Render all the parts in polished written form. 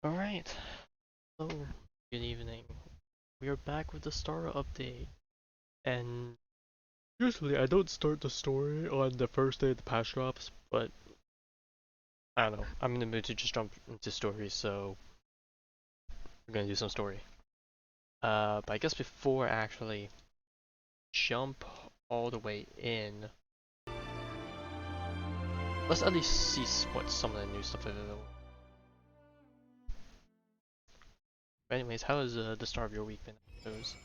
Alright, hello, good evening. We are back with the Star update. And usually I don't start the story on the first day of the patch drops, but I don't know. I'm in the mood to just jump into stories, so we're gonna do some story. But I guess before I actually jump all the way in, let's at least see what some of the new stuff is available. But anyways, how has the start of your week been? Those.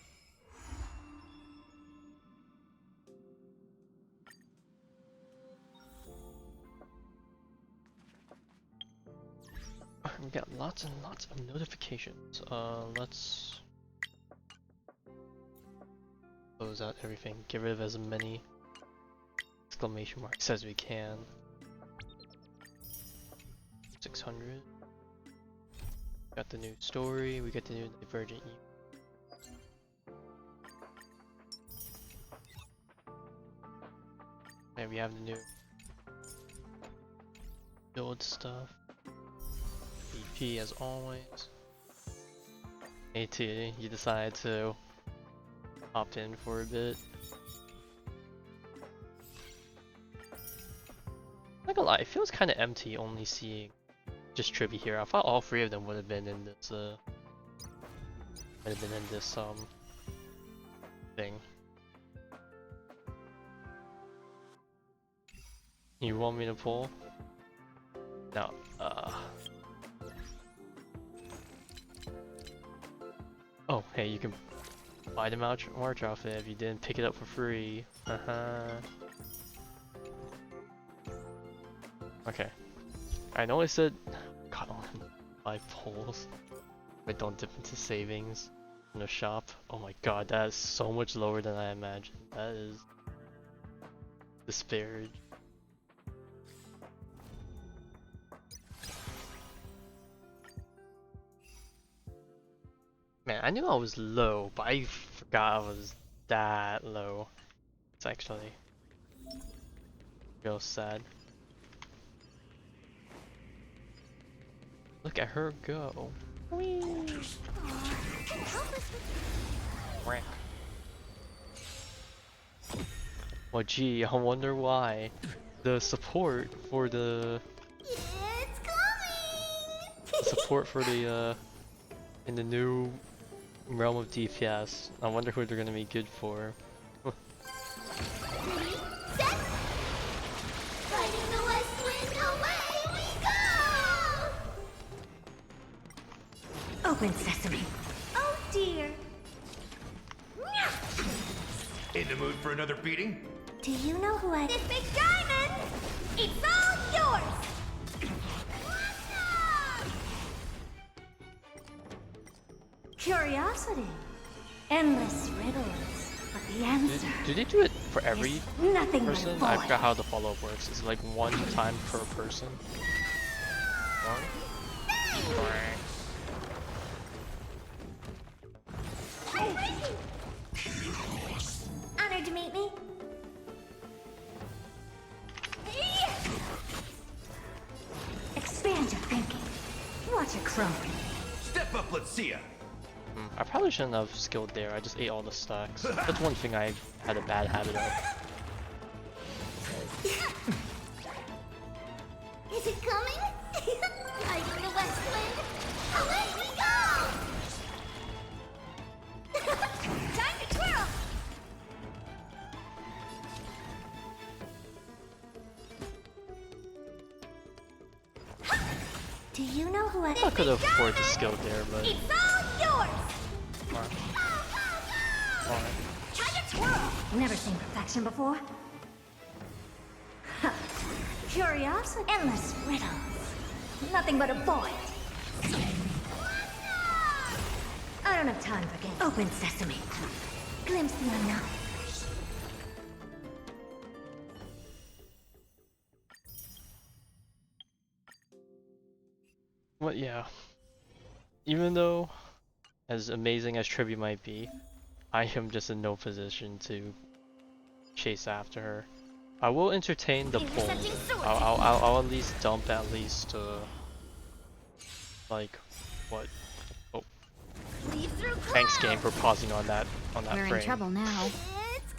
We got lots and lots of notifications. Let's close out everything. Get rid of as many exclamation marks as we can. 600. Got the new story. We get the new Divergent E. And we have the new build stuff. BP as always. AT, you decided to opt in for a bit. Not gonna lie, it feels kind of empty only seeing just Tribby here. I thought all three of them would have been in this thing. You want me to pull? No. Oh, hey, you can buy the March outfit if you didn't pick it up for free. Okay. I know I said God, only 5 pulls. But don't dip into savings in the shop. Oh my god, that is so much lower than I imagined. That is disparage. Man, I knew I was low, but I forgot I was that low. It's actually real sad. Look at her go. Whee! Well, gee, I wonder why the support for the in the new realm of DPS. I wonder who they're gonna be good for. Open sesame. Oh dear. In the mood for another beating? Do you know who I... This big diamond! It's all yours! Curiosity. Endless riddles. But the answer... Do they do it for every nothing person? I forgot how the follow-up works. Is it like one time per person? Honored to meet me. Expand your thinking. Watch it crumble. Step up, let's see ya. I probably shouldn't have skilled there. I just ate all the stacks. That's one thing I had a bad habit of. Is it coming? Riding the west wind. Away we go! Time to twirl! Do you know who I could have afforded to skill there, but It's all yours! Alright. Time to twirl! Never seen perfection before. Curiosity. Endless riddles. Nothing but a void. I don't have time for games. Open sesame. Glimpse the unknown. Well, yeah. Even though, as amazing as Tribby might be, I am just in no position to chase after her. I will entertain the pull. I'll at least dump like What? Oh, Leave through thanks game clouds. for pausing on that We're frame. in trouble now. It's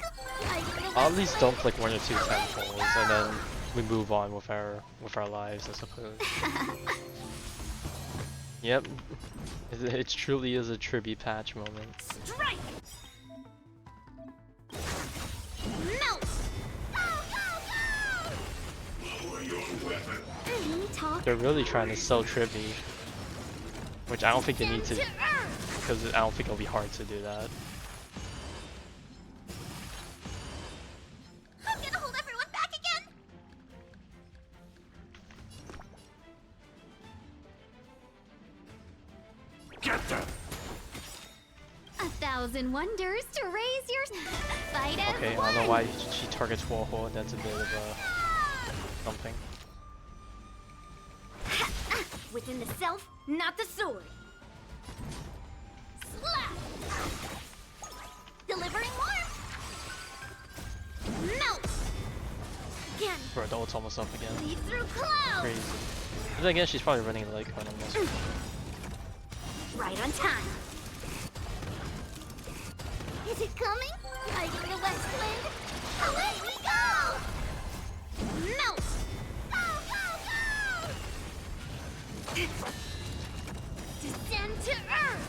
I'll at least dump like 1 or 2 temples, and then we move on with our lives, I suppose. Yep, it truly is a tribute patch moment. Strike! Melt! They're really trying to sell Trivi, which I don't think they need to, because I don't think it'll be hard to do that. I'm gonna hold everyone back again! Get them! 1,000 wonders to raise your fight as Okay, I one. don't know why she targets Warhol, and that's a bit of something. Within the self, not the sword. Slap! Delivering warmth! Melt! Again, Bro, the ult's almost up again. leave through clouds! Crazy. But then again, she's probably running like on this. Right on time. Is it coming? Like the west wind? Away we go! Melt! Go, go, go! Descend to earth!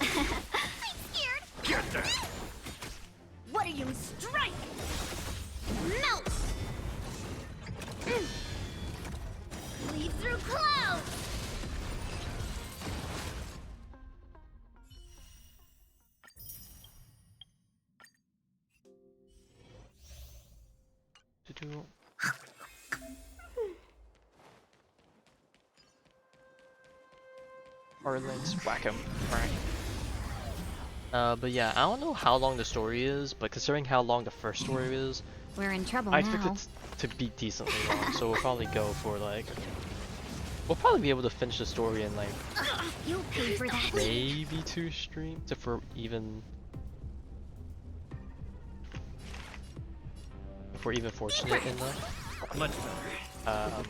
I'm scared! Get them! What are you, strike? Melt! Leave through clouds! To do. Orleans, whack him. But yeah, I don't know how long the story is, but considering how long the first story is, We're in trouble I expect it to be decently long, so we'll probably go for like... We'll probably be able to finish the story in like You'll pay for that. maybe 2 streams if we're even... If we're even fortunate enough. Much better.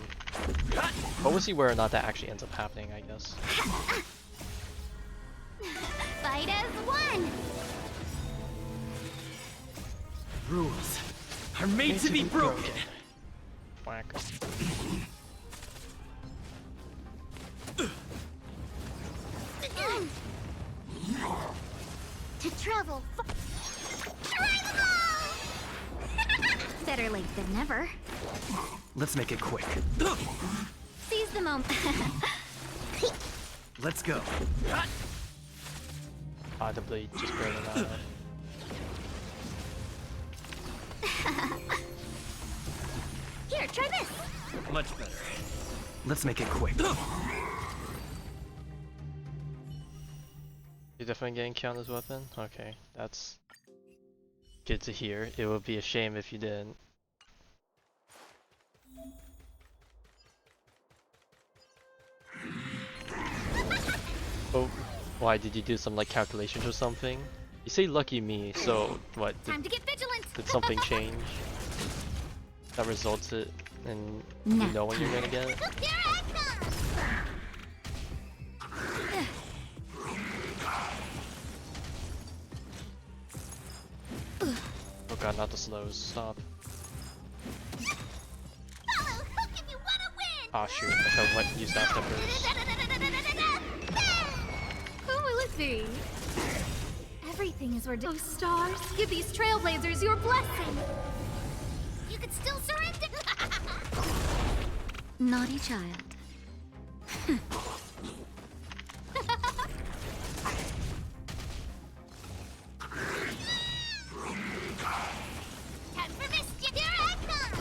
But we'll see whether or not that actually ends up happening, I guess. Fight as one! Rules are made to be broken. Whack. To travel Better late than never. Let's make it quick. Seize the moment. Let's go. Ah, the blade just barely got out. Here, try this. Much better. Let's make it quick. You're definitely getting count as weapon? Okay, that's good to hear. It would be a shame if you didn't. Oh, why did you do some like calculations or something? You say lucky me, so what? Time to get vigilant. Did something change that results in you No. know when you're gonna get it? Here I come. Oh god, not the slows. Stop. Follow hook if you wanna win. Ah shoot, I felt what used after first. Who will it be? Everything is where those stars give these trailblazers your blessing. You could still surrender. Naughty child. Time for mischief. Here I come.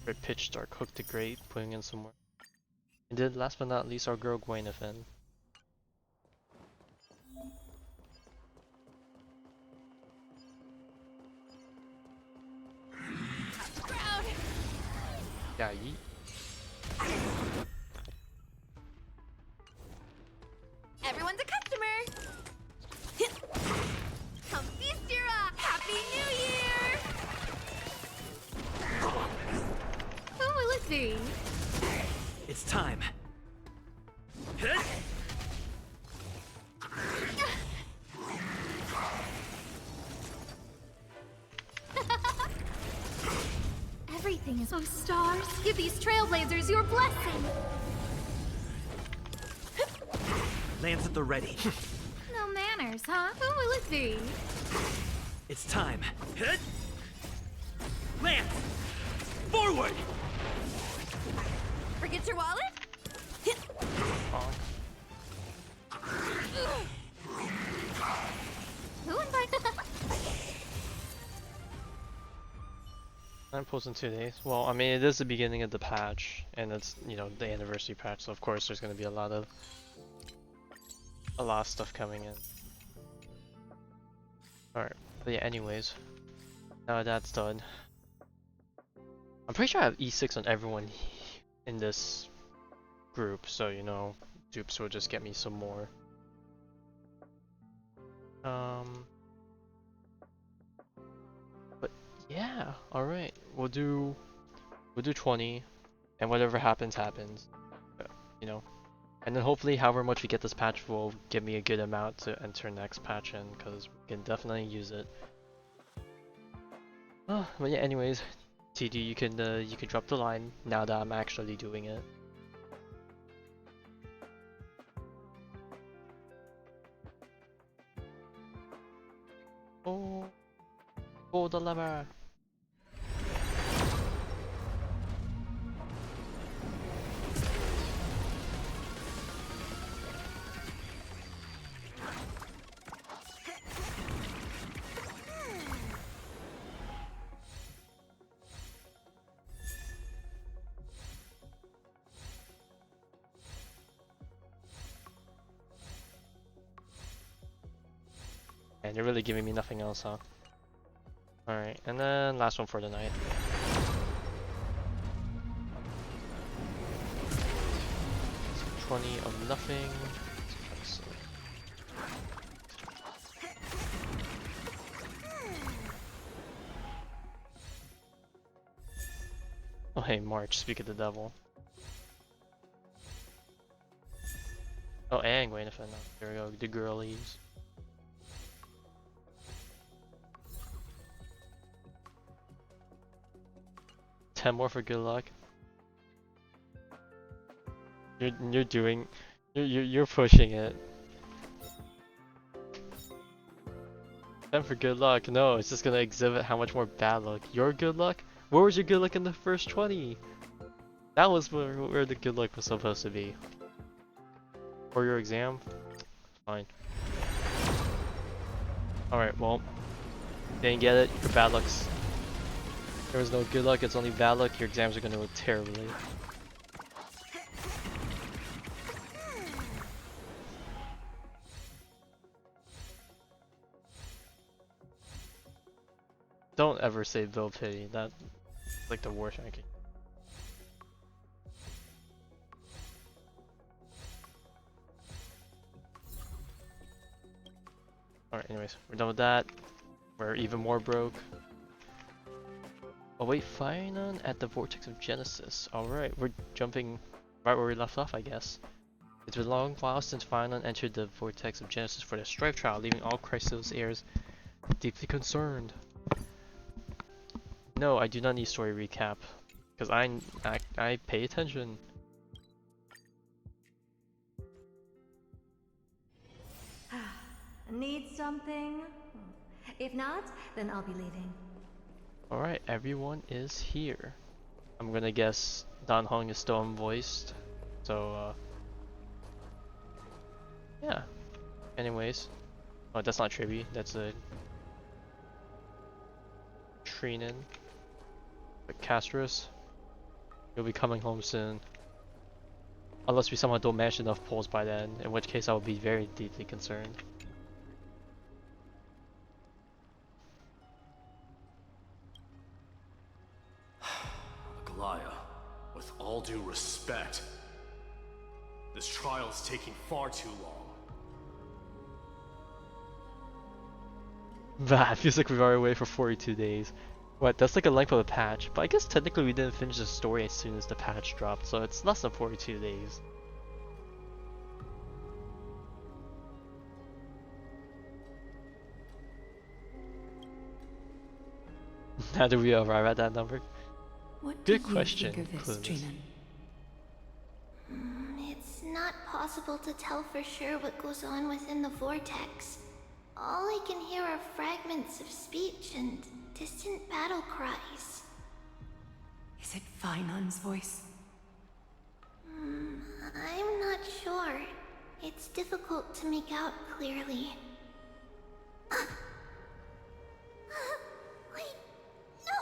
Red pitch dark, hook the great, putting in some work. And then last but not least, our girl Gwenethan. Crowd. Yeah, yeet. Everyone's a customer. Come feast your eye. Happy New Year. Who will it see. It's time. Everything is. Oh, stars, give these trailblazers your blessing. Lance at the ready. No manners, huh? Who will it be? It's time. Lance! Forward! Forget your wallet? Who invited? 9 posts in 2 days. Well, I mean, it is the beginning of the patch, and it's, you know, the anniversary patch, so of course there's going to be a lot of stuff coming in. Alright, but yeah, anyways, now that's done. I'm pretty sure I have E6 on everyone in this group, so, you know, dupes will just get me some more. But yeah, alright, we'll do 20, and whatever happens, happens, you know. And then hopefully however much we get this patch will give me a good amount to enter next patch in, because we can definitely use it. Oh, but yeah, anyways, TD, you can drop the line now that I'm actually doing it. Oh, pull the lever. And you're really giving me nothing else, huh? Alright, and then last one for the night. So 20 of nothing. Oh hey, March, speak of the devil. Oh, and Gwenfin. There we go, the girlies. 10 more for good luck. You're pushing it. 10 for good luck. No, it's just gonna exhibit how much more bad luck. Your good luck? Where was your good luck in the first 20? That was where the good luck was supposed to be. For your exam? Fine. Alright, well. Didn't get it. Your bad luck's. There was no good luck, it's only bad luck. Your exams are gonna go terribly. Don't ever say Bill Pity. That's like the worst I can. Alright, anyways, we're done with that. We're even more broke. Await Finon at the Vortex of Genesis. Alright, we're jumping right where we left off, I guess. It's been a long while since Finon entered the Vortex of Genesis for the Strife Trial, leaving all Chrysos heirs deeply concerned. No, I do not need story recap, because I pay attention. Need something? If not, then I'll be leaving. Alright, everyone is here. I'm gonna guess Dan Hong is still unvoiced. So, yeah. Anyways. Oh, that's not Triby, that's a Trinin. But Castros, you'll be coming home soon. Unless we somehow don't manage enough polls by then, in which case I will be very deeply concerned. Aglaya, with all due respect, this trial is taking far too long. Bah, it feels like we've already waited for 42 days. What, that's like a length of a patch, but I guess technically we didn't finish the story as soon as the patch dropped, so it's less than 42 days. How do we arrive at that number? What Good do you question, think of this, Clueless. Trinan? It's not possible to tell for sure what goes on within the vortex. All I can hear are fragments of speech and distant battle cries. Is it Finon's voice? I'm not sure. It's difficult to make out clearly. Wait, no!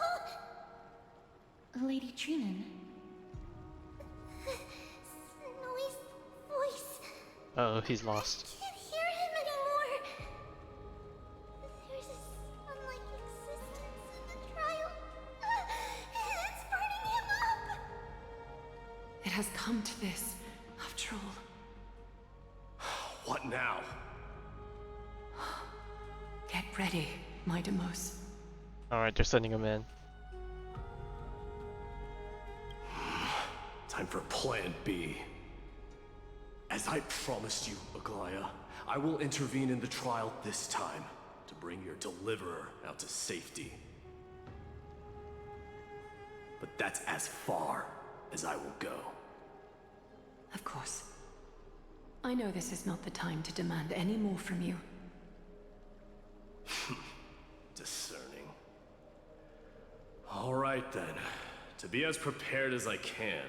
Lady Trinan. Snowy's voice. Uh-oh, he's lost. I can't hear him anymore. There's a sun-like existence in the trial. It's burning him up. It has come to this, after all. What now? Get ready, my Demos. Alright, they're sending him in. Time for Plan B. As I promised you, Aglaya, I will intervene in the trial this time to bring your deliverer out to safety. But that's as far as I will go. Of course. I know this is not the time to demand any more from you. Discerning. All right then. To be as prepared as I can.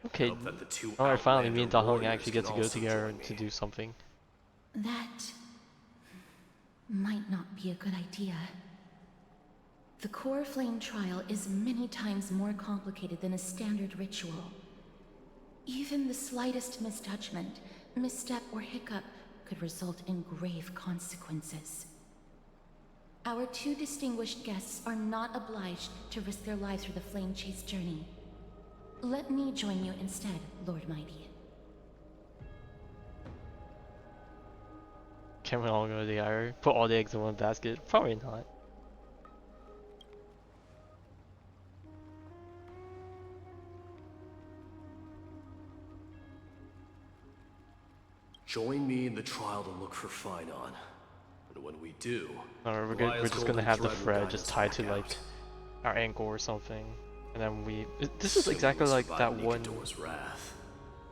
Okay, Hope that the two alright, finally Outlander me and Da Hong warriors actually get to can go also together join to me. do something. That might not be a good idea. The core flame trial is many times more complicated than a standard ritual. Even the slightest misjudgment, misstep, or hiccup could result in grave consequences. Our two distinguished guests are not obliged to risk their lives for the flame chase journey. Let me join you instead, Lord Mighty. Can we all go together? Put all the eggs in one basket? Probably not. Join me in the trial to look for Finon. And when we do, Alright, we're Goliath's just gonna golden have the thread will thread guide just us tied back to like out. our ankle or something. And then this is Assuming exactly we like survive that one, Nikador's wrath.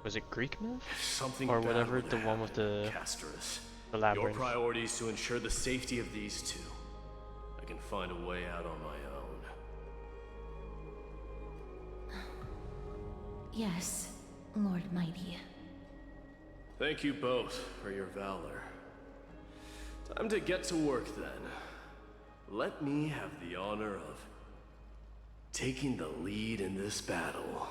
was it Greek myth? Something Or bad whatever, would the one with happen, the Casterus. the Your labyrinth. priority is to ensure the safety of these two. I can find a way out on my own. Yes, Lord Mighty. Thank you both for your valor. Time to get to work then. Let me have the honor of taking the lead in this battle.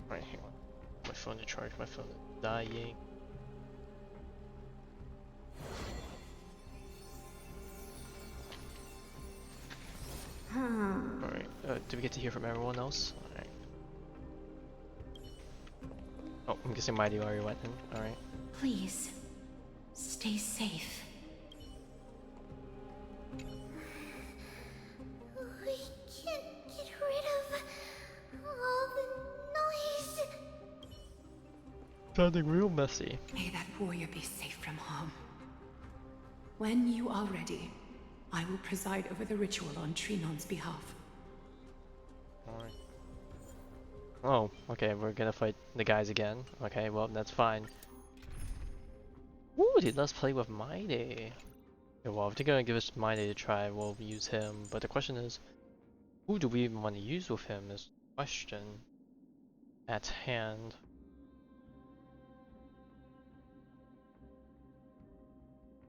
Right, hang on. My phone to charge, my phone is dying. Alright, do we get to hear from everyone else? Alright. Oh, I'm guessing Mighty already went in. Alright. Please, stay safe. We can't get rid of all the noise. Sounding real messy. May that warrior be safe from harm. When you are ready, I will preside over the ritual on Trinon's behalf. Alright. Oh, okay, we're gonna fight the guys again. Okay, well, that's fine. Ooh, he does play with Mighty. Okay, well, if they're gonna give us Mighty to try, we'll use him. But the question is, who do we even want to use with him is the question at hand.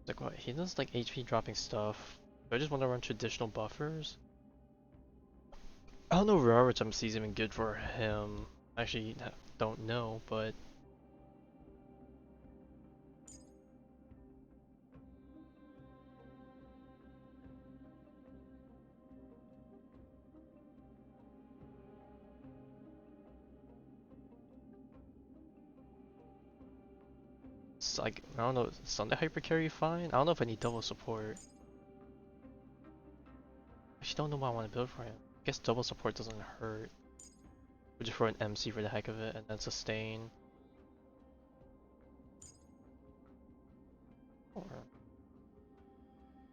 Like what? He does like HP dropping stuff. Do I just want to run traditional buffers? I don't know if Rara Jump is even good for him. Actually, don't know, but It's like, I don't know, is Sunday Hyper Carry fine? I don't know if I need double support. I just don't know what I want to build for him. I guess double support doesn't hurt. We'll just throw an MC for the heck of it, and then sustain. Or...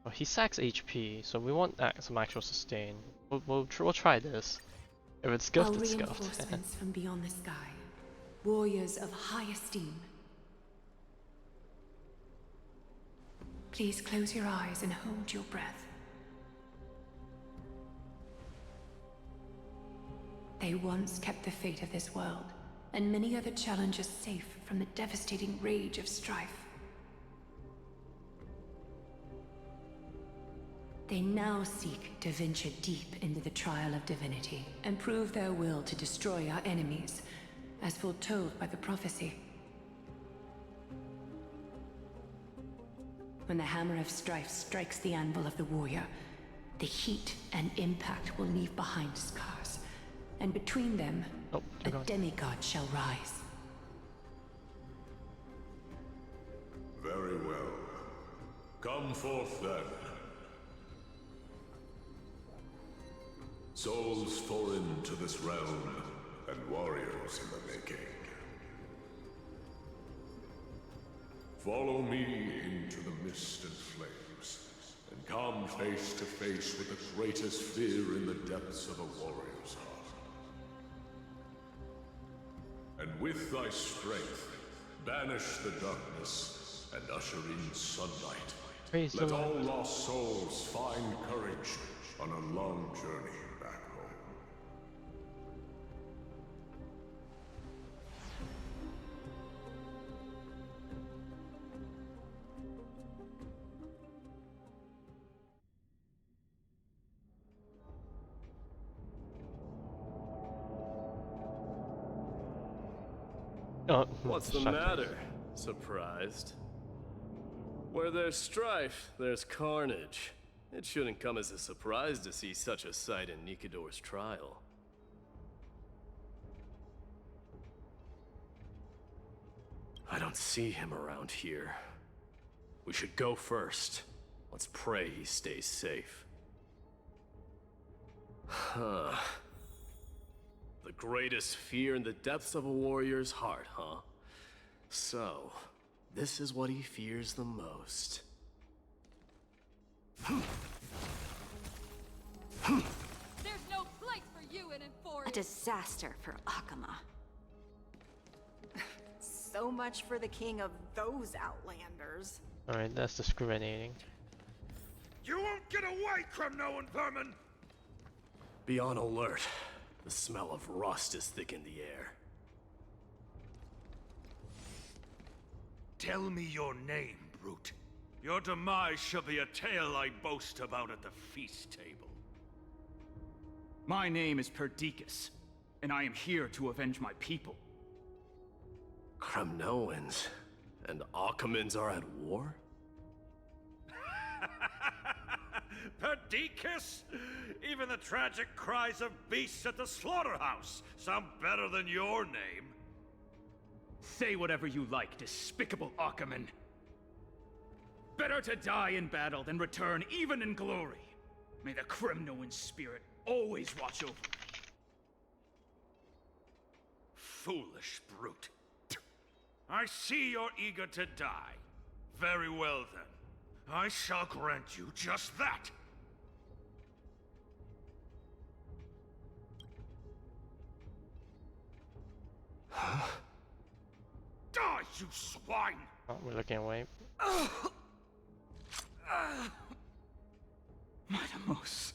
oh, he sacks HP, so we want some actual sustain. We'll try this. If it's scuffed, Our it's scuffed. reinforcements from beyond the sky. Warriors of high esteem. Please close your eyes and hold your breath. They once kept the fate of this world, and many other challengers safe from the devastating rage of strife. They now seek to venture deep into the trial of divinity, and prove their will to destroy our enemies, as foretold by the prophecy. When the hammer of strife strikes the anvil of the warrior, the heat and impact will leave behind scars, and between them, a demigod shall rise. Very well. Come forth then. Souls foreign to this realm, and warriors in the making. Follow me into the mist and flames, and come face to face with the greatest fear in the depths of a warrior's heart. And with thy strength, banish the darkness and usher in sunlight. Praise Let the all Lord. lost souls find courage on a long journey back home. Oh, What's the shut matter? Surprised? Where there's strife, there's carnage. It shouldn't come as a surprise to see such a sight in Nikador's trial. I don't see him around here. We should go first. Let's pray he stays safe. Huh. The greatest fear in the depths of a warrior's heart, huh? So, this is what he fears the most. There's no place for you in Amphoreus. A disaster for Akama. So much for the king of those outlanders. Alright, that's discriminating. You won't get away, Kremnoan vermin! Be on alert. The smell of rust is thick in the air. Tell me your name, brute. Your demise shall be a tale I boast about at the feast table. My name is Perdiccas, and I am here to avenge my people. Kremnoans and Akamans are at war? Perdiccas? Even the tragic cries of beasts at the slaughterhouse sound better than your name. Say whatever you like, despicable Akaman. Better to die in battle than return even in glory. May the Kremnoan spirit always watch over me. Foolish brute. I see you're eager to die. Very well then. I shall grant you just that. Die, you swine! Oh, we're looking away. Matamos.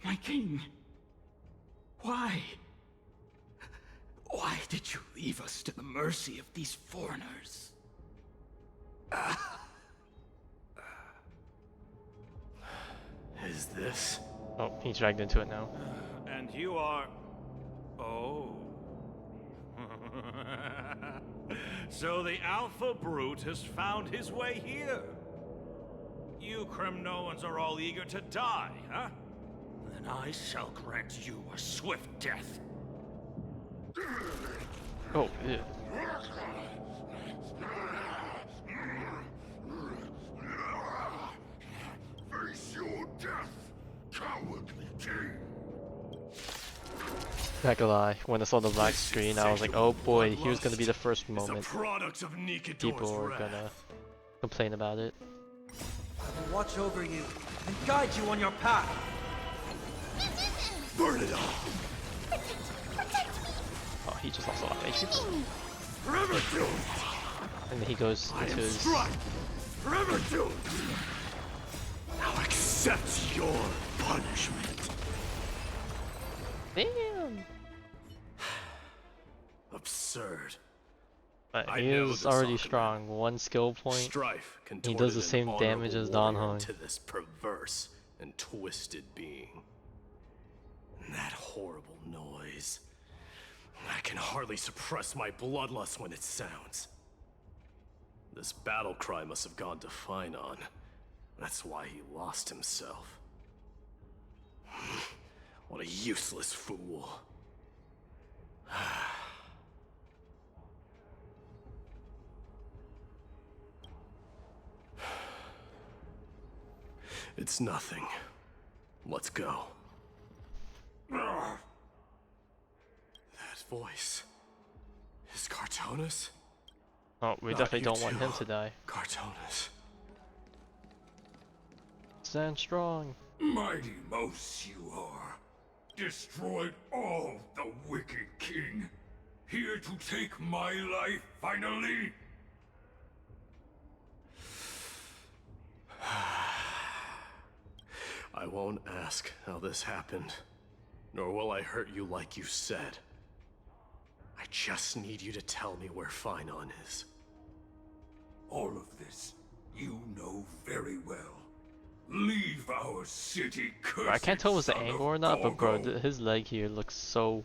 My king. Why? Why did you leave us to the mercy of these foreigners? Is this? Oh, he's dragged into it now. And you are... Oh. So the Alpha Brute has found his way here. You Kremnoans are all eager to die, huh? Then I shall grant you a swift death. Oh, yeah. Not gonna lie, when I saw the black screen, I was like, oh boy, here's gonna be the first moment people are gonna complain about it. I will watch over you and guide you on your path. Burn it all! Oh, he just lost a lot of HP. Forever doomed! And then he goes into his... Forever doomed! Now accept your punishment. Damn! Absurd. But he is already strong. One skill point. Strife He does the same damage as Don Hung. To this perverse and twisted being. And that horrible noise. I can hardly suppress my bloodlust when it sounds. This battle cry must have gone to Finon. That's why he lost himself. What a useless fool. It's nothing. Let's go. That voice is Cartonus? Oh, we definitely don't want him to die. Cartonus. Stand strong. Mighty mouse you are. Destroyed all the wicked king. Here to take my life finally. I won't ask how this happened, nor will I hurt you like you said. I just need you to tell me where Finon is. All of this you know very well. Leave our city, cursed. I can't tell if it was the angle or not, but bro, his leg here looks so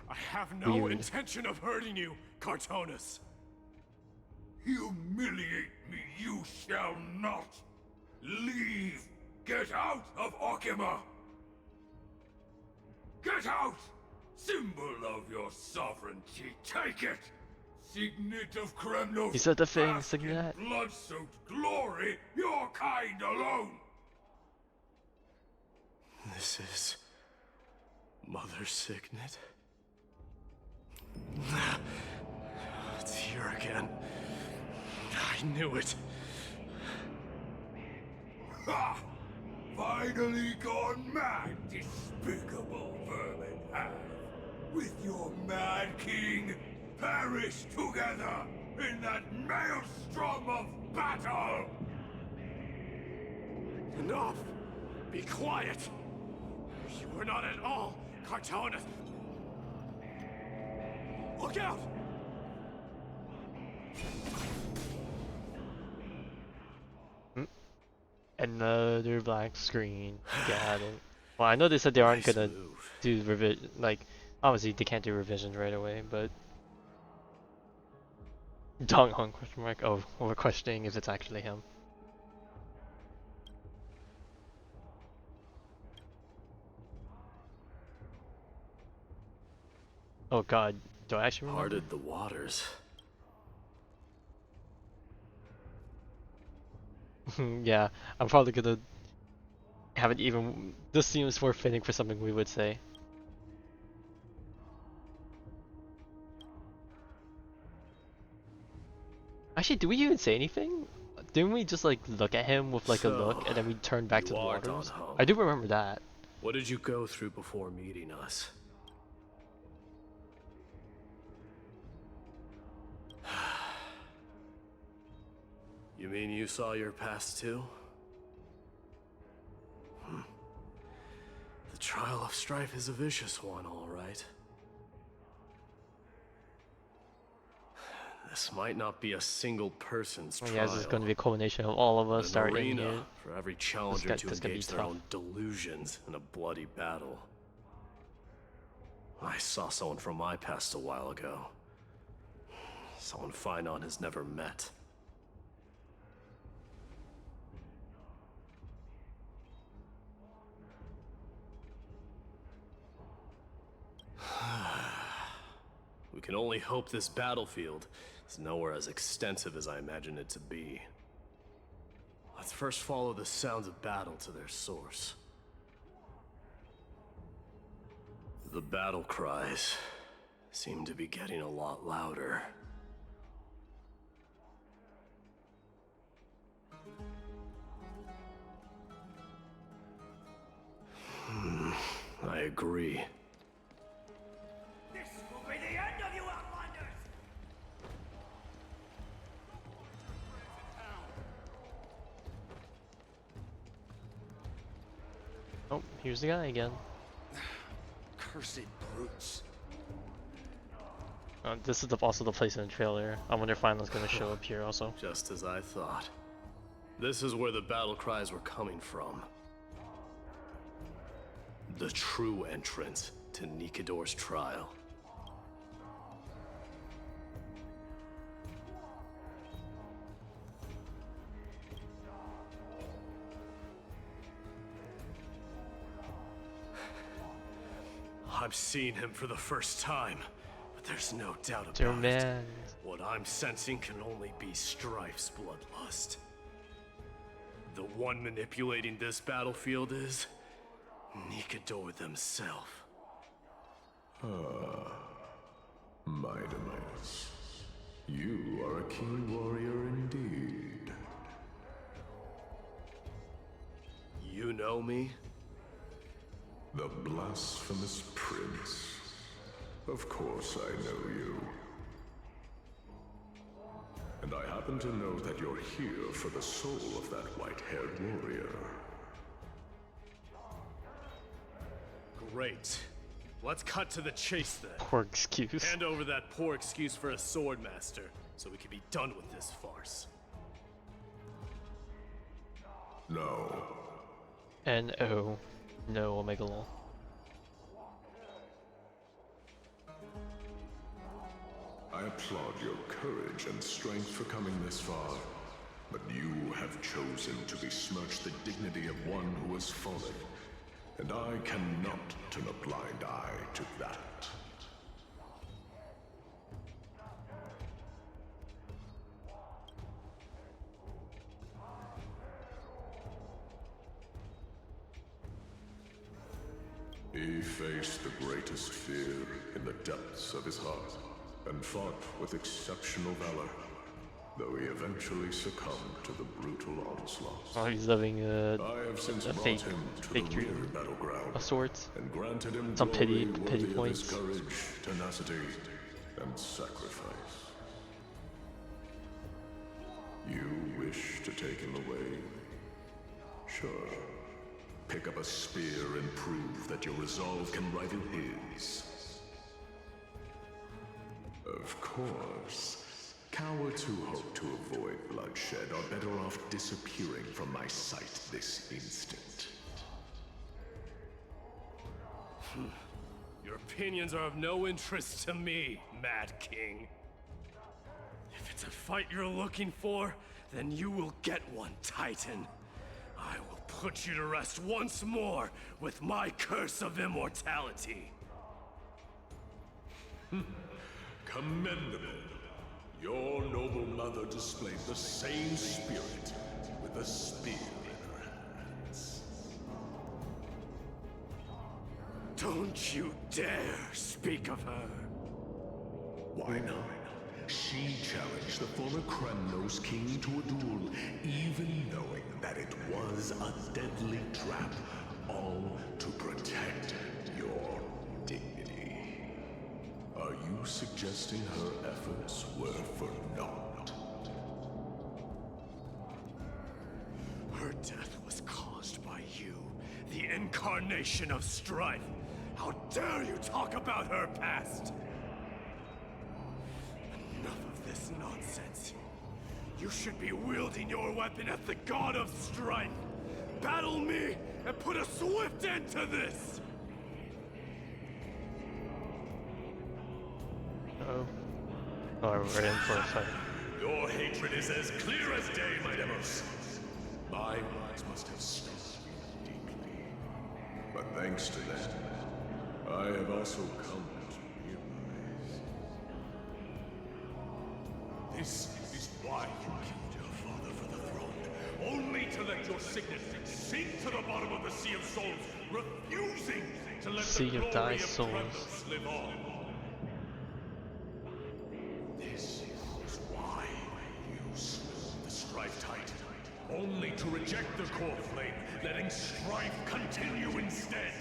I have no weird. intention of hurting you, Cartonus. Humiliate me you shall not. Leave. Get out of Okima. Get out! Symbol of your sovereignty, take it! Signet of Kremnos. He said the thing, Signet. Blood-soaked glory, your kind alone! This is... Mother Signet? It's here again. I knew it. Ha! Finally gone mad, despicable vermin have. With your mad king, perish together in that maelstrom of battle! Enough! Be quiet! You were not at all Cartonus! Look out! Another black screen. Got it. Well, I know they said they aren't gonna do revision. Like, obviously they can't do revisions right away, but Dong Hong question mark. Oh, we're questioning if it's actually him. Oh God, do I actually remember? Parted the waters. Yeah, I'm probably gonna have it even. This seems more fitting for something we would say. Actually, do we even say anything? Didn't we just like look at him with like a look and then we turn back to the waters? I do remember that. What did you go through before meeting us? You mean you saw your past too? The trial of Strife is a vicious one, all right. This might not be a single person's trial. Yeah, this is going to be a culmination of all of us starting arena here. For every challenger to engage their own delusions in a bloody battle. I saw someone from my past a while ago. Someone Finon has never met. We can only hope this battlefield is nowhere as extensive as I imagine it to be. Let's first follow the sounds of battle to their source. The battle cries seem to be getting a lot louder. I agree. This will be the end of you, Outlanders! Oh, here's the guy again. Cursed brutes. This is also the place in the trailer. I wonder if Final's gonna show up here also. Just as I thought. This is where the battle cries were coming from. The true entrance to Nikador's trial. I'm seeing him for the first time, but there's no doubt about Dear it. man. What I'm sensing can only be Strife's bloodlust. The one manipulating this battlefield is Nikador themselves. Midas. You are a king warrior indeed. You know me? The blasphemous prince. Of course I know you. And I happen to know that you're here for the soul of that white-haired warrior. Great. Let's cut to the chase then. Poor excuse. Hand over that poor excuse for a sword master, so we can be done with this farce. No. N-O. No, Omega Lol. I applaud your courage and strength for coming this far, but you have chosen to besmirch the dignity of one who has fallen, and I cannot turn a blind eye to that. He faced the greatest fear in the depths of his heart, and fought with exceptional valor, though he eventually succumbed to the brutal onslaught. Oh, he's living I have since a brought fake him to the victory real battleground of sorts. and granted him Some pity glory worthy of points. his courage, tenacity, and sacrifice. You wish to take him away? Sure. Pick up a spear and prove that your resolve can rival his. Of course. Cowards who hope to avoid bloodshed are better off disappearing from my sight this instant. Your opinions are of no interest to me, Mad King. If it's a fight you're looking for, then you will get one, Titan. I will put you to rest once more with my curse of immortality. Commendable. Your noble mother displayed the same spirit with a spear in her hands. Don't you dare speak of her. Why not? She challenged the former Kremnos king to a duel, even knowing that it was a deadly trap, all to protect your dignity. Are you suggesting her efforts were for naught? Her death was caused by you, the incarnation of strife. How dare you talk about her past? Enough of this nonsense. You should be wielding your weapon at the god of strife. Battle me and put a swift end to this! Uh-oh. Oh, we're in for a fight. Your hatred is as clear as day, my Demos. My words must have stung you deeply. But thanks to that, I have also come to realize. This is why you killed your father for the throne. Only to let your signet sink to the bottom of the Sea of Souls, refusing to let Sea the of glory thy of souls. Kremnos live on. This is why you slew the Strife Titan, only to reject the core flame, letting strife continue instead.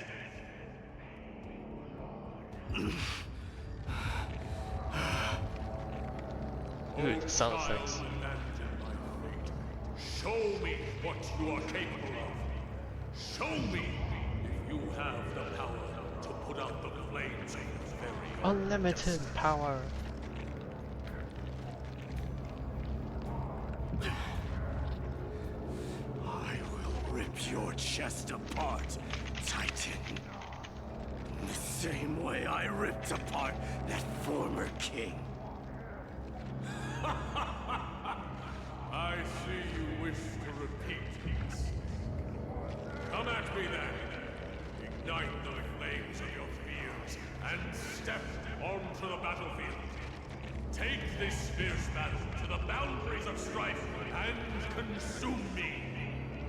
Dude, sound effects. Show me what you are capable of. Show me if you have the power to put out the flames of your very own Unlimited destiny. power. I will rip your chest apart, Titan. In the same way I ripped apart that former king. I see you wish to repeat this. Come at me then. Ignite the flames of your fears and step onto the battlefield. Take this fierce battle to the boundaries of strife and consume me.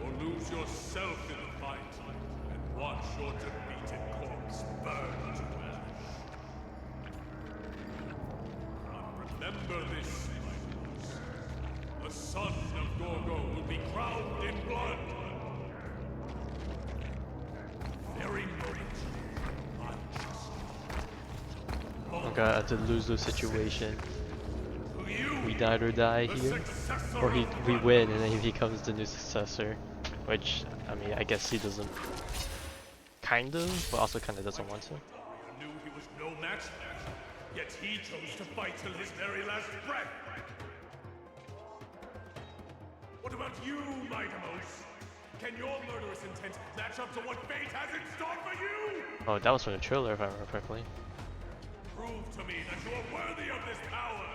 Or lose yourself in the fight and watch your defeated corpse burn to ash. Remember this, Cyclops. The son of Gorgo will be crowned in blood. Very moment, Okay, I did lose the situation. We died or die here, or we win and then he becomes the new successor. Which, I mean, I guess he doesn't. Kind of, but also kind of doesn't want to. knew he was no match, yet he chose to fight till his very last breath. What about you, Mightimos? Can your murderous intent match up to what fate has in store for you? Oh, that was from the trailer if I remember correctly. Prove to me that you are worthy of this power.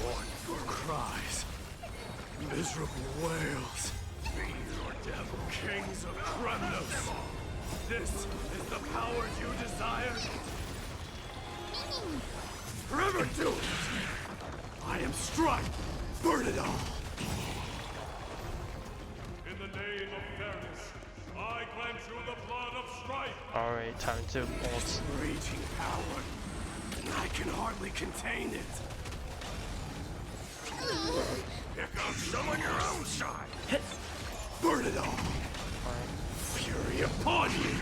Mourn your cries, miserable wails. Be your devil, kings of Kremnos. This is the power you desire. Forever do it! I am Strife! Burn it all! In the name of fairness, I grant you the blood of Strife! Alright, time to ult. Raging power, and I can hardly contain it. Pick out some on your own side! Burn it all! Fury upon you!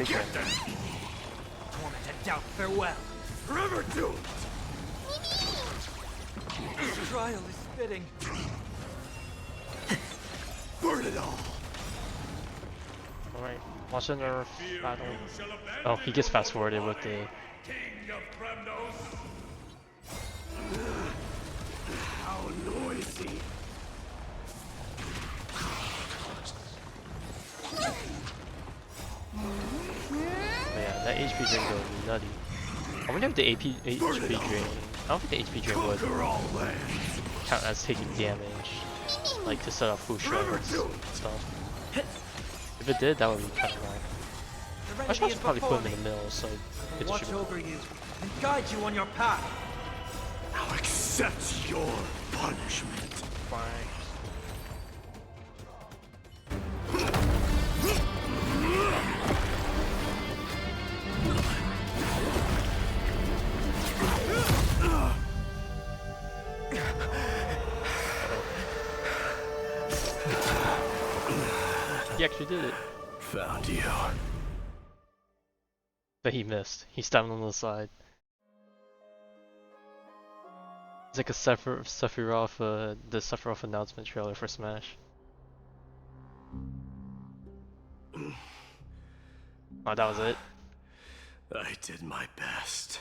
Get them! Tormented doubt, farewell. Forever doomed! This trial is fitting. Burn it all! Alright, watch the nerf battle. Oh, he gets fast forwarded with the. King of Kremnos! How noisy! Yeah, that HP drain goes nutty. I wonder if the HP drain. I don't think the HP drain would count as taking damage, like to set off full shreds and stuff. If it did, that would be kind of wrong. I should also probably put him in the middle so it Watch over you and guide you on your path. Now accept your punishment. Fine. He actually did it. Found you. But he missed. He stabbed him on the side. It's like a Sephiroth, the Sephiroth announcement trailer for Smash. Oh, that was it? I did my best.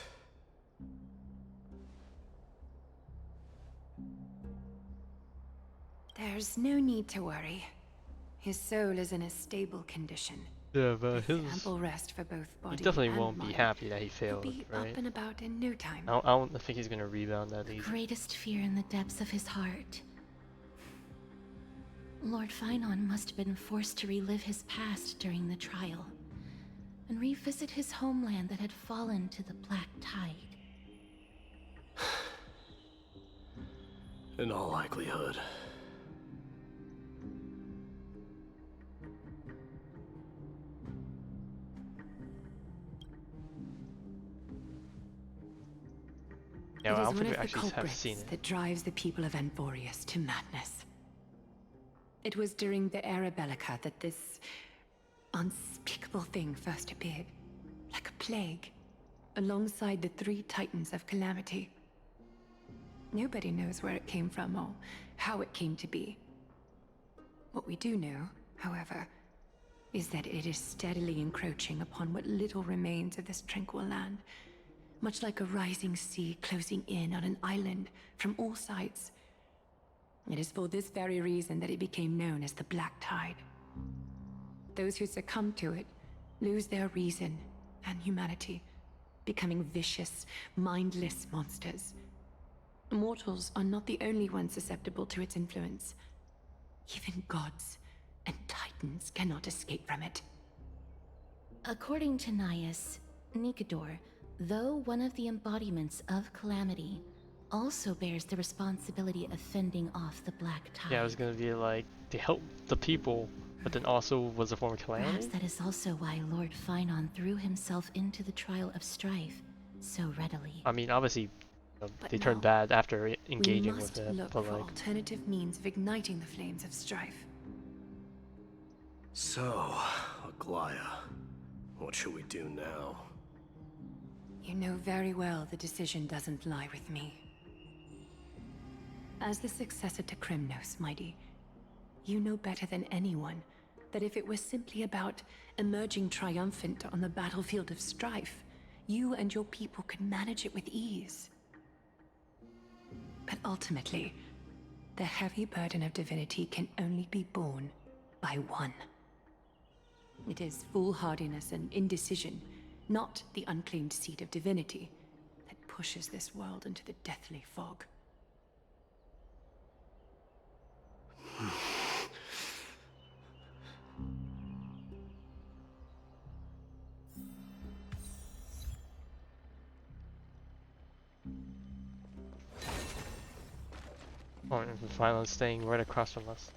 There's no need to worry. His soul is in a stable condition. Yeah, but With ample rest for both body he definitely and won't be mind. happy that he He'll failed, be right? up and about in no time. I don't think he's gonna rebound that The easy. greatest fear in the depths of his heart. Lord Phynon must have been forced to relive his past during the trial, and revisit his homeland that had fallen to the Black Tide. In all likelihood. Yeah, It well, I is don't one think of we the actually have culprits seen it. that drives the people of Amphoreus to madness. It was during the Era Bellica that this unspeakable thing first appeared, like a plague, alongside the three titans of calamity. Nobody knows where it came from or how it came to be. What we do know, however, is that it is steadily encroaching upon what little remains of this tranquil land, much like a rising sea closing in on an island from all sides. It is for this very reason that it became known as the Black Tide. Those who succumb to it lose their reason and humanity, becoming vicious, mindless monsters. Mortals are not the only ones susceptible to its influence. Even gods and titans cannot escape from it. According to Naius, Nikedor, though one of the embodiments of calamity, also bears the responsibility of fending off the Black Tide. Yeah, I was gonna be like, to help the people, but then also was a form of calamity? Perhaps that is also why Lord Finon threw himself into the trial of strife so readily. I mean, obviously, But they no, turned bad after engaging we must with it, look but for like... alternative means of igniting the flames of strife. So, Aglaya, what should we do now? You know very well the decision doesn't lie with me. As the successor to Kremnos, Mighty, you know better than anyone that if it was simply about emerging triumphant on the battlefield of strife, you and your people could manage it with ease. But ultimately, the heavy burden of divinity can only be borne by one. It is foolhardiness and indecision, not the unclaimed seat of divinity, that pushes this world into the deathly fog. Oh, and finally staying right across from us.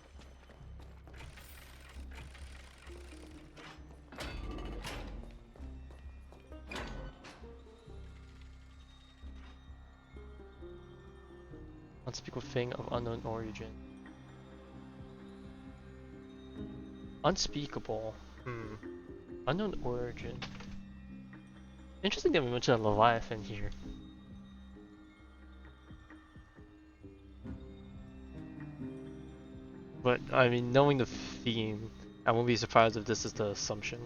Unspeakable thing of unknown origin. Unspeakable. Unknown origin. Interesting that we mentioned a Leviathan here. But, I mean, knowing the theme, I won't be surprised if this is the assumption.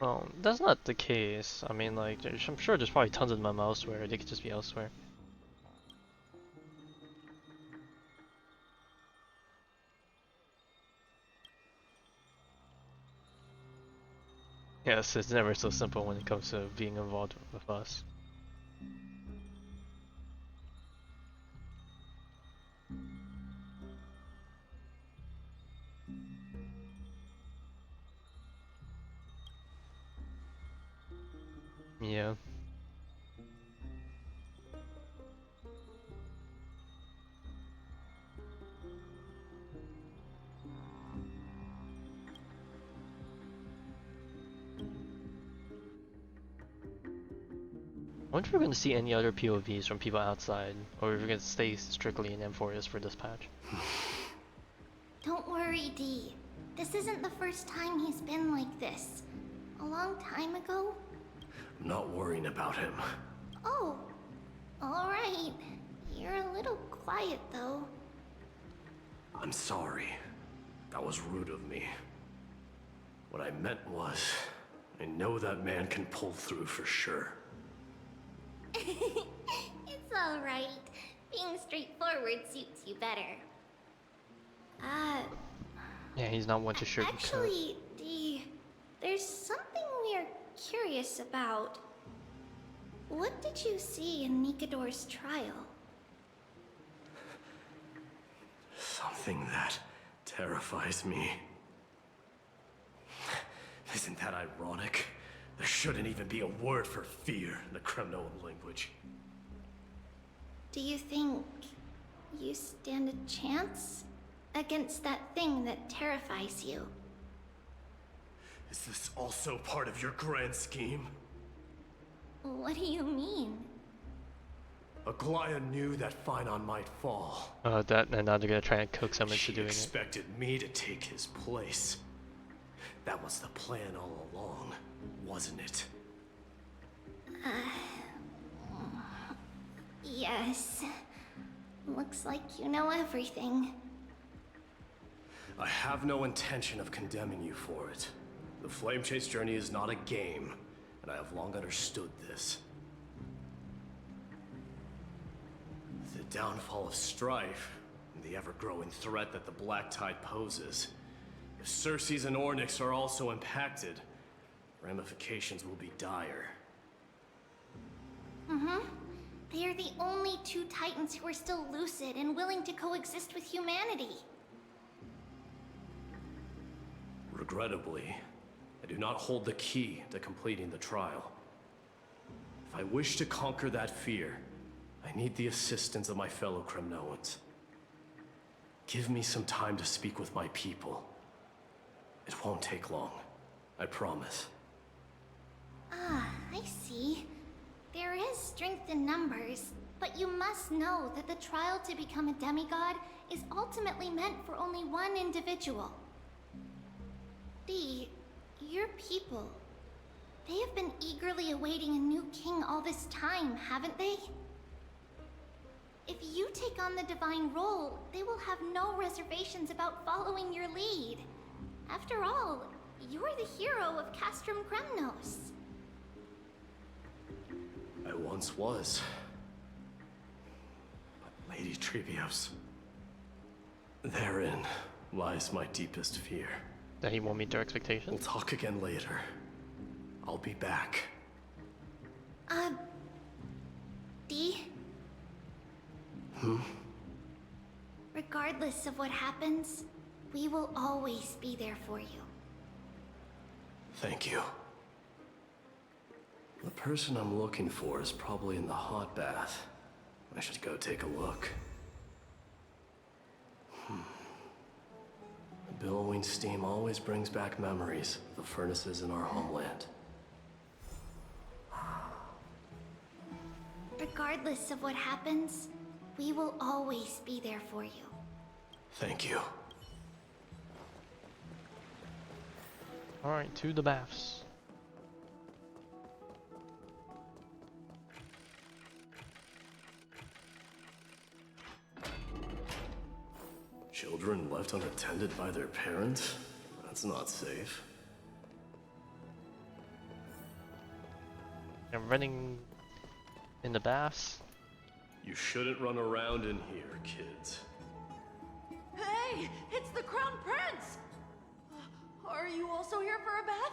Well, that's not the case. I mean, like, I'm sure there's probably tons of them elsewhere. They could just be elsewhere. Yes, it's never so simple when it comes to being involved with us. Yeah. I wonder if we're going to see any other POVs from people outside, or if we're going to stay strictly in Amphoreus for this patch. Don't worry, Dee. This isn't the first time he's been like this. A long time ago? I'm not worrying about him. Oh, alright. You're a little quiet, though. I'm sorry. That was rude of me. What I meant was, I know that man can pull through for sure. It's alright. Being straightforward suits you better. Yeah, he's not one to sugarcoat. Actually, Dee, there's something we're curious about. What did you see in Nikedor's trial? thing that terrifies me. Isn't that ironic? There shouldn't even be a word for fear in the Kremnoan language. Do you think you stand a chance against that thing that terrifies you? Is this also part of your grand scheme? What do you mean? Aglaya knew that Phynon might fall. And now they're gonna try and coax him into doing it. She expected me to take his place. That was the plan all along, wasn't it? Yes. Looks like you know everything. I have no intention of condemning you for it. The Flame Chase journey is not a game, and I have long understood this. The downfall of Strife, and the ever-growing threat that the Black Tide poses. If Circes and Ornyx are also impacted, ramifications will be dire. They are the only two Titans who are still lucid and willing to coexist with humanity. Regrettably, I do not hold the key to completing the trial. If I wish to conquer that fear, I need the assistance of my fellow Kremnoans. Give me some time to speak with my people. It won't take long, I promise. Ah, I see. There is strength in numbers, but you must know that the trial to become a demigod is ultimately meant for only one individual. Your people, they have been eagerly awaiting a new king all this time, haven't they? If you take on the divine role, they will have no reservations about following your lead. After all, you're the hero of Castrum Kremnos. I once was. But Lady Trebios, therein lies my deepest fear. That he won't meet their expectations? We'll talk again later. I'll be back. Dee? Regardless of what happens, we will always be there for you. Thank you. The person I'm looking for is probably in the hot bath. I should go take a look. The billowing steam always brings back memories of the furnaces in our homeland. Regardless of what happens, we will always be there for you. Thank you. Alright, to the baths. Children left unattended by their parents? That's not safe. I'm running in the baths. You shouldn't run around in here, kids. Hey, it's the Crown Prince! Are you also here for a bath?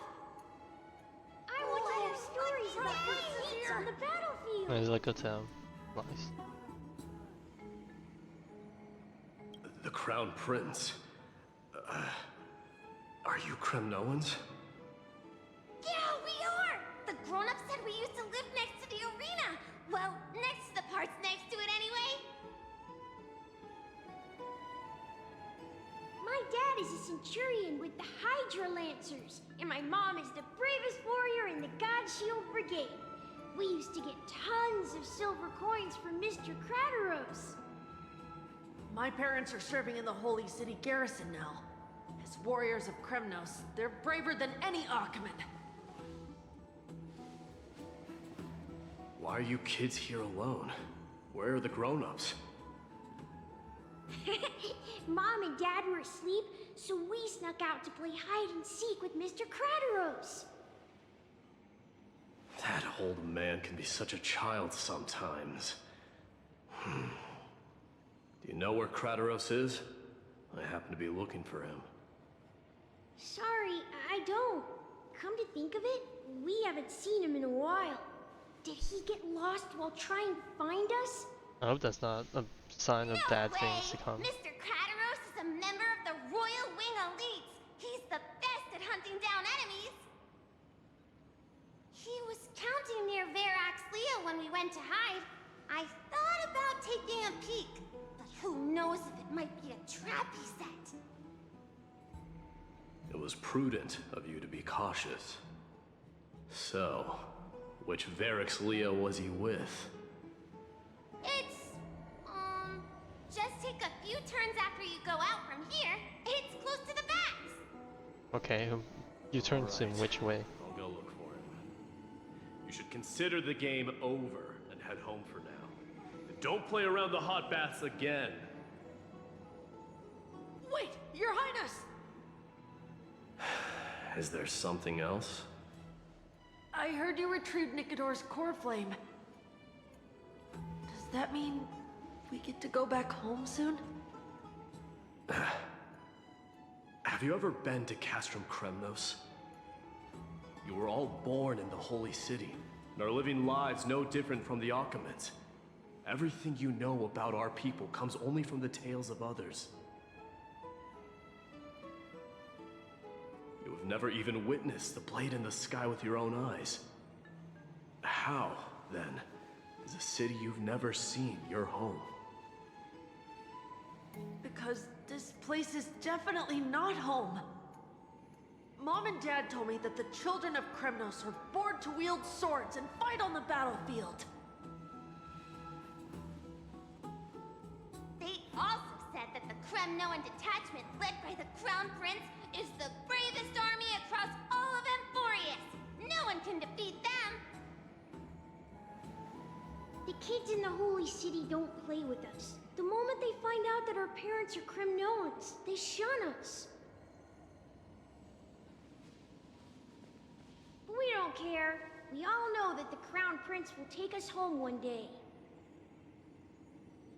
I want to hear stories about the feats on the battlefield. He's like, let's nice. The Crown Prince. Are you Kremnoans? Yeah, we are! The grown-ups said we used to live next to the arena. Well, next to the parts next to it anyway. My dad is a centurion with the Hydra Lancers, and my mom is the bravest warrior in the God Shield Brigade. We used to get tons of silver coins from Mr. Crateros. My parents are serving in the Holy City garrison now. As warriors of Kremnos, they're braver than any Achaemen. Why are you kids here alone? Where are the grown-ups? Mom and Dad were asleep, so we snuck out to play hide and seek with Mr. Crateros. That old man can be such a child sometimes. Do you know where Crateros is? I happen to be looking for him. Sorry, I don't. Come to think of it, we haven't seen him in a while. Did he get lost while trying to find us? I hope that's not a sign of bad things to come. Mr. Crateros is a member of the Royal Wing Elites. He's the best at hunting down enemies. He was counting near Verax Leo when we went to hide. I thought about taking a peek, but who knows if it might be a trap he set. It was prudent of you to be cautious. So, which Verax Leo was he with? It's, just take a few turns after you go out from here. It's close to the bats. Okay, you turns in which way? I'll go look for him. You should consider the game over and head home for now. And don't play around the hot baths again. Wait, Your Highness! Is there something else? I heard you retrieved Nicodor's core flame. Does that mean we get to go back home soon? Have you ever been to Castrum Kremnos? You were all born in the Holy City, and are living lives no different from the Achaemenids. Everything you know about our people comes only from the tales of others. You have never even witnessed the blade in the sky with your own eyes. How, then, is a city you've never seen your home? Because this place is definitely not home. Mom and Dad told me that the children of Kremnos are born to wield swords and fight on the battlefield. They also said that the Kremnoan detachment led by the Crown Prince is the bravest army across all of Amphoreus. No one can defeat them. The kids in the Holy City don't play with us. The moment they find out that our parents are Kremnoans, they shun us. But we don't care. We all know that the Crown Prince will take us home one day.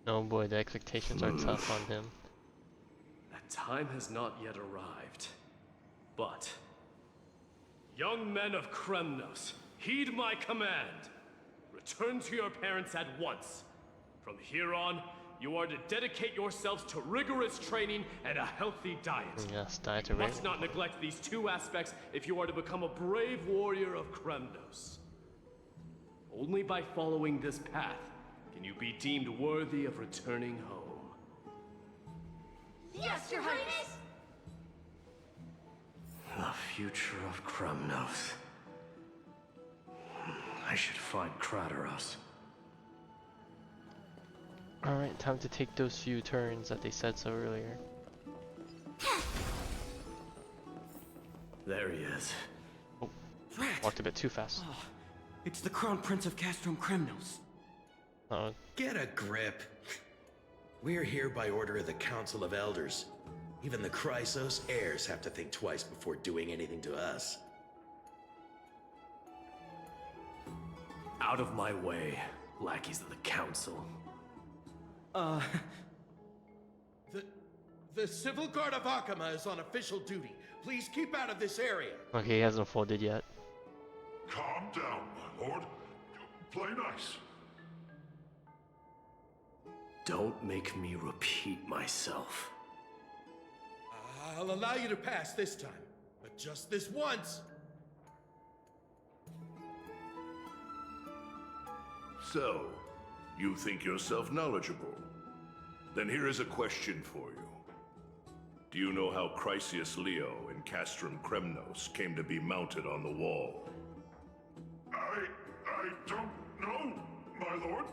Oh boy, the expectations are tough on him. That time has not yet arrived. But, young men of Kremnos, heed my command. Return to your parents at once. From here on, you are to dedicate yourselves to rigorous training and a healthy diet. Yes, diet You must not neglect these two aspects if you are to become a brave warrior of Kremnos. Only by following this path can you be deemed worthy of returning home. Yes, Your Highness! The future of Kremnos. I should find Krateros. Alright, time to take those few turns that they said so earlier. There he is. Oh, Rat. walked a bit too fast. Oh, it's the Crown Prince of Castrum Kremnos. Uh-oh. Get a grip. We're here by order of the Council of Elders. Even the Chrysos heirs have to think twice before doing anything to us. Out of my way, lackeys of the Council. The Civil Guard of Akama is on official duty. Please keep out of this area. Okay, he hasn't folded yet. Calm down, my lord. Play nice. Don't make me repeat myself. I'll allow you to pass this time, but just this once. So, you think yourself knowledgeable? Then here is a question for you. Do you know how Chrysius Leo in Castrum Kremnos came to be mounted on the wall? I don't know, my lord.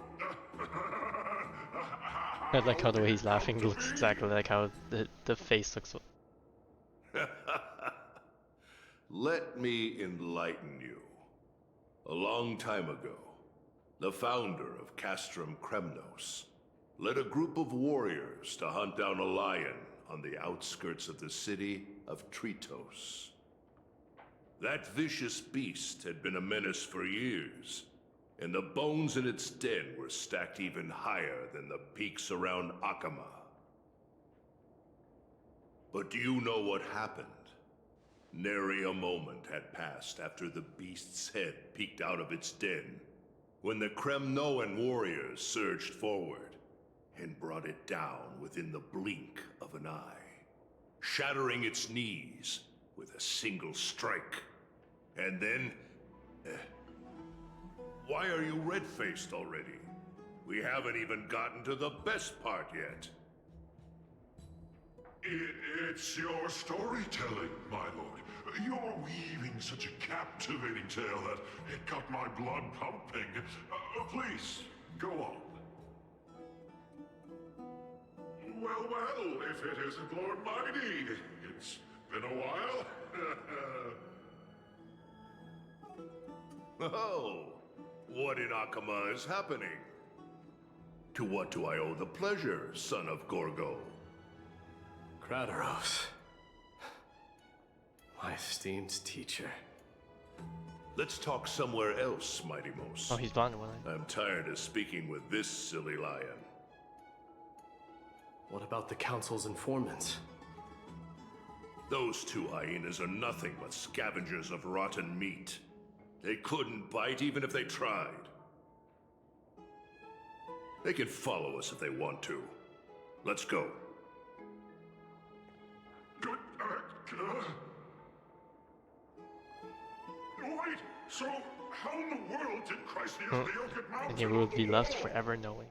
I like how the way he's laughing looks exactly like how the face looks. Let me enlighten you. A long time ago, the founder of Castrum Kremnos led a group of warriors to hunt down a lion on the outskirts of the city of Tritos. That vicious beast had been a menace for years, and the bones in its den were stacked even higher than the peaks around Akama. But do you know what happened? Nary a moment had passed after the beast's head peeked out of its den, when the Kremnoan warriors surged forward and brought it down within the blink of an eye. shattering its knees with a single strike. And then... why are you red-faced already? We haven't even gotten to the best part yet. It's your storytelling, my lord. You're weaving such a captivating tale that it got my blood pumping. Please, go on. Well, if it isn't Lord Mighty. It's been a while. Oh, what in Akama is happening? To what do I owe the pleasure, son of Gorgo? Crateros. My esteemed teacher. Let's talk somewhere else, Mighty Mos. Oh, he's blonde, Willie. I'm tired of speaking with this silly lion. What about the Council's informants? Those two hyenas are nothing but scavengers of rotten meat. They couldn't bite even if they tried. They can follow us if they want to. Let's go. Wait, so how in the world did Chrysia's deal get mounted? And he will be left forever knowing.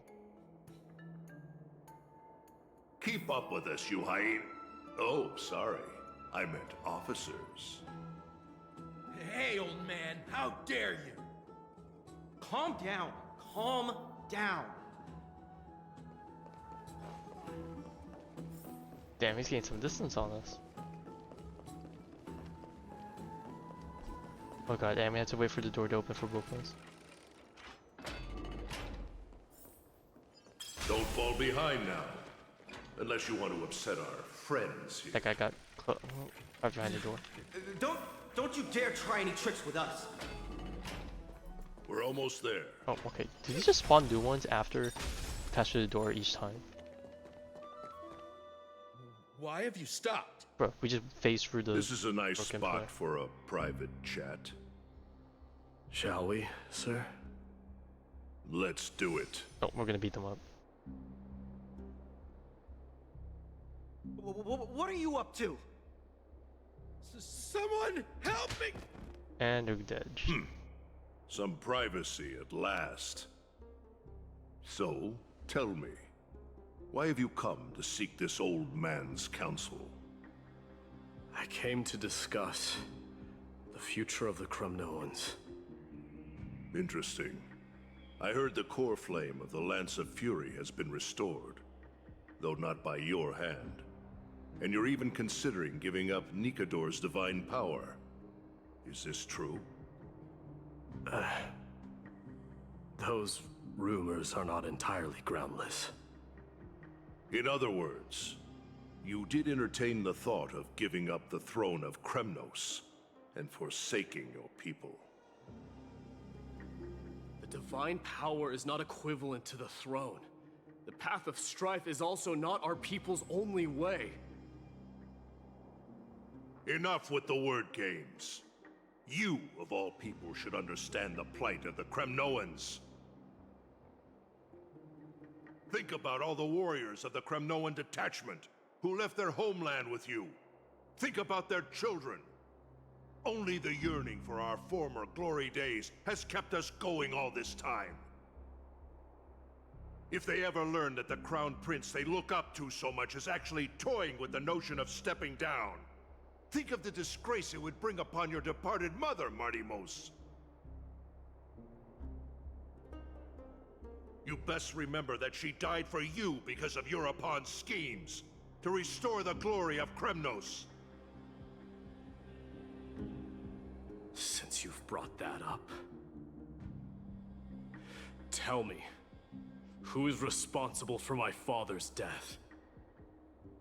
Keep up with us, you hyena. Oh, sorry. I meant officers. Hey, old man, how dare you? Calm down. Calm down. Damn, he's getting some distance on us. Oh god, damn, we have to wait for the door to open for both of us. Don't fall behind now. Unless you want to upset our friends here. That guy got right behind the door. Don't you dare try any tricks with us. We're almost there. Oh, okay. Did he just spawn new ones after pass through the door each time? Why have you stopped? Bro, we just phased through the... This is a nice spot for a private chat. Shall we, sir? Let's do it. Oh, we're gonna beat them up. What are you up to? Someone help me! And they're dead. Some privacy at last. So, tell me, why have you come to seek this old man's counsel? I came to discuss the future of the Kremnoans. Interesting. I heard the core flame of the Lance of Fury has been restored, though not by your hand. And you're even considering giving up Nikador's divine power. Is this true? Those rumors are not entirely groundless. In other words, you did entertain the thought of giving up the throne of Kremnos and forsaking your people. The divine power is not equivalent to the throne. The path of strife is also not our people's only way. Enough with the word games. You, of all people, should understand the plight of the Kremnoans. Think about all the warriors of the Kremnoan detachment who left their homeland with you. Think about their children. Only the yearning for our former glory days has kept us going all this time. If they ever learn that the Crown Prince they look up to so much is actually toying with the notion of stepping down, think of the disgrace it would bring upon your departed mother, Mighty Mos. You best remember that she died for you because of Europon's schemes to restore the glory of Kremnos. Since you've brought that up, tell me, who is responsible for my father's death?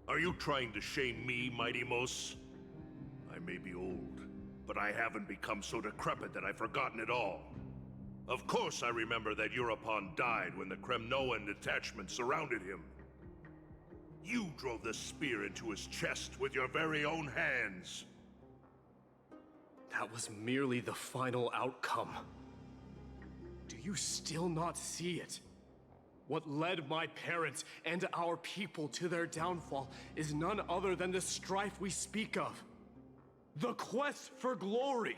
Are you trying to shame me, Mighty Mos? I may be old, but I haven't become so decrepit that I've forgotten it all. Of course I remember that Europon died when the Kremnoan detachment surrounded him. You drove the spear into his chest with your very own hands. That was merely the final outcome. Do you still not see it? What led my parents and our people to their downfall is none other than the strife we speak of. The quest for glory.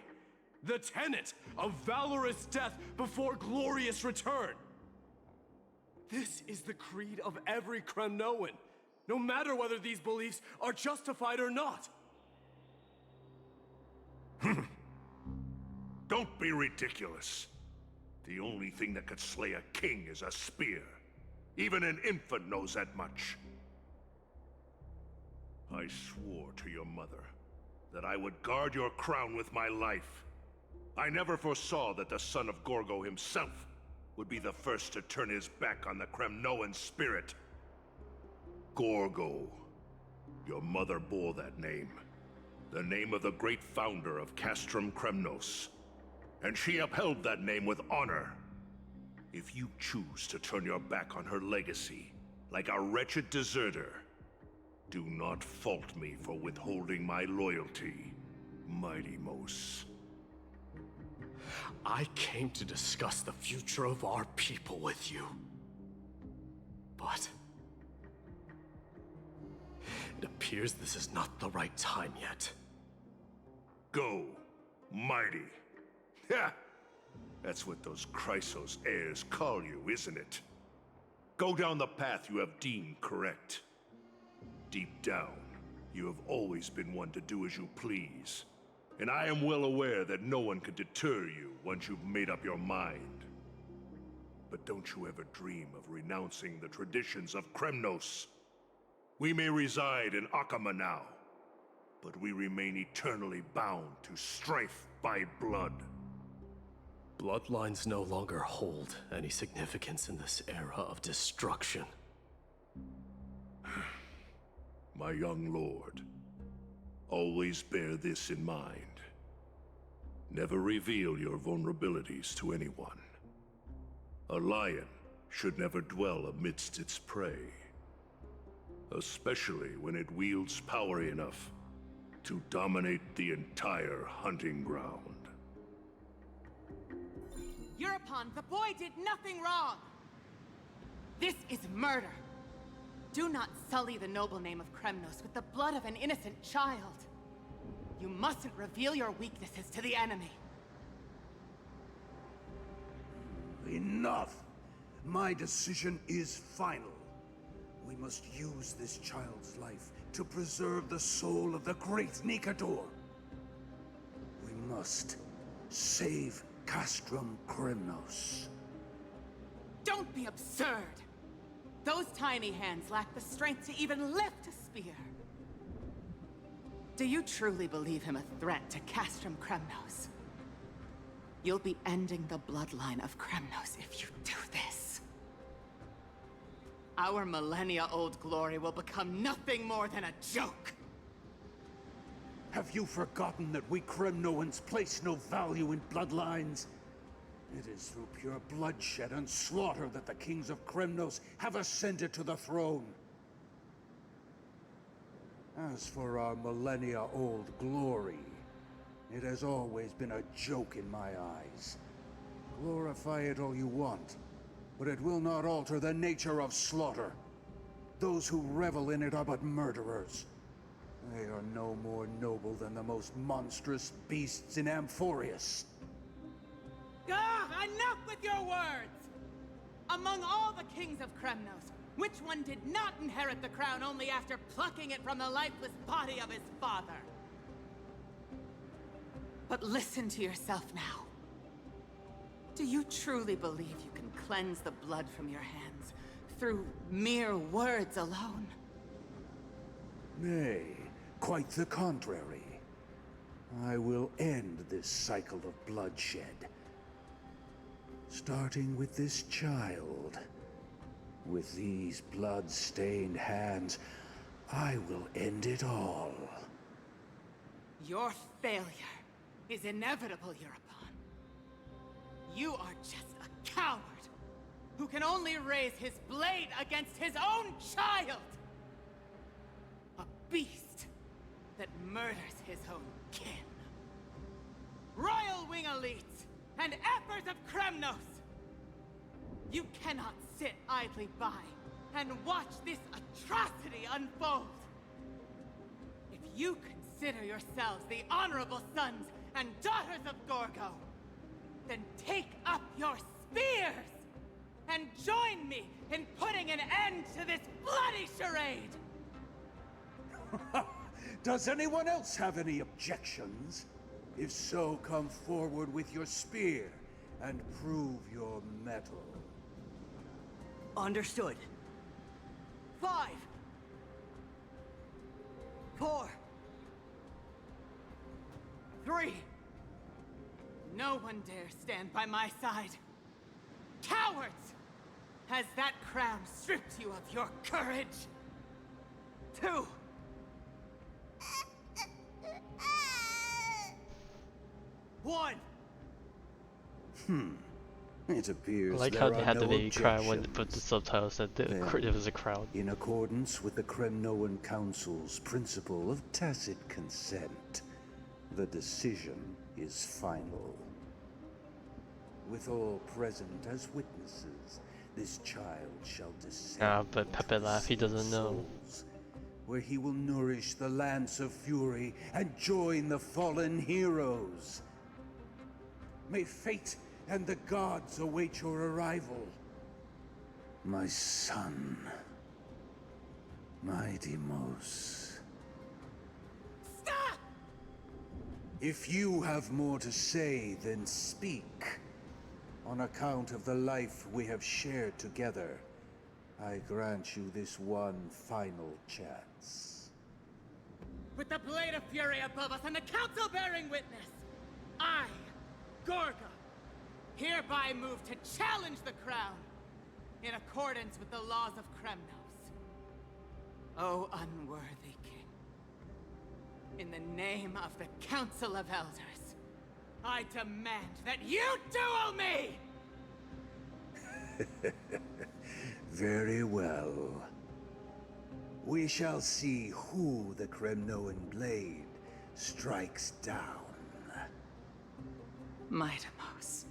The tenet of valorous death before glorious return. This is the creed of every Kremnoan, no matter whether these beliefs are justified or not. Don't be ridiculous. The only thing that could slay a king is a spear. Even an infant knows that much. I swore to your mother that I would guard your crown with my life. I never foresaw that the son of Gorgo himself would be the first to turn his back on the Kremnoan spirit. Gorgo. Your mother bore that name. The name of the great founder of Castrum Kremnos. And she upheld that name with honor. If you choose to turn your back on her legacy, like a wretched deserter, do not fault me for withholding my loyalty, Mighty Mos. I came to discuss the future of our people with you. But it appears this is not the right time yet. Go, Mighty. Ha! That's what those Chrysos heirs call you, isn't it? Go down the path you have deemed correct. Deep down, you have always been one to do as you please. And I am well aware that no one can deter you once you've made up your mind. But don't you ever dream of renouncing the traditions of Kremnos. We may reside in Akama now, but we remain eternally bound to strife by blood. Bloodlines no longer hold any significance in this era of destruction. My young lord, always bear this in mind. Never reveal your vulnerabilities to anyone. A lion should never dwell amidst its prey, especially when it wields power enough to dominate the entire hunting ground. Eurupon, the boy did nothing wrong! This is murder! Do not sully the noble name of Kremnos with the blood of an innocent child! You mustn't reveal your weaknesses to the enemy! Enough! My decision is final. We must use this child's life to preserve the soul of the great Nikador. We must save Castrum Kremnos. Don't be absurd! Those tiny hands lack the strength to even lift a spear. Do you truly believe him a threat to Castrum Kremnos? You'll be ending the bloodline of Kremnos if you do this. Our millennia-old glory will become nothing more than a joke. Have you forgotten that we Kremnoans place no value in bloodlines? It is through pure bloodshed and slaughter that the kings of Kremnos have ascended to the throne. As for our millennia-old glory, it has always been a joke in my eyes. Glorify it all you want, but it will not alter the nature of slaughter. Those who revel in it are but murderers. They are no more noble than the most monstrous beasts in Amphoreus. Enough with your words! Among all the kings of Kremnos, which one did not inherit the crown only after plucking it from the lifeless body of his father? But listen to yourself now. Do you truly believe you can cleanse the blood from your hands through mere words alone? Nay, quite the contrary. I will end this cycle of bloodshed. Starting with this child. With these blood-stained hands, I will end it all. Your failure is inevitable, Eurupon. You are just a coward who can only raise his blade against his own child! A beast that murders his own kin. Royal Wing Elites and Emperors of Kremnos! You cannot sit idly by and watch this atrocity unfold. If you consider yourselves the honorable sons and daughters of Gorgo, then take up your spears and join me in putting an end to this bloody charade! Does anyone else have any objections? If so, come forward with your spear and prove your mettle. Understood. 5, 4, 3. No one dare stand by my side. Cowards! Has that crown stripped you of your courage? 2. One. It appears I like there how they are had the no baby cry when objections. but the subtitles said Then, it was a crowd. in accordance with the Kremnoan Council's principle of tacit consent, the decision is final. With all present as witnesses, this child shall descend But Pepe laugh, he doesn't know. souls, where he will nourish the Lance of Fury and join the fallen heroes. May fate and the gods await your arrival. My son, my Deimos. Stop! If you have more to say, then speak. On account of the life we have shared together, I grant you this one final chance. With the blade of fury above us and the council bearing witness, I, Gorgo, hereby move to challenge the crown in accordance with the laws of Kremnos. O unworthy king, in the name of the Council of Elders, I demand that you duel me! Very well. We shall see who the Kremnoan blade strikes down. My Deimos,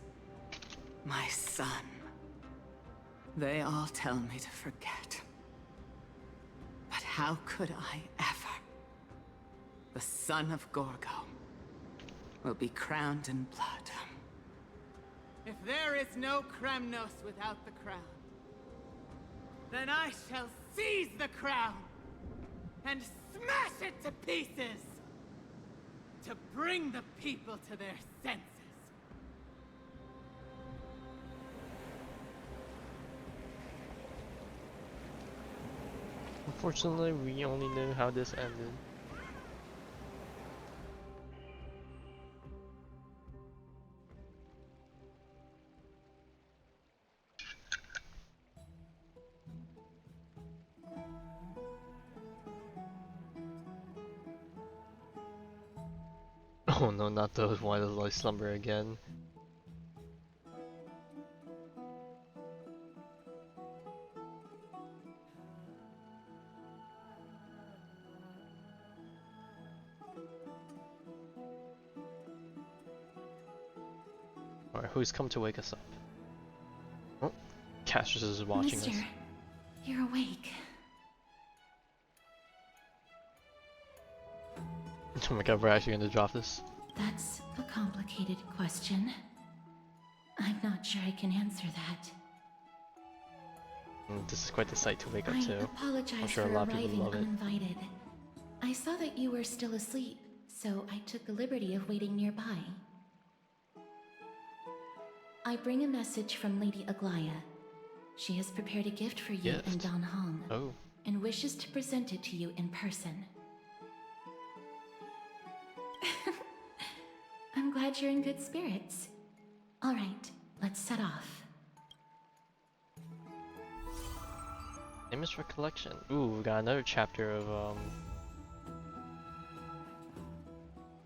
my son. They all tell me to forget. But how could I ever? The son of Gorgo will be crowned in blood. If there is no Kremnos without the crown, then I shall seize the crown and smash it to pieces to bring the people to their senses. Unfortunately, we only know how this ended. Oh no, not those. Why does I slumber again? Alright, who's come to wake us up? Oh, Cassius is watching Mister, us. you're awake. Oh my god, we're actually gonna drop this. That's a complicated question. I'm not sure I can answer that. This is quite the sight to wake up I to. apologize I'm sure for a lot of people arriving love it. uninvited. I saw that you were still asleep, so I took the liberty of waiting nearby. I bring a message from Lady Aglaya. She has prepared a gift for you and Don Hong, Oh. and wishes to present it to you in person. I'm glad you're in good spirits. All right, let's set off. Famous Recollection. Ooh, we got another chapter of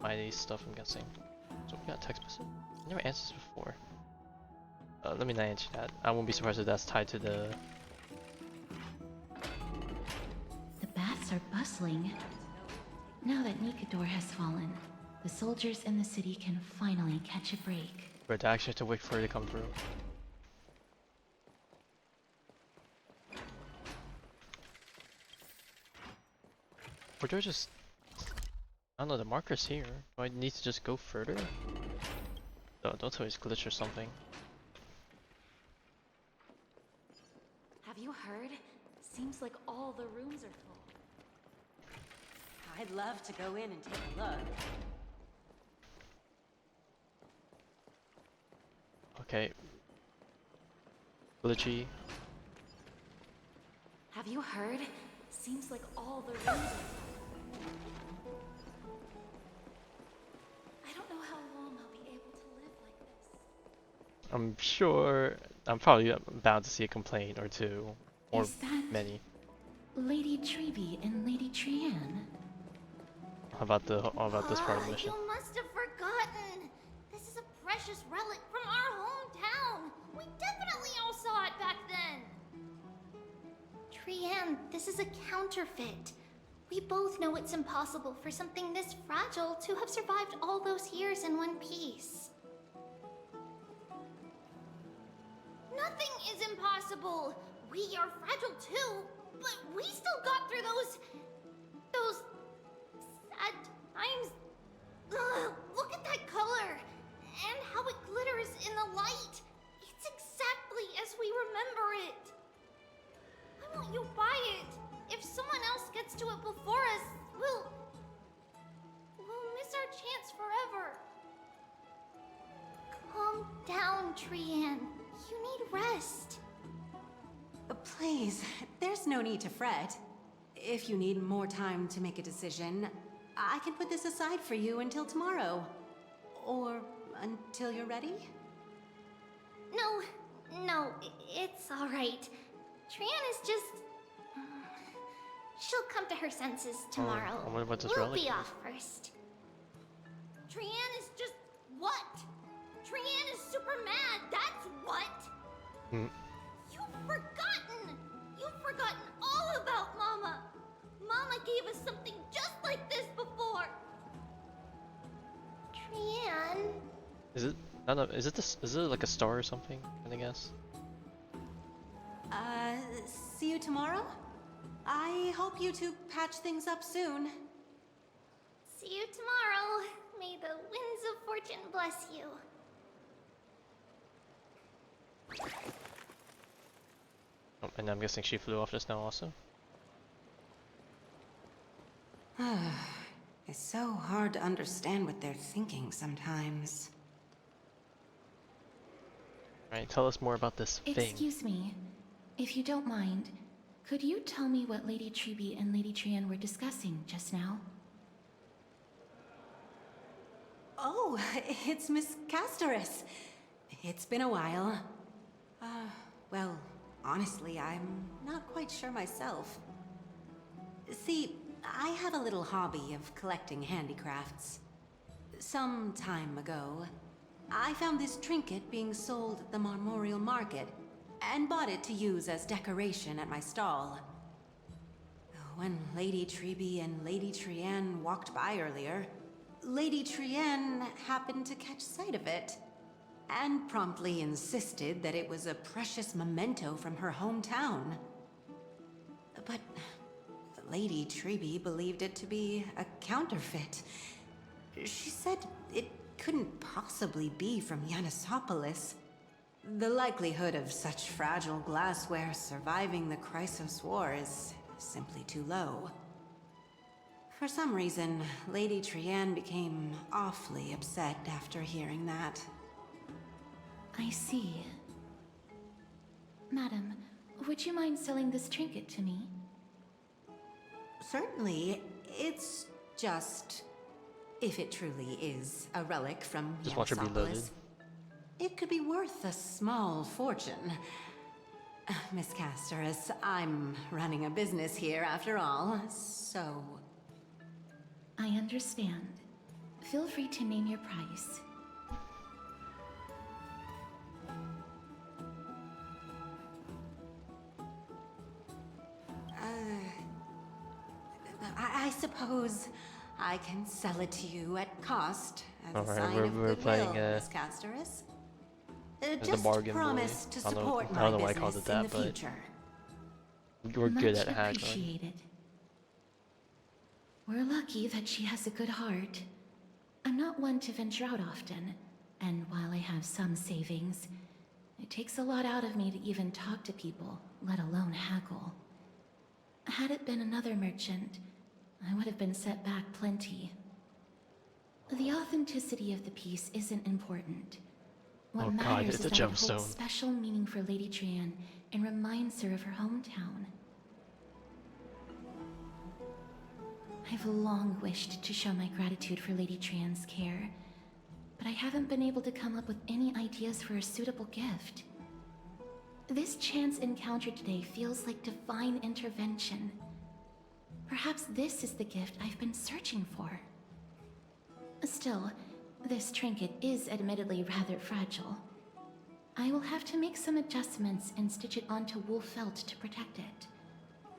mighty stuff, I'm guessing. So we got text message. I never answered this before. Let me not answer that. I won't be surprised if that's tied to the... The baths are bustling. Now that Nikador has fallen, the soldiers in the city can finally catch a break. But I actually have to wait for it to come through. Or do I just... I don't know, the marker's here. Do I need to just go further? Oh, don't tell me it's glitch or something. Have you heard? Seems like all the rooms are full. I'd love to go in and take a look. Okay. Glitchy. Have you heard? Seems like all the rooms are full. I don't know how long I'll be able to live like this. I'm sure I'm probably bound to see a complaint or two. Or Is that many. Lady Treby and Lady Trianne? About this part of the mission. You must have forgotten. This is a precious relic from our hometown. We definitely all saw it back then. Trianne, this is a counterfeit. We both know it's impossible for something this fragile to have survived all those years in one piece. Nothing is impossible. We are fragile too, but we still got through those sad times. Ugh, look at that color and how it glitters in the light. It's exactly as we remember it. Why won't you buy it? If someone else gets to it before us, we'll miss our chance forever. Calm down, Trianne. You need rest. Please, there's no need to fret. If you need more time to make a decision, I can put this aside for you until tomorrow. Or until you're ready? No, it's all right. Trianne is just... she'll come to her senses tomorrow. What about this we'll relic? be off first. Trianne is just... what? Trianne is super mad, that's what! You've forgotten! You've forgotten all about Mama! Mama gave us something just like this before! Trianne... Is it? I don't know. Is it this? Is it like a star or something? I guess. See you tomorrow? I hope you two patch things up soon. See you tomorrow. May the winds of fortune bless you. Oh, and I'm guessing she flew off just now also. It's so hard to understand what they're thinking sometimes. Alright, tell us more about this thing. Excuse me. If you don't mind, could you tell me what Lady Treby and Lady Trianne were discussing just now? Oh, it's Miss Castoris. It's been a while. Well, honestly, I'm not quite sure myself. See, I have a little hobby of collecting handicrafts. Some time ago, I found this trinket being sold at the Memorial Market, and bought it to use as decoration at my stall. When Lady Treby and Lady Trianne walked by earlier, Lady Trianne happened to catch sight of it, and promptly insisted that it was a precious memento from her hometown. But Lady Treby believed it to be a counterfeit. She said it couldn't possibly be from Yanisopolis. The likelihood of such fragile glassware surviving the Chrysos War is simply too low. For some reason, Lady Trianne became awfully upset after hearing that. I see. Madam, would you mind selling this trinket to me? Certainly. It's just... if it truly is a relic from Just watch her be loaded. Yanisopolis, it could be worth a small fortune. Miss Castoris, I'm running a business here after all, so... I understand. Feel free to name your price. I suppose I can sell it to you at cost as a Alright, sign we're of goodwill, playing, Miss Castoris. the Just bargain promise bully. to I don't support know my why I called business it that, in the but future. we're good Much at haggling. appreciated. We're lucky that she has a good heart. I'm not one to venture out often, and while I have some savings, it takes a lot out of me to even talk to people, let alone haggle. Had it been another merchant, I would have been set back plenty. The authenticity of the piece isn't important. What Oh god, matters it's is a that it holds gemstone. special meaning for Lady Trian and reminds her of her hometown. I've long wished to show my gratitude for Lady Trian's care, but I haven't been able to come up with any ideas for a suitable gift. This chance encounter today feels like divine intervention. Perhaps this is the gift I've been searching for. Still, this trinket is admittedly rather fragile. I will have to make some adjustments and stitch it onto wool felt to protect it.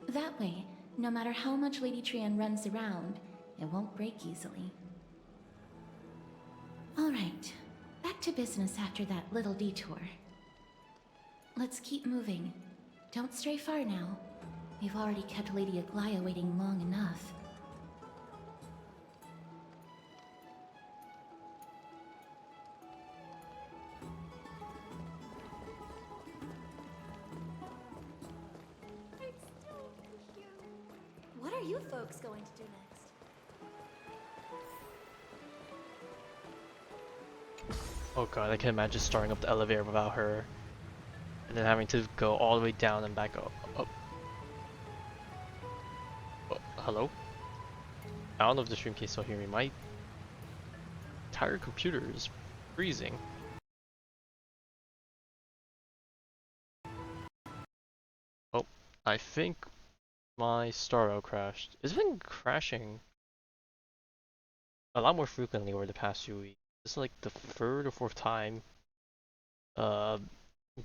That way, no matter how much Lady Trian runs around, it won't break easily. Alright, back to business after that little detour. Let's keep moving. Don't stray far now. We've already kept Lady Aglaya waiting long enough. What are you folks going to do next? Oh god, I can imagine starting up the elevator without her. And then having to go all the way down and back up. Oh, hello? I don't know if the stream can still hear me. My entire computer is freezing. Oh, I think my Starro crashed. It's been crashing a lot more frequently over the past few weeks. This is like the third or fourth time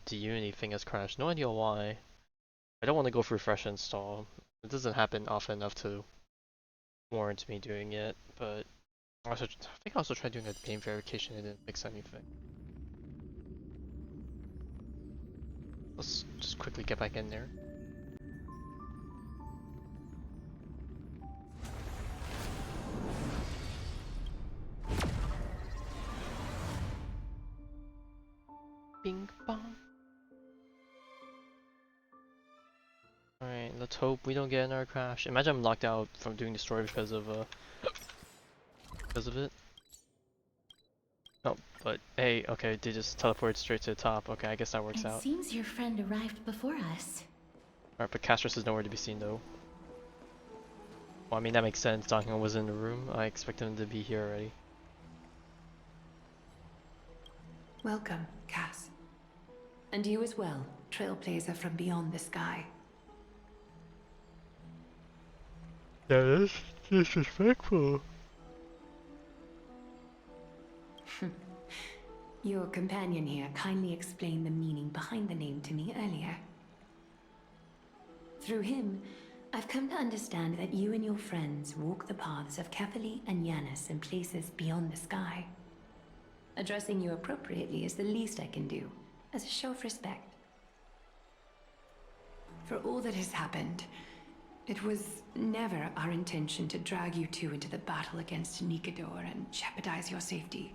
the Unity thing has crashed. No idea why. I don't want to go for refresh install. It doesn't happen often enough to warrant me doing it, but I think I also tried doing a game verification and it didn't fix anything. Let's just quickly get back in there. Bing bong. Alright, let's hope we don't get another crash. Imagine I'm locked out from doing the story because of it. Oh, but hey, okay, they just teleported straight to the top. Okay, I guess that works out. It seems your friend arrived before us. Alright, but Castros is nowhere to be seen though. Well, I mean that makes sense. Donkey was in the room. I expect him to be here already. Welcome, Cass. And you as well, Trailblazer from beyond the sky. That is disrespectful. Your companion here kindly explained the meaning behind the name to me earlier. Through him, I've come to understand that you and your friends walk the paths of Kefali and Yanis in places beyond the sky. Addressing you appropriately is the least I can do, as a show of respect. For all that has happened, it was never our intention to drag you two into the battle against Nikador and jeopardize your safety.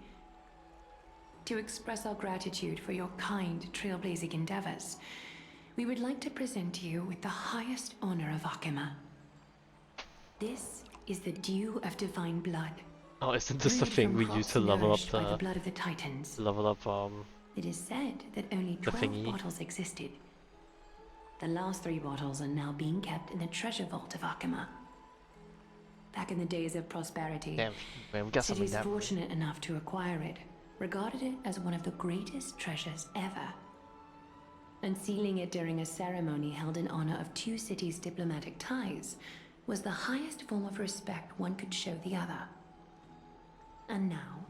To express our gratitude for your kind trailblazing endeavors, we would like to present you with the highest honor of Akima. This is the Dew of Divine Blood. Oh, isn't this the thing we use to level up the blood of the Titans? It is said that only 12 bottles existed. The last 3 bottles are now being kept in the treasure vault of Akima. Back in the days of prosperity, damn, man, we got cities fortunate enough to acquire it regarded it as one of the greatest treasures ever. Unsealing it during a ceremony held in honor of 2 cities' diplomatic ties was the highest form of respect one could show the other. And now,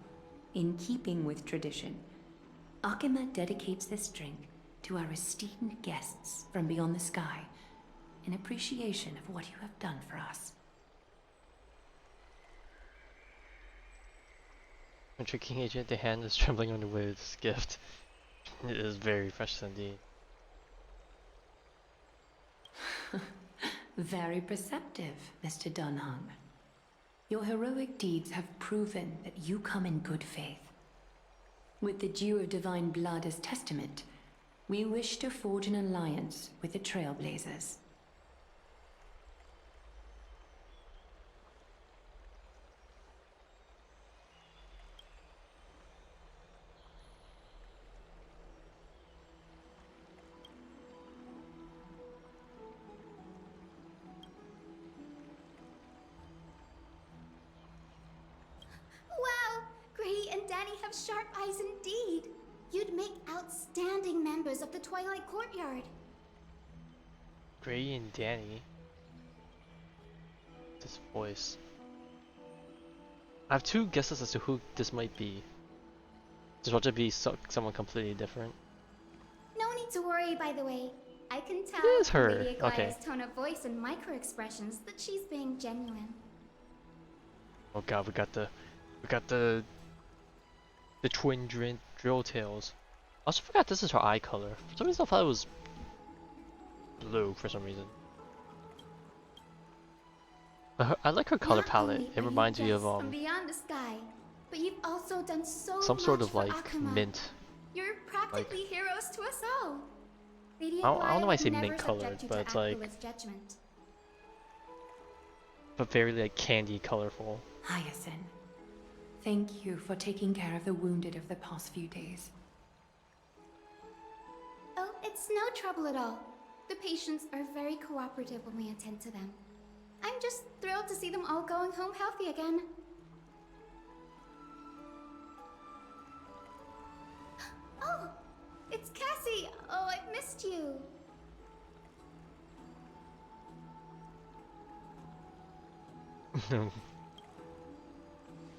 in keeping with tradition, Akima dedicates this drink to our esteemed guests from beyond the sky in appreciation of what you have done for us. When tricking agent, the hand is trembling on the way of this gift. It is very precious indeed. Very perceptive, Mr. Dunhung. Your heroic deeds have proven that you come in good faith. With the dew of divine blood as testament, we wish to forge an alliance with the Trailblazers. Wow! Grady and Danny have sharp eyes indeed. You'd make outstanding members of the Twilight Courtyard. Gray and Danny. This voice. I have two guesses as to who this might be. Just watch it be someone completely different. No need to worry, by the way. I can tell It is from her. Lady Aglaya's Okay. tone of voice and micro-expressions that she's being genuine. Oh god, we got the twin drill tails. I also forgot this is her eye color. For some reason I thought it was blue for some reason. But I like her color Not palette. only It are you reminds me of guests from beyond the sky, but you've also done so some sort much of for like Akuma. mint. You're practically heroes to us all. Lady I don't know Aglaya why I would say never mint colored, subject you but to it's like Aqua's judgment. but very like candy colorful. Hyacinth, thank you for taking care of the wounded of the past few days. Oh, it's no trouble at all. The patients are very cooperative when we attend to them. I'm just thrilled to see them all going home healthy again. Oh, it's Cassie! Oh, I've missed you.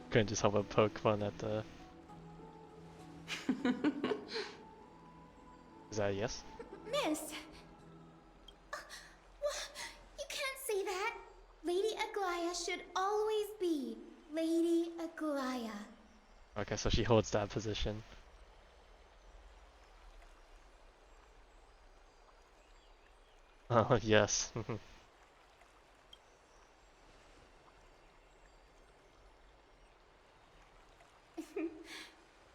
Couldn't just help but poke fun at the. Is that a yes? Miss! You can't say that! Lady Aglaya should always be Lady Aglaya. Okay, so she holds that position. Oh yes.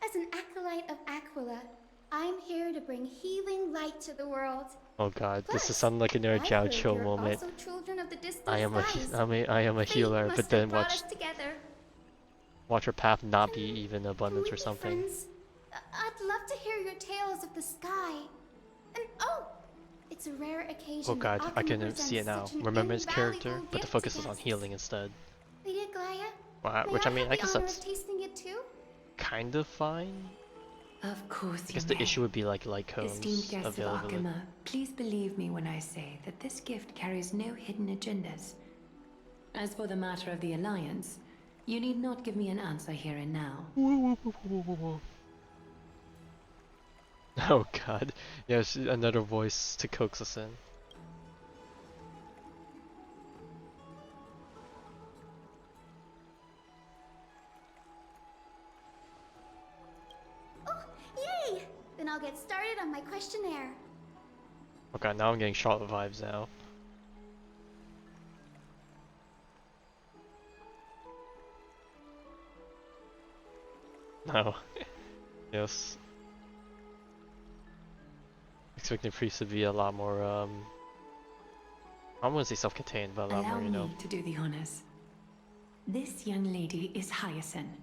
As an acolyte of Aquila, I'm here to bring healing light to the world. Oh god, this is Plus, sounding like a Nerd I've Jiao heard Chill you're moment. also children of the distant I am skies. I am a Fate healer, must but have then brought watch us together. her path not be even abundance or something. Friends, I'd love to hear your tales of the sky. And oh, it's a rare occasion. Oh god, that I Akuma can see it now. presents such an Remember his character, invaluable but the gift focus to is on guests. healing instead. Lady Aglaya, Which I mean, have I the guess honor that's of tasting it too? kind of fine. Of course I guess you the may. issue would be like light cones Esteemed guests of availability. Akuma, please believe me when I say that this gift carries no hidden agendas. As for the matter of the Alliance, you need not give me an answer here and now. Oh god, yes, another voice to coax us in. Oh, yay! Then I'll get started on my questionnaire. Oh god, now I'm getting Charlotte vibes now. No. Yes. Expecting Priest to be a lot more, I don't want to say self-contained, but a lot Allow more, you know. me to do the honors. This young lady is Hyacinth,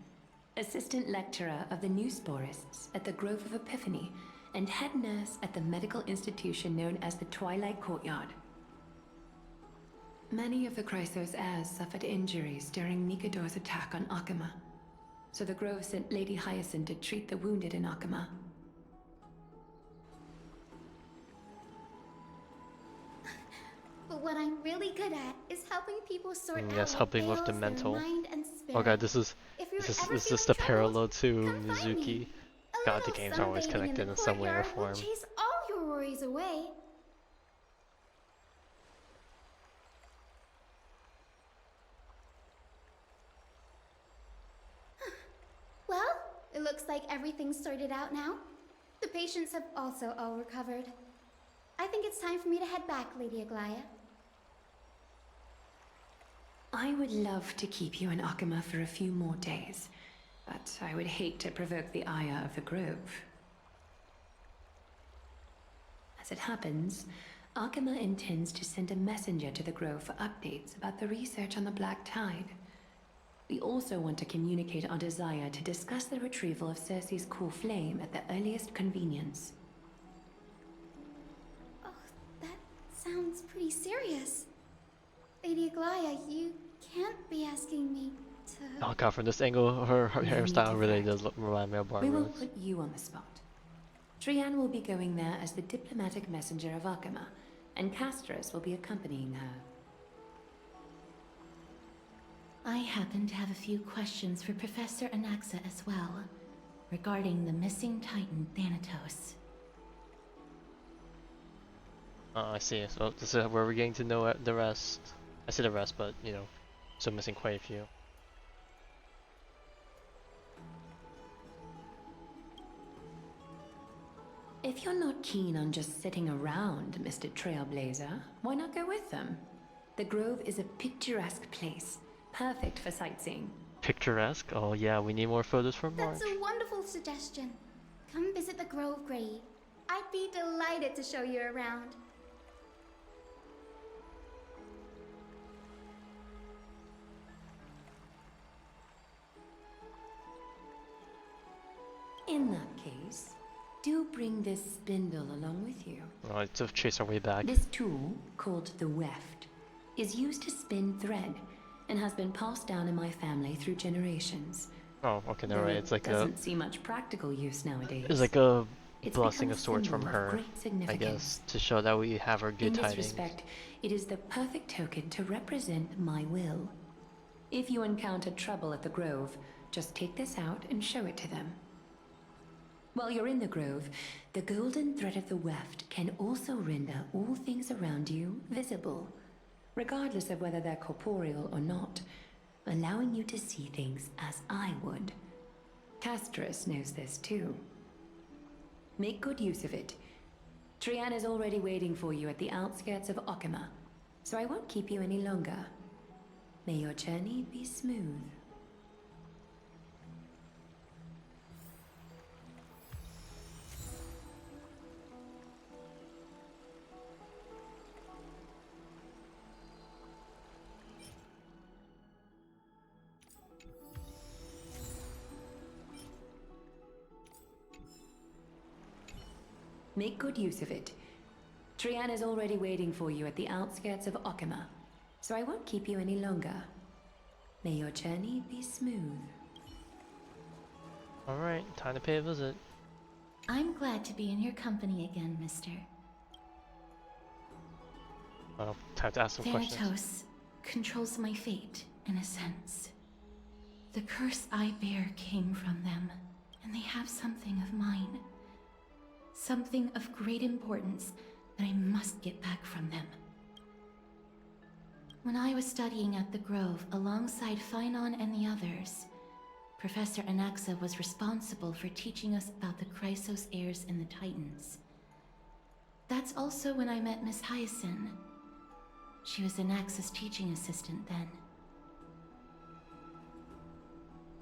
assistant lecturer of the new sporists at the Grove of Epiphany, and head nurse at the medical institution known as the Twilight Courtyard. Many of the Chrysos heirs suffered injuries during Mikador's attack on Akuma, so the Grove sent Lady Hyacinth to treat the wounded in Akuma. But what I'm really good at is helping people sort out Yes, what helping with ails the their mental. mind and spirit. Oh god, this is If you're is ever this feeling the troubled, parallel to come find me. Mizuki? A God, the little games are always sunbathing connected the in some way or courtyard will form. chase all your worries away. Well, it looks like everything's sorted out now. The patients have also all recovered. I think it's time for me to head back, Lady Aglaya. I would love to keep you in Akama for a few more days, but I would hate to provoke the ire of the Grove. As it happens, Akama intends to send a messenger to the Grove for updates about the research on the Black Tide. We also want to communicate our desire to discuss the retrieval of Cersei's core flame at the earliest convenience. Oh, that sounds pretty serious. Lady Aglaya, you can't be asking me to... Oh god, from this angle, her hairstyle really does remind me of We will Barbara's. put you on the spot. Trian will be going there as the diplomatic messenger of Akama, and Castris will be accompanying her. I happen to have a few questions for Professor Anaxa as well, regarding the missing Titan Thanatos. Oh, I see. So this is where we're getting to know the rest. I say the rest, but you know, still missing quite a few. If you're not keen on just sitting around, Mr. Trailblazer, why not go with them? The Grove is a picturesque place, perfect for sightseeing. Picturesque? Oh yeah, we need more photos from March. That's a wonderful suggestion. Come visit the Grove Grade. I'd be delighted to show you around. In that case, do bring this spindle along with you. Alright, to chase our way back. This tool, called the weft, is used to spin thread and has been passed down in my family through generations. Oh, okay, no, right. It's like doesn't see much practical use nowadays. It's like a It's blessing become of sorts from symbol of her, great I significance. guess, to show that we have our good In this tidings. respect, it is the perfect token to represent my will. If you encounter trouble at the Grove, just take this out and show it to them. While you're in the Grove, the golden thread of the weft can also render all things around you visible, regardless of whether they're corporeal or not, allowing you to see things as I would. Castris knows this too. Make good use of it. Trian is already waiting for you at the outskirts of Akama, so I won't keep you any longer. May your journey be smooth. Make good use of it. Trian is already waiting for you at the outskirts of Akama, so I won't keep you any longer. May your journey be smooth. Alright, time to pay a visit. I'm glad to be in your company again, mister. Well, time to ask some questions. Thanatos controls my fate, in a sense. The curse I bear came from them, and they have something of mine. Something of great importance that I must get back from them. When I was studying at the Grove alongside Phynon and the others, Professor Anaxa was responsible for teaching us about the Chrysos heirs and the Titans. That's also when I met Miss Hyacinth. She was Anaxa's teaching assistant then.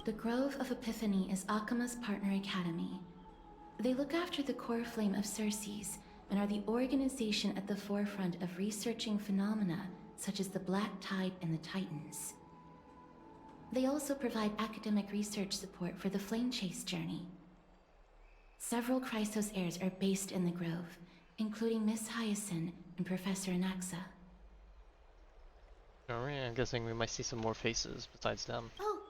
The Grove of Epiphany is Akama's partner academy. They look after the core flame of Cersei's and are the organization at the forefront of researching phenomena such as the Black Tide and the Titans. They also provide academic research support for the Flame Chase journey. Several Chrysos heirs are based in the Grove, including Miss Hyacinth and Professor Anaxa. Alright, I'm guessing we might see some more faces besides them. Oh,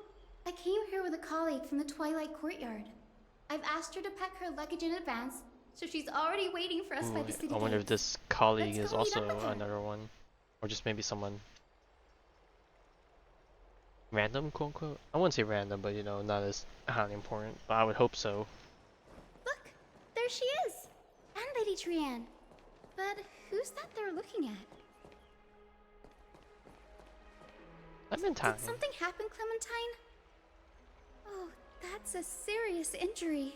I came here with a colleague from the Twilight Courtyard. I've asked her to pack her luggage in advance, so she's already waiting for us by the city I wonder if gates. this colleague Let's is go meet also up with her. another one. Or just maybe someone random, quote unquote. I wouldn't say random, but you know, not as highly important. But I would hope so. Look, there she is! And Lady Trian. But who's that they're looking at? Clementine. Did something happen, Clementine? Oh, that's a serious injury.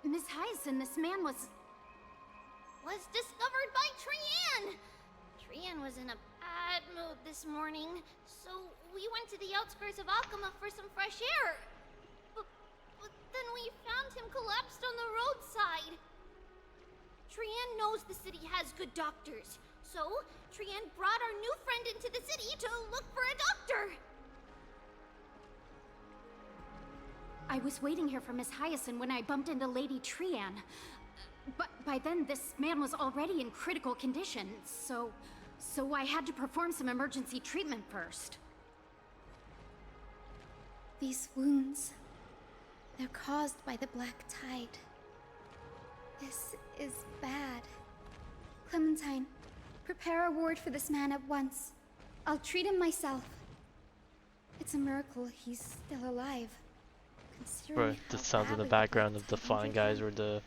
Miss Hyacinth, this man was discovered by Trian! Trian was in a bad road this morning, so we went to the outskirts of Akama for some fresh air. But then we found him collapsed on the roadside. Trian knows the city has good doctors, so Trian brought our new friend into the city to look for a doctor. I was waiting here for Miss Hyacinth when I bumped into Lady Trian. But by then, this man was already in critical condition, so I had to perform some emergency treatment first. These wounds, they're caused by the Black Tide. This is bad. Clementine, prepare a ward for this man at once. I'll treat him myself. It's a miracle he's still alive. Bro, the sounds in the background of the flying guys or the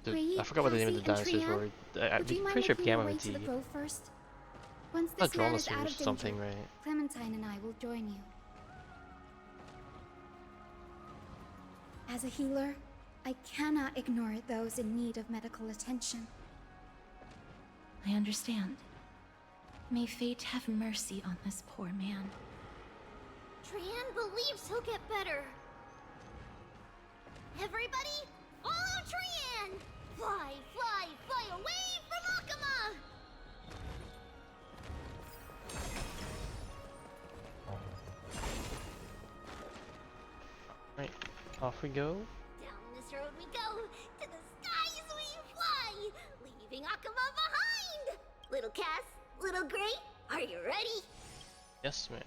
I forgot what the name of the dinosaurs were. I'm pretty sure Gamma and T. Once this man is out of something, danger, right? Clementine and I will join you. As a healer, I cannot ignore those in need of medical attention. I understand. May fate have mercy on this poor man. Trian believes he'll get better. Everybody, follow Trian! Fly, fly, fly away from Akama! Right, off we go. Down this road we go, to the skies we fly, leaving Akama behind! Little Cass, little Gray, are you ready? Yes, ma'am.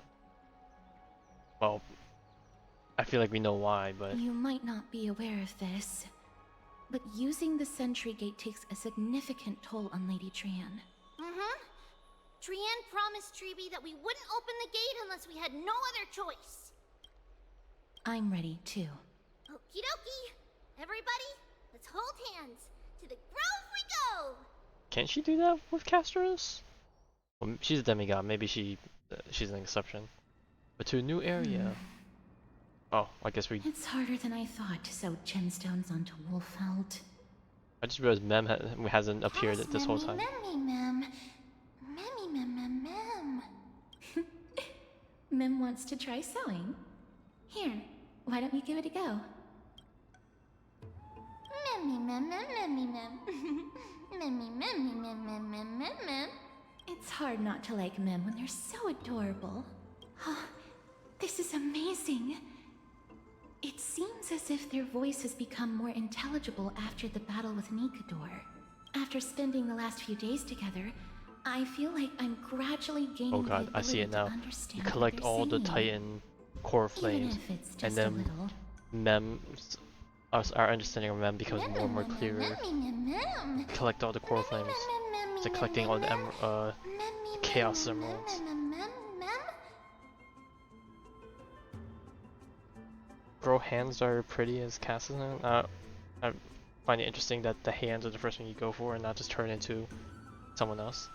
Well, I feel like we know why, but... You might not be aware of this, but using the sentry gate takes a significant toll on Lady Trian. Mm-hmm. Trian promised Treeby that we wouldn't open the gate unless we had no other choice. I'm ready, too. Okie dokie. Everybody, let's hold hands. To the grove we go! Can't she do that with Castros? Well, she's a demigod, maybe she's an exception. But to a new area... Oh, I guess we... It's harder than I thought to sew gemstones onto Wolfeld. I just realized Mem hasn't appeared this whole time. Mem wants to try sewing. Here, why don't you give it a go? It's hard not to like Mem when they're so adorable. Oh, this is amazing. It seems as if their voice has become more intelligible after the battle with Nikador. After spending the last few days together, I feel like I'm gradually gaining Oh god, I see it now. You collect all the Titan core flames, and then Mem's... Our understanding of Mem becomes more and more clearer. Collect all the core flames. It's like collecting all the Chaos Emeralds. Girl hands are pretty as Cass's. I find it interesting that the hands are the first thing you go for and not just turn into someone else.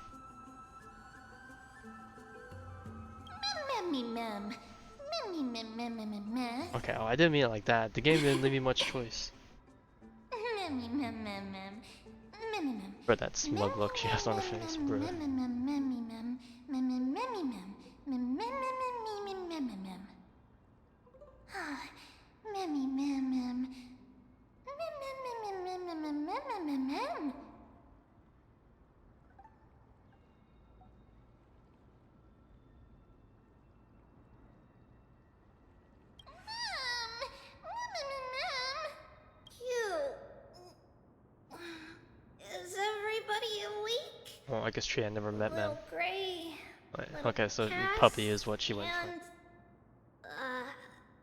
Okay, oh, I didn't mean it like that. The game didn't leave me much choice. Bro, that smug look she has on her face, bro. Is everybody awake? Well, I guess Trian never met Mem. Gray. Okay, so puppy is what she went for.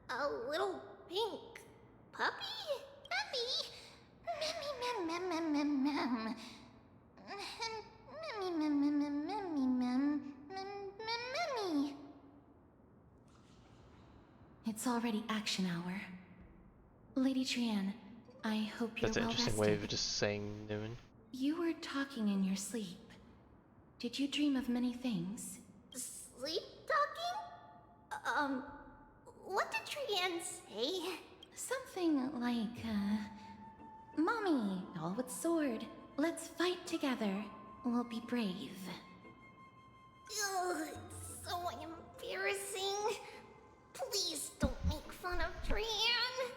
A little pink puppy? It's already action hour. Lady Trian, I hope you're That's an well interesting rested. way of just saying noon. You were talking in your sleep. Did you dream of many things? Sleep talking? What did Trian say? Something like, Mommy, doll with sword, let's fight together. We'll be brave. Ugh, so embarrassing. Please don't make fun of Trian.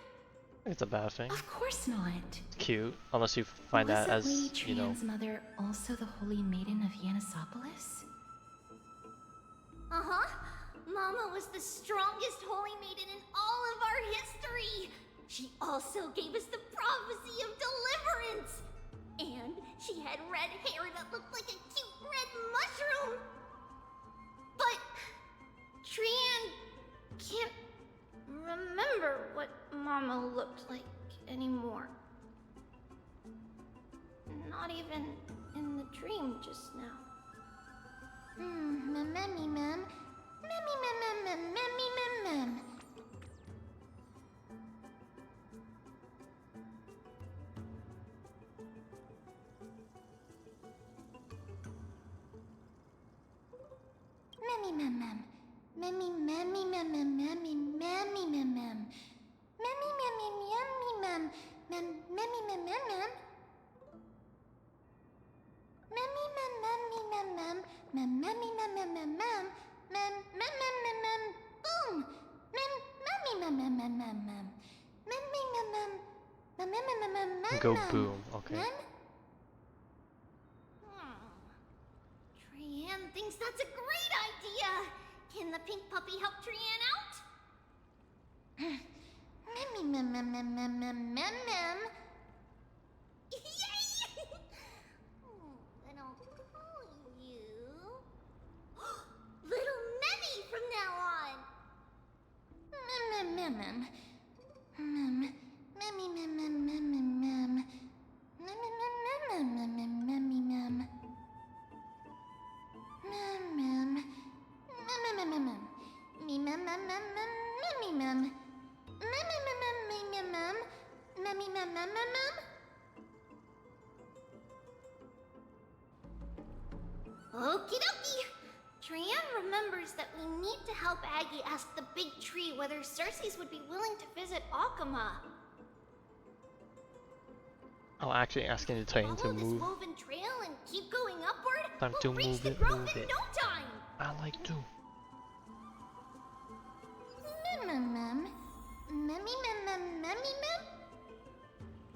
It's a bad thing. Of course not. It's cute, unless you find that Wasn't Lady as, you know. Trian's mother also the Holy Maiden of Yanisopolis? Uh-huh. Mama was the strongest holy maiden in all of our history. She also gave us the prophecy of deliverance. And she had red hair that looked like a cute red mushroom. But Trian can't remember what Mama looked like anymore. Not even in the dream just now. Memmy mem. Memmy mem mem mem memmy mem mem. Memmy mem mem. Memmy memmy mem mem memmy memmy mem mem. Memmy memmy memmy mem mem memmy mem mem mem. Memmy mem memmy mem mem mem memmy mem mem mem mem mem mem mem mem mem boom mem memmy mem mem mem mem mem memmy mem mem mem mem mem mem mem. Go boom. Okay. Trian thinks that's a great idea. Can the pink puppy help Trian out? Memmy mem mem mem mem mem mem mem. Yay! Then I'll call you Little Memmy from now on. Mem mem mem mem. Memmy mem mem mem mem mem. Mem mem mem mem mem memmy mem. Mem mem. Mem mem mem mem. Me mem mem mem mem memmy mem. Mem mem mem mem mem mem. Memmy mem mem mem mem. Okie dokie! Trian remembers that we need to help Aggie ask the big tree whether Cersei's would be willing to visit Akama. I'll actually asking the Titan to Follow this move. woven trail and keep going upward. Time to We'll reach move the it, grove move in it. no time. I like to. Mem mem. Memmy mem mem memmy mem.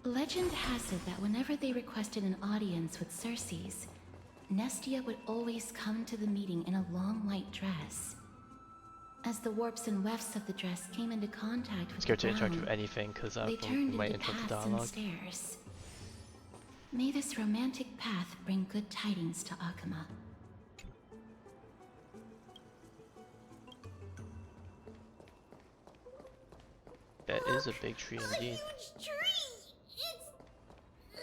Legend has it that whenever they requested an audience with Cersei's, Nestia would always come to the meeting in a long white dress. As the warps and wefts of the dress came into contact with Scared the to interact ground, with anything because they that turned might into interrupt the paths and dialogue. stairs. May this romantic path bring good tidings to Akama. That is a big tree indeed. Huge tree.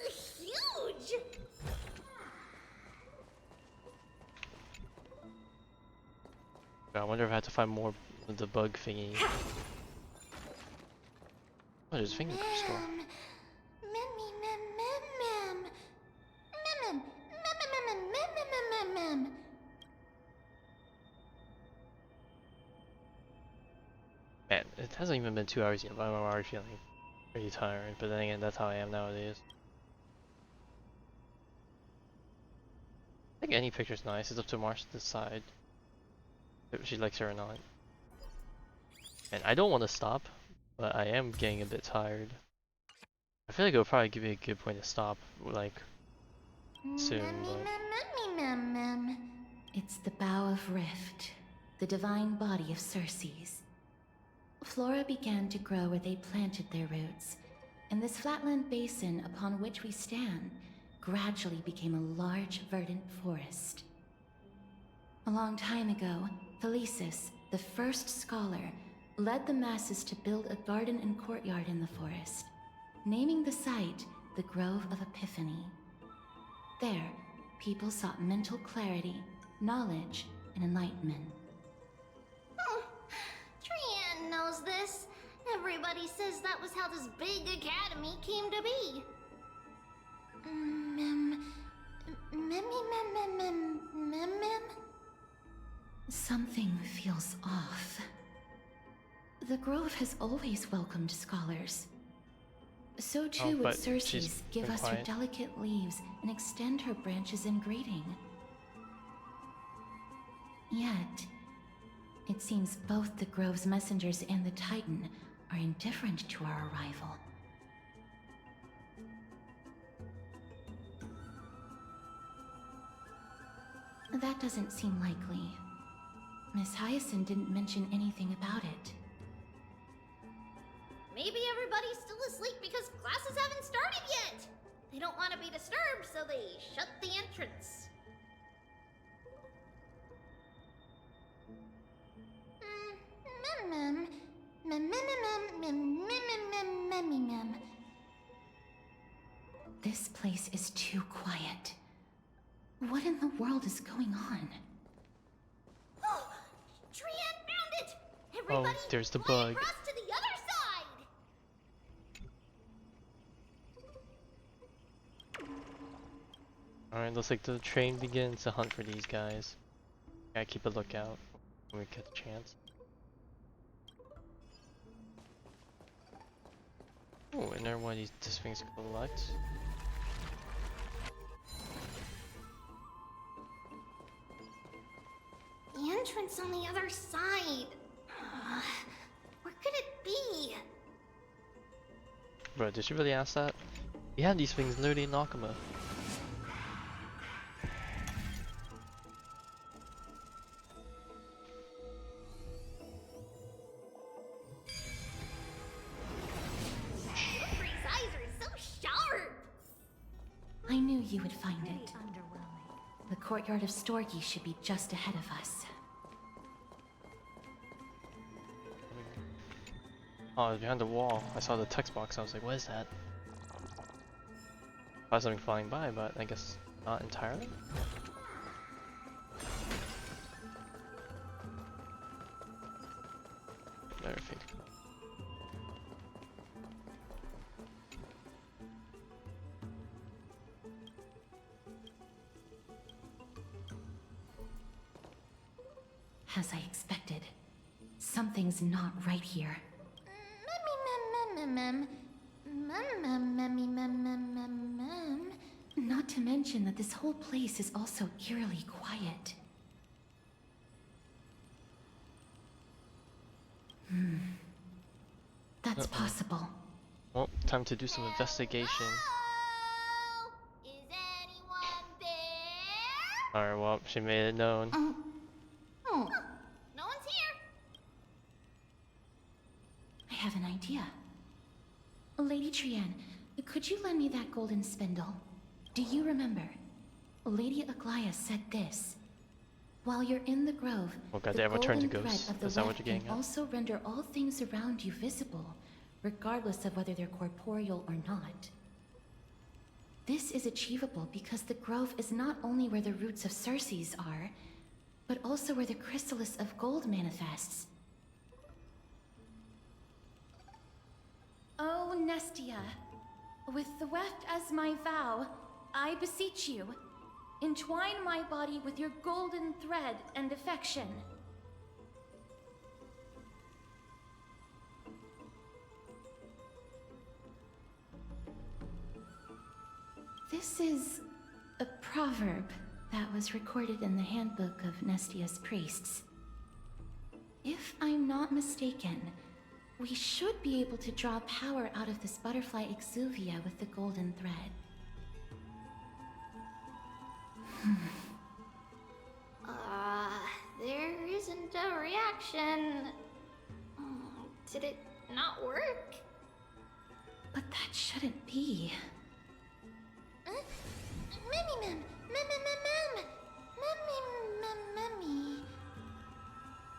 It's huge. I wonder if I have to find more of the bug thingy. Oh, there's a finger crystal. Memmy mem mem mem. Mem mem mem mem mem mem mem. Man, it hasn't even been 2 hours yet, but I'm already feeling pretty tired. But then again, that's how I am nowadays. I think any picture's nice. It's up to Marsh to decide if she likes her or not. And I don't want to stop, but I am getting a bit tired. I feel like it'll probably give me a good point to stop, like, soon, but... Memmy mem mem. It's the Bough of Rift, the divine body of Cersei's. Flora began to grow where they planted their roots, and this flatland basin upon which we stand gradually became a large, verdant forest. A long time ago, Thelesis, the first scholar, led the masses to build a garden and courtyard in the forest, naming the site the Grove of Epiphany. There, people sought mental clarity, knowledge, and enlightenment. Trian knows this. Everybody says that was how this big academy came to be. Memmy mem mem mem mem. Something feels off. The Grove has always welcomed scholars. So too would but Cersei's she's give been us her quiet. delicate leaves and extend her branches in greeting. Yet, It seems both the Grove's messengers and the Titan are indifferent to our arrival. That doesn't seem likely. Miss Hyacinth didn't mention anything about it. Maybe everybody's still asleep because classes haven't started yet. They don't want to be disturbed, so they shut the entrance. This place is too quiet. What in the world is going on? Trian found it! Oh, Everybody, there's the fly bug. across to the other side! Alright, looks like the train begins to hunt for these guys. Gotta keep a lookout when we get the chance. Oh, and there one of these things collects. The entrance on the other side. Where could it be? Bro, did you really ask that? We have these things literally in Nakama. Jeffrey's eyes are so sharp! I knew you would find it. The courtyard of Storgi should be just ahead of us. Oh, it was behind the wall. I saw the text box. I was like, what is that? I saw something flying by, but I guess not entirely. Perfect. As I expected, something's not right here. Not to mention that this whole place is also eerily quiet. That's possible. Well, time to do some investigation. Is anyone there? Alright, well, she made it known. No one's here. I have an idea. Lady Trian, could you lend me that golden spindle? Do you remember? Lady Aglaya said this. While you're in the grove, Oh god, the they ever turn to golden thread ghosts? of the Is that what web you're getting can at? also render all things around you visible, regardless of whether they're corporeal or not. This is achievable because the grove is not only where the roots of Circes are, but also where the chrysalis of gold manifests. Oh, Nestia, with the weft as my vow, I beseech you, entwine my body with your golden thread and affection. This is a proverb that was recorded in the handbook of Nestia's priests. If I'm not mistaken, we should be able to draw power out of this butterfly exuvia with the golden thread. There isn't a reaction. Did it not work? But that shouldn't be.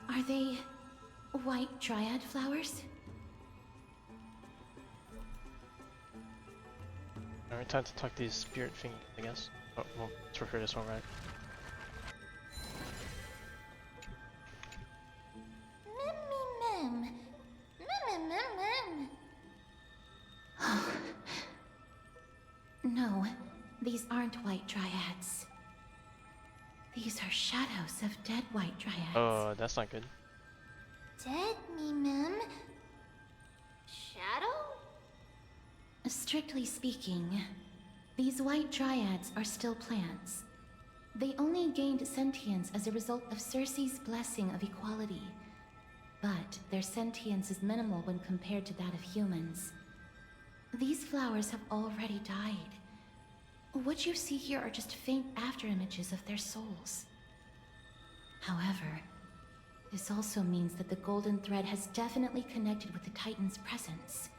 Are they white dryad flowers? Alright, time to talk to these spirit things, I guess. Oh, well, let's refer this one right. No, these aren't white dryads. These are shadows of dead white dryads. Oh, that's not good. Dead Mimim? Shadow? Strictly speaking, these white dryads are still plants. They only gained sentience as a result of Circe's blessing of equality. But their sentience is minimal when compared to that of humans. These flowers have already died. What you see here are just faint afterimages of their souls. However, this also means that the golden thread has definitely connected with the Titan's presence.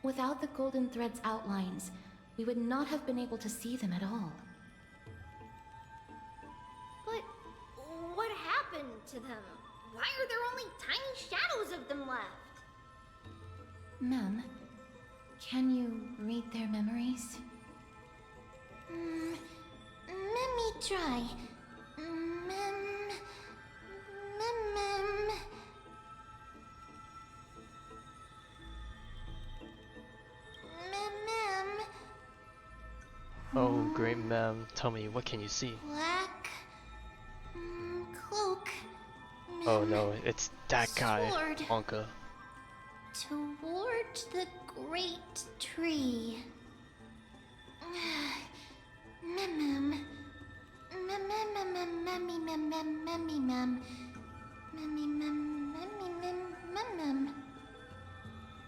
Without the golden thread's outlines, we would not have been able to see them at all. But what happened to them? Why are there only tiny shadows of them left? Mem, can you read their memories? Let me try. Mem. Oh, great ma'am. Tell me, what can you see? Black cloak. Oh no, it's that guy, Sword. Wonka. Toward the great tree. Mem.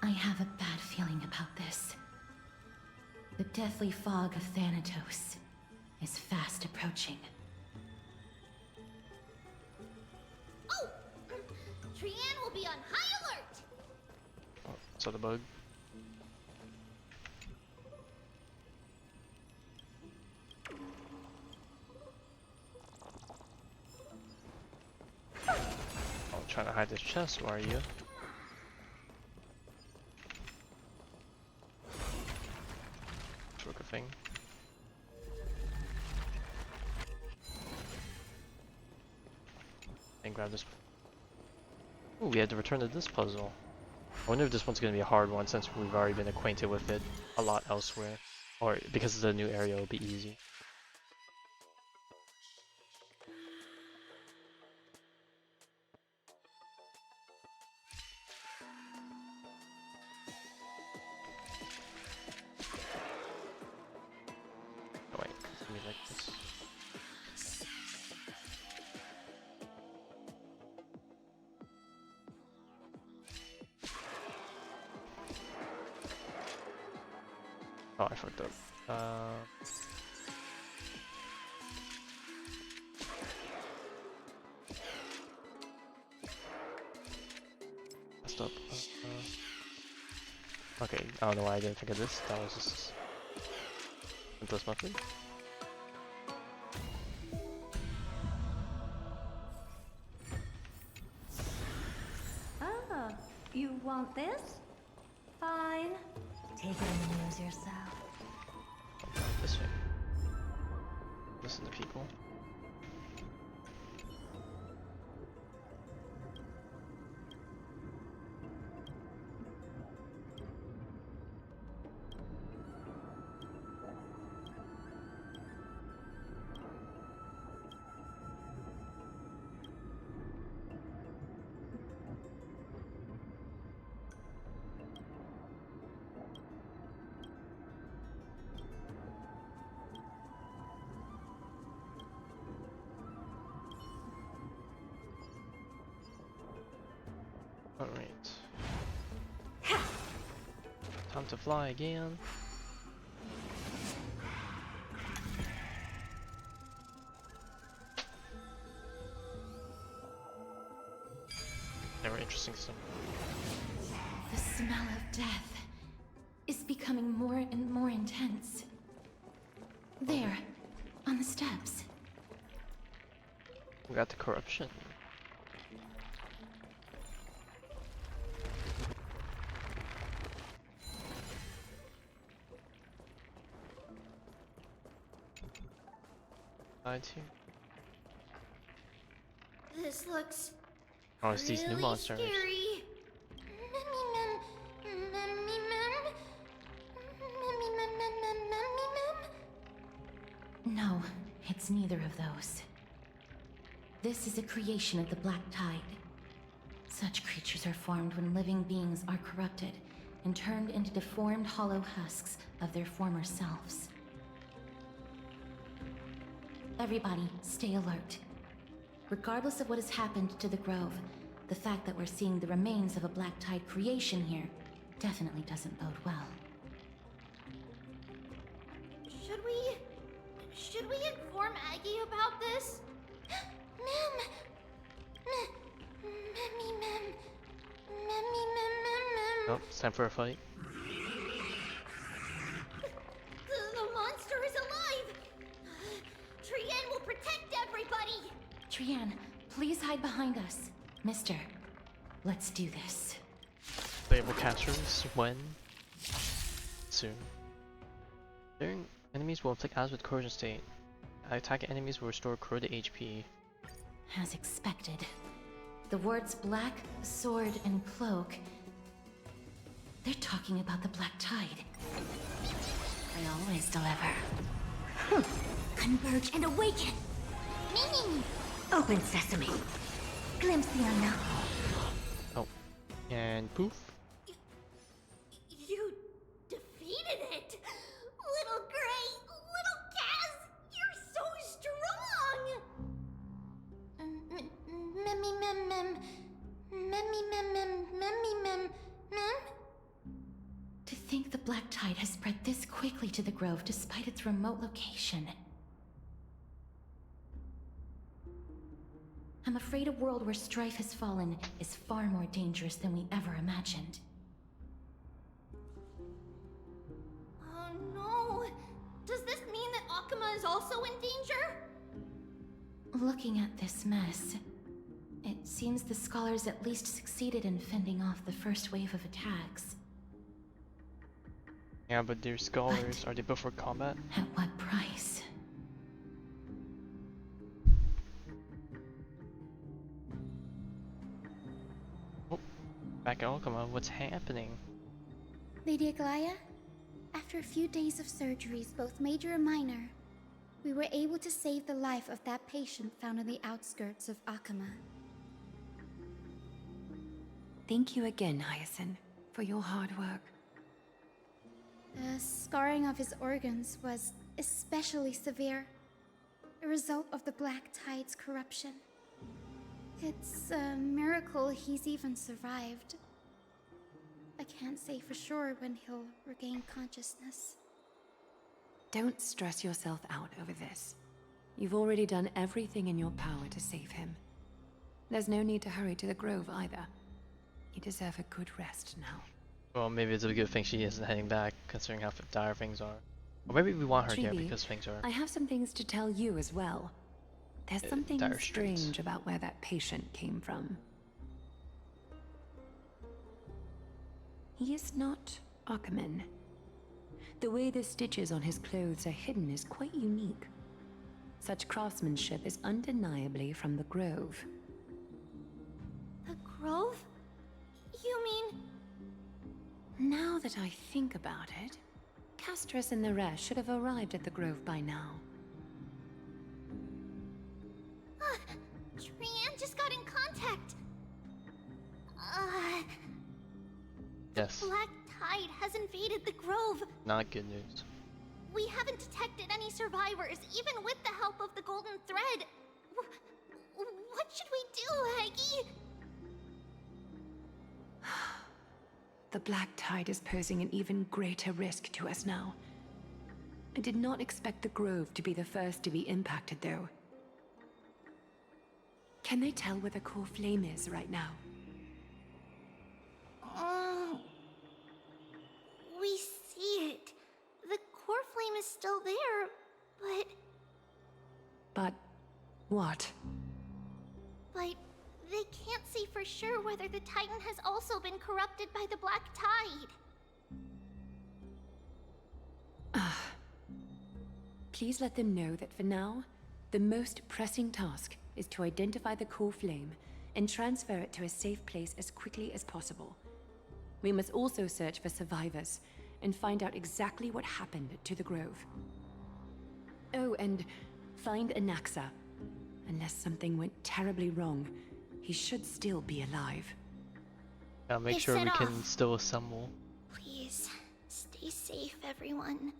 I have a bad feeling about this. The deathly fog of Thanatos is fast approaching. Oh! Trian will be on high alert! Oh, saw the bug. Oh, trying to hide this chest, why are you? Took a thing. And grab this. Ooh, we had to return to this puzzle. I wonder if this one's gonna be a hard one since we've already been acquainted with it a lot elsewhere. Or because it's a new area, it'll be easy. Oh wait, let me like this. Oh, I fucked up. Messed up. Okay, I don't know why I didn't think of this. That was just simplest method. Ah, you want this? Fine. Take it and amuse yourself. This way. Listen to people. Alright. Time to fly again. Never interesting stuff. The smell of death is becoming more and more intense. There, on the steps. We got the corruption. Here. This looks Oh, it's these new really monsters. Scary. No, it's neither of those. This is a creation of the Black Tide. Such creatures are formed when living beings are corrupted and turned into deformed hollow husks of their former selves. Everybody, stay alert. Regardless of what has happened to the Grove, the fact that we're seeing the remains of a Black Tide creation here definitely doesn't bode well. Should we inform Aggie about this? Mem! Oh, it's time for a fight. The monster is alive! Trian will protect everybody! Trian, please hide behind us. Mister, let's do this. Playable casters when? Soon. During enemies will inflict as with corrosion state. Attacking enemies will restore corroded HP. As expected. The words black, sword, and cloak. They're talking about the Black Tide. They always deliver. Converge and awaken! Meaning! Open sesame. Glimpse the unknown. Oh. And poof. You defeated it! Little Gray! Little Kaz! You're so strong! To think the Black Tide has spread this quickly to the Grove despite its remote location. I'm afraid a world where Strife has fallen is far more dangerous than we ever imagined. Oh no! Does this mean that Akuma is also in danger? Looking at this mess, it seems the scholars at least succeeded in fending off the first wave of attacks. Yeah, but they're scholars. Are they built for combat? At what price? Oh, back at Alchema, what's happening? Lady Aglaya, after a few days of surgeries, both major and minor, we were able to save the life of that patient found on the outskirts of Akama. Thank you again, Hyacinth, for your hard work. The scarring of his organs was especially severe, a result of the Black Tide's corruption. It's a miracle he's even survived. I can't say for sure when he'll regain consciousness. Don't stress yourself out over this. You've already done everything in your power to save him. There's no need to hurry to the Grove either. You deserve a good rest now. Well, maybe it's a good thing she isn't heading back, considering how dire things are. Or maybe we want her here Treeby, because things are... I have some things to tell you as well. There's something dire strange straits. about where that patient came from. He is not Akaman. The way the stitches on his clothes are hidden is quite unique. Such craftsmanship is undeniably from the Grove. The Grove? You mean... Now that I think about it, Castris and the rest should have arrived at the Grove by now. Trian just got in contact. Yes. The Black Tide has invaded the Grove. Not good news. We haven't detected any survivors, even with the help of the Golden Thread. What should we do, Aggie? The Black Tide is posing an even greater risk to us now. I did not expect the Grove to be the first to be impacted, though. Can they tell where the core flame is right now? We see it. The core flame is still there, but... But what? But they can't say for sure whether the Titan has also been corrupted by the Black Tide. Please let them know that for now, the most pressing task is to identify the core flame and transfer it to a safe place as quickly as possible. We must also search for survivors and find out exactly what happened to the Grove. Oh, and find Anaxa. Unless something went terribly wrong, he should still be alive. I'll make sure we can still assemble. Please, stay safe, everyone.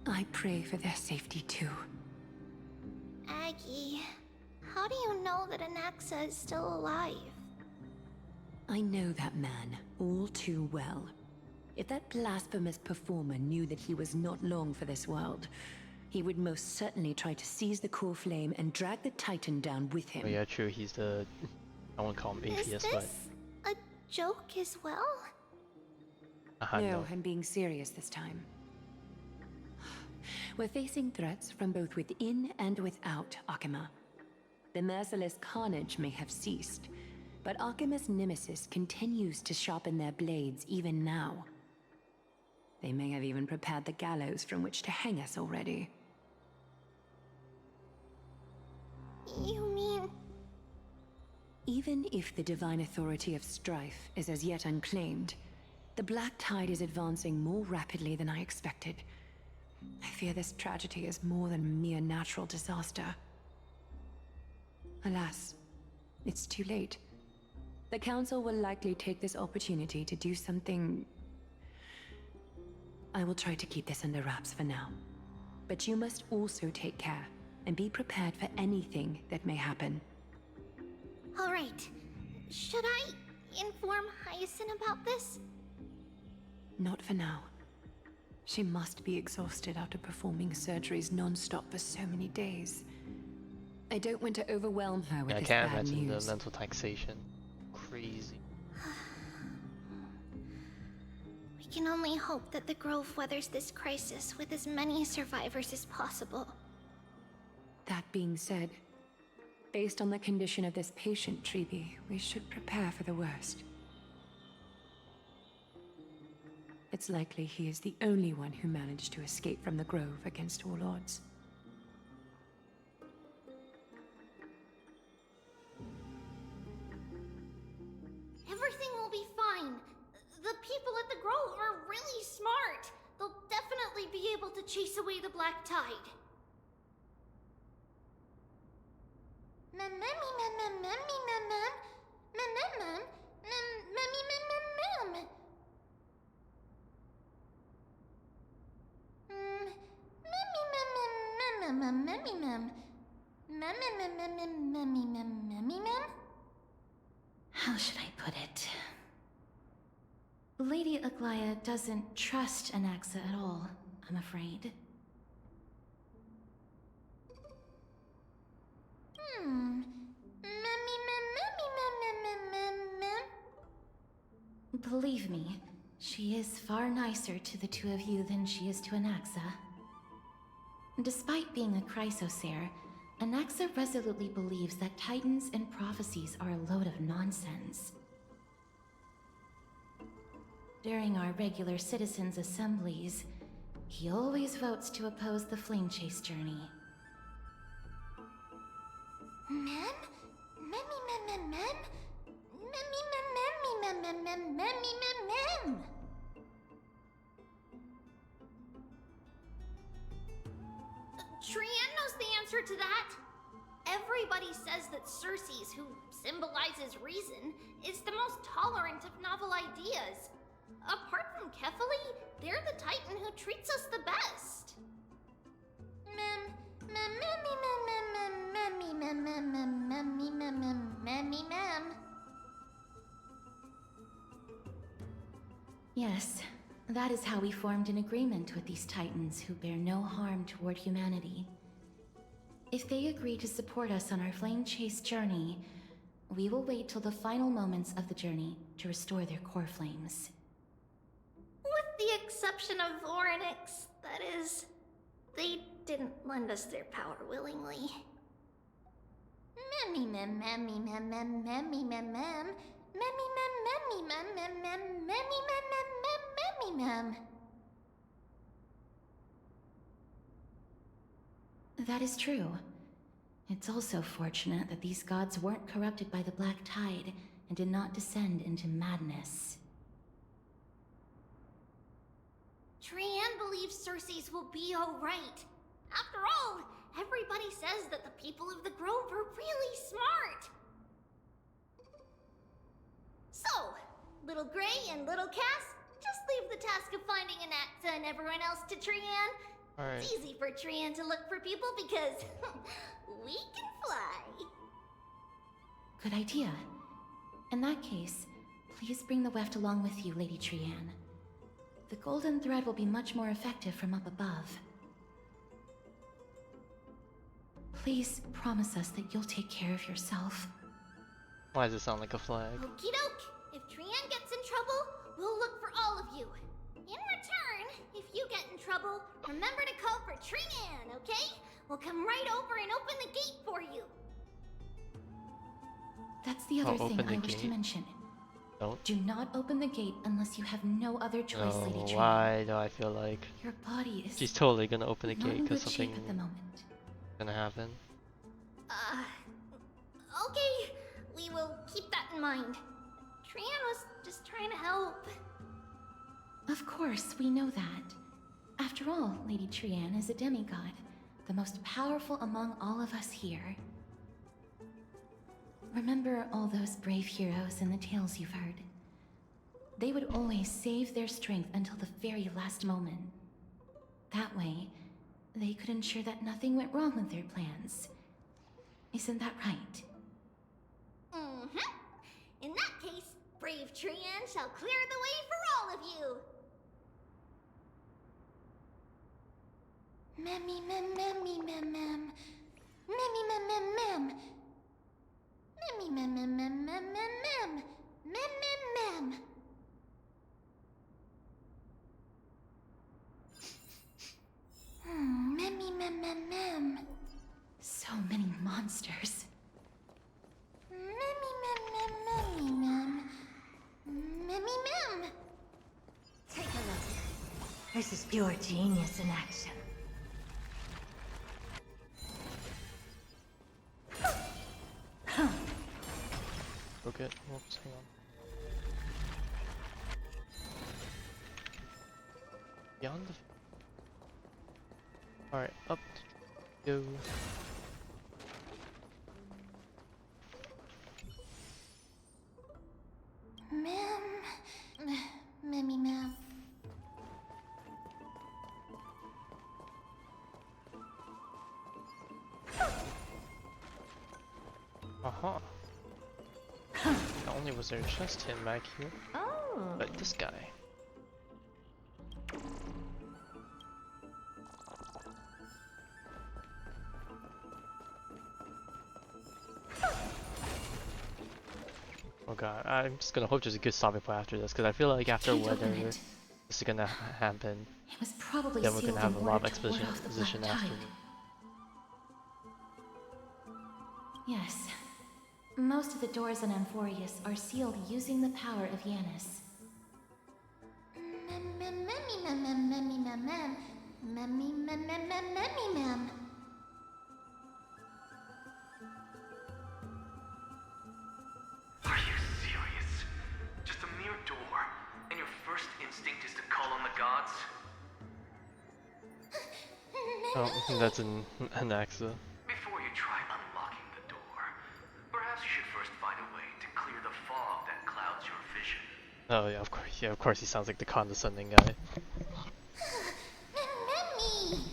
I pray for their safety too. Aggie, how do you know that Anaxa is still alive? I know that man all too well. If that blasphemous performer knew that he was not long for this world, he would most certainly try to seize the core flame and drag the Titan down with him. Oh yeah, true, he's the... I won't call him atheist, but... a joke as well? No, I'm being serious this time. We're facing threats from both within and without Akima. The merciless carnage may have ceased, but Akima's nemesis continues to sharpen their blades even now. They may have even prepared the gallows from which to hang us already. You mean... Even if the divine authority of Strife is as yet unclaimed, the Black Tide is advancing more rapidly than I expected. I fear this tragedy is more than a mere natural disaster. Alas, it's too late. The Council will likely take this opportunity to do something... I will try to keep this under wraps for now. But you must also take care and be prepared for anything that may happen. Alright. Should I inform Hyacinth about this? Not for now. She must be exhausted after performing surgeries non-stop for so many days. I don't want to overwhelm her with this bad news. I can't imagine the mental taxation. Crazy. We can only hope that the Grove weathers this crisis with as many survivors as possible. That being said, based on the condition of this patient, Tribi, we should prepare for the worst. It's likely he is the only one who managed to escape from the Grove against all odds. Everything will be fine. The people at the Grove are really smart. They'll definitely be able to chase away the Black Tide. How should I put it? Lady Aglaia doesn't trust Anaxa at all, I'm afraid. Believe me, she is far nicer to the two of you than she is to Anaxa. Despite being a Chrysosaur, Anaxa resolutely believes that Titans and prophecies are a load of nonsense. During our regular citizens' assemblies, he always votes to oppose the Flame Chase journey. Trian knows the answer to that. Everybody says that Circes, who symbolizes reason, is the most tolerant of novel ideas. Apart from Kefali, they're the Titan who treats us the best. Yes, that is how we formed an agreement with these Titans who bear no harm toward humanity. If they agree to support us on our Flame Chase journey, we will wait till the final moments of the journey to restore their core flames. With the exception of Orynyx, that is. They didn't lend us their power willingly. That is true. It's also fortunate that these gods weren't corrupted by the Black Tide and did not descend into madness. Trian believes Circes will be alright. After all, everybody says that the people of the Grove are really smart. So, Little Gray and Little Cass, just leave the task of finding Anaxa and everyone else to Trian. Alright. It's easy for Trian to look for people because We can fly. Good idea. In that case, please bring the weft along with you, Lady Trian. The golden thread will be much more effective from up above. Please promise us that you'll take care of yourself. Why does it sound like a flag? Okie doke. If Trian gets in trouble, we'll look for all of you. In return, if you get in trouble, remember to call for Trian, okay? We'll come right over and open the gate for you. That's the other thing I wish gate? to mention. Don't. Do not open the gate unless you have no other choice, Lady Trian. Why do I feel like Your body is she's totally gonna open the not gate in because good shape something at the moment. gonna happen? Okay. We will keep that in mind. Trian was just trying to help. Of course, we know that. After all, Lady Trian is a demigod, the most powerful among all of us here. Remember all those brave heroes in the tales you've heard? They would always save their strength until the very last moment. That way, they could ensure that nothing went wrong with their plans. Isn't that right? Mm-hmm. In that case, brave Trian shall clear the way for all of you. Memmy mem memmy mem mem. Memmy mem mem mem. Memmy mem mem mem mem mem mem. Mem mem mem. Memmy mem mem mem. So many monsters. Memmy mem mem memmy mem. Memmy mem. Take a look. This is pure genius in action. Okay, whoops, hang on. Beyond the... Alright, up to go. Memmy mem. Uh-huh. Not only was there just him back here, but this guy. Oh god, I'm just gonna hope there's a good stopping point after this, because I feel like after whatever this is gonna happen, It was probably then we're sealed gonna have a in lot of order to ward exposition off the black after. tide. Yes. Most of the doors in Amphoreus are sealed using the power of Yanis. Memmy mem mem memmy mem mem. Memmy mem mem mem memmy mem. Are you serious? Just a mere door, and your first instinct is to call on the gods? Oh, I think that's an Anaxa. Before you try unlocking the door, perhaps you should first find a way to clear the fog that clouds your vision. Oh yeah, of course he sounds like the condescending guy. Memmy.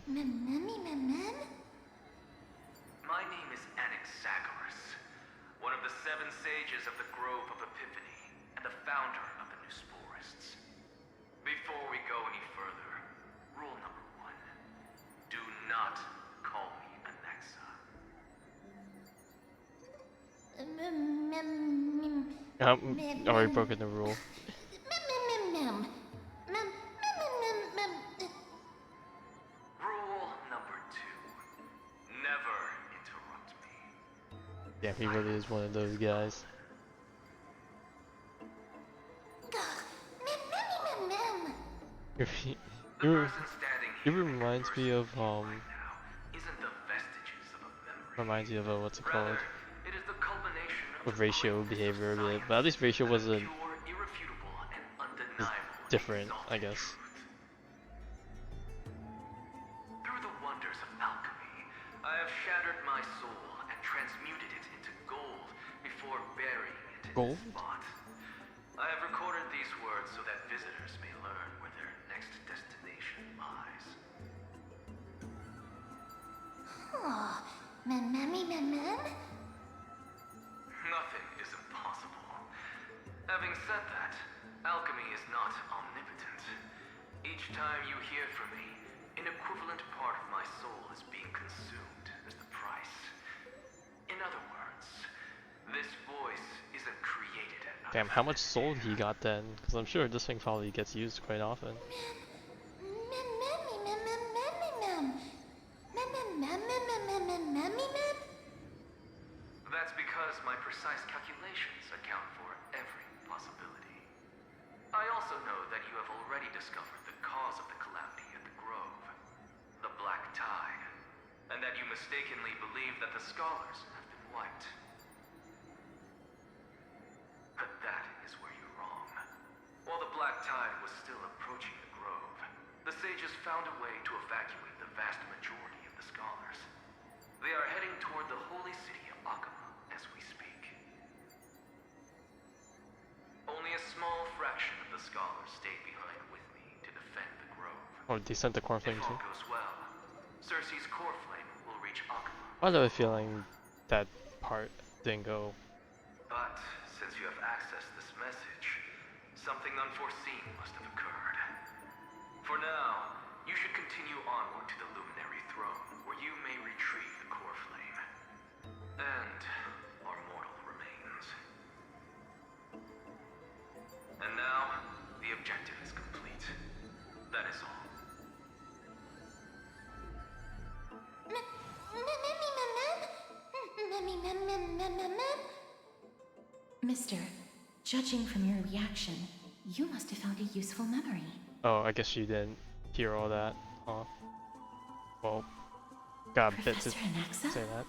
Memmy mem mem. My name is Anaxagoras, one of the 7 sages of the Grove of Epiphany, and the founder of the New Sporists. Before we go any further, rule number 1. Do not call me Anaxa. Already broken the rule. Rule number 2. Never interrupt me. Yeah, he really is one of those guys. He reminds me of reminds me of what's it called? With Ratio behavior a bit, but at least Ratio wasn't different, I guess. Through the wonders of alchemy, I have shattered my soul and transmuted it into gold before burying it in this spot. I have recorded these words so that visitors may learn where their next destination lies. Nothing is impossible. Having said that, alchemy is not omnipotent. Each time you hear from me, an equivalent part of my soul is being consumed as the price. In other words, this voice isn't created at night. Damn, how much soul he got then? Because I'm sure this thing probably gets used quite often. That's because my precise calculations account for every possibility. I also know that you have already discovered the cause of the calamity at the Grove, the Black Tide, and that you mistakenly believe that the scholars have been wiped. But that is where you're wrong. While the Black Tide was still approaching the Grove, the sages found a way to evacuate the vast majority of the scholars. They are heading toward the holy city of Akama as we speak. Only a small fraction of the scholars stayed behind with me to defend the Grove. Oh, they sent the core flame If too. all goes well, Cersei's core flame will reach Akama. I have a feeling that part didn't go. But since you have accessed this message, something unforeseen must have occurred. For now, you should continue onward to the Luminary Throne, where you may retrieve the core flame. And our mortal remains. And now, the objective is complete. That is all. Mister, judging from your reaction, you must have found a useful memory. Oh, I guess you didn't hear all that, huh? Well, got a bit to Professor Anaxa? say that.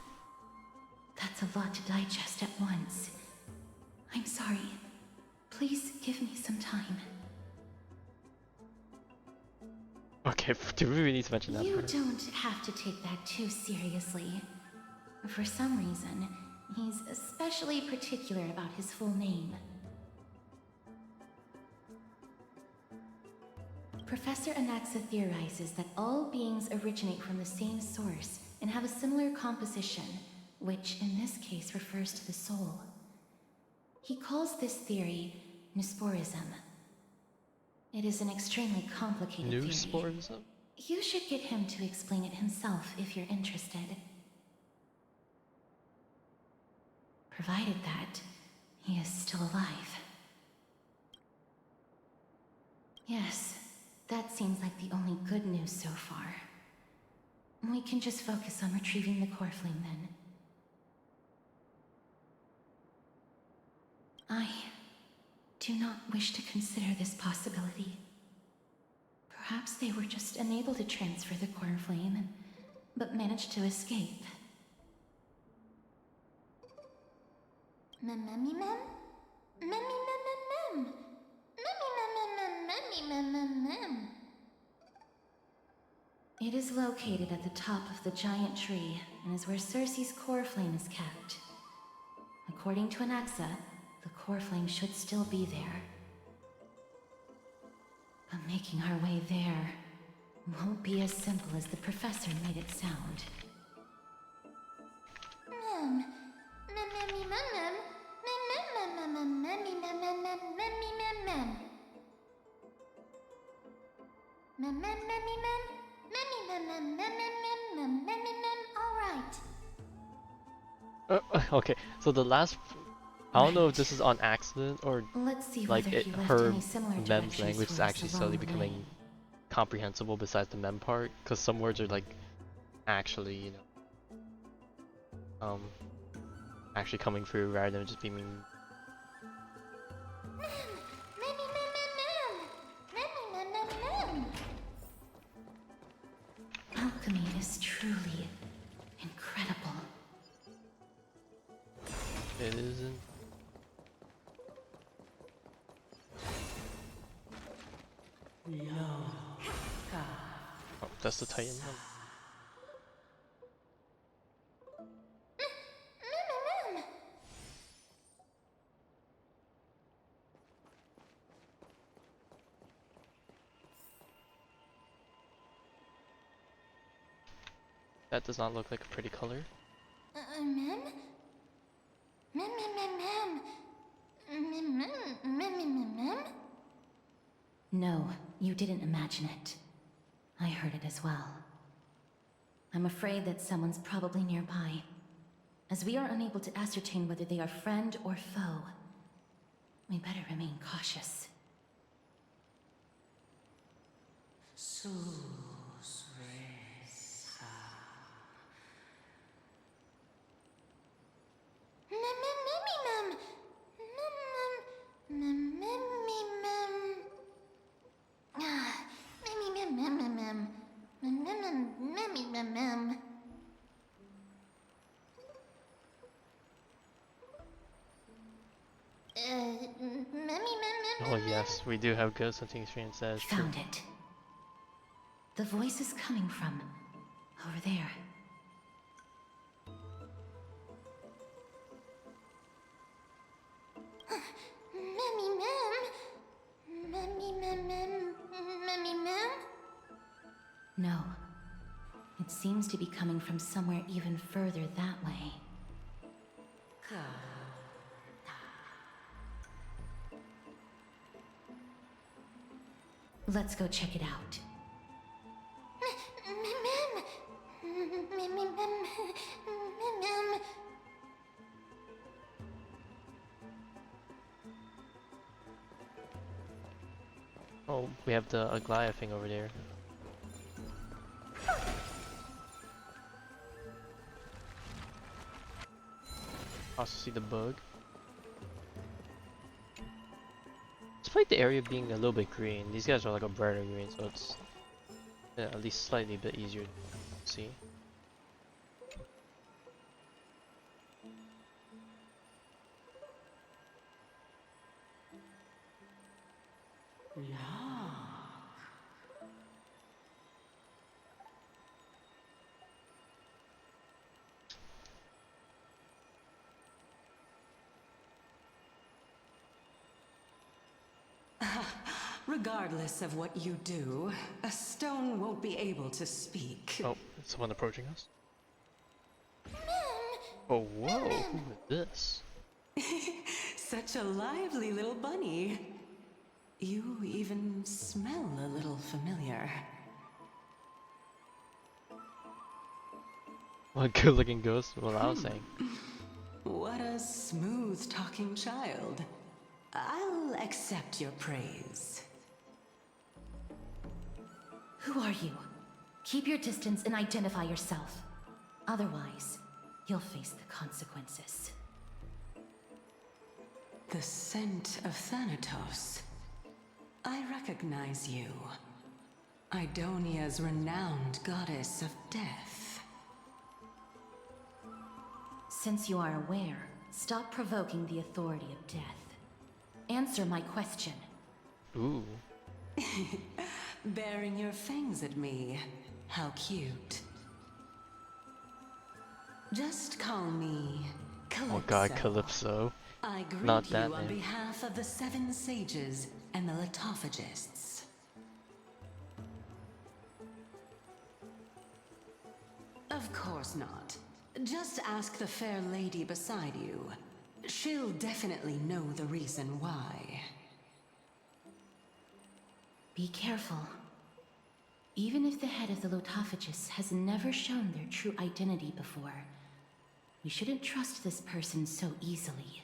That's a lot to digest at once. I'm sorry. Please give me some time. Okay, do we really need to mention that You part? don't have to take that too seriously. For some reason, he's especially particular about his full name. Professor Anaxa theorizes that all beings originate from the same source and have a similar composition, which in this case refers to the soul. He calls this theory Nusporism. It is an extremely complicated theory. Nusporism? You should get him to explain it himself if you're interested. Provided that he is still alive. Yes, that seems like the only good news so far. We can just focus on retrieving the core flame then. I do not wish to consider this possibility. Perhaps they were just unable to transfer the core flame, but managed to escape. It is located at the top of the giant tree and is where Cersei's core flame is kept. According to Anaxa, the core flame should still be there. But making our way there won't be as simple as the professor made it sound. Okay, so the last... I don't know if this is on accident or Let's see like whether he left her any similar mem's directions language for is us actually along slowly the becoming way. comprehensible besides the mem part, because some words are like actually, you know, actually coming through rather than just being Alchemy is truly incredible. It isn't. Oh, that's the Titan one. That does not look like a pretty color. Mem? Mem? Mem? No, you didn't imagine it. I heard it as well. I'm afraid that someone's probably nearby. As we are unable to ascertain whether they are friend or foe, we better remain cautious. Oh yes, we do have ghost hunting experience, that is true. Found it. The voice is coming from over there. No. It seems to be coming from somewhere even further that way. Let's go check it out. Oh, we have the Aglaia thing over there. Also see the bug. Despite the area being a little bit green, these guys are like a brighter green, so it's at least slightly a bit easier to see. Regardless of what you do, a stone won't be able to speak. Oh, it's someone approaching us. Oh, whoa, who is this? Such a lively little bunny. You even smell a little familiar. What good looking ghost, what I was saying. What a smooth talking child. I'll accept your praise. Who are you? Keep your distance and identify yourself. Otherwise, you'll face the consequences. The scent of Thanatos. I recognize you. Idonia's renowned goddess of death. Since you are aware, stop provoking the authority of death. Answer my question. Ooh. Baring your fangs at me. How cute. Just call me Calypso. Oh god, Calypso. I greet Not you that on name. behalf of the 7 sages and the Litophagists. Of course not. Just ask the fair lady beside you. She'll definitely know the reason why. Be careful. Even if the head of the Litophagists has never shown their true identity before, we shouldn't trust this person so easily.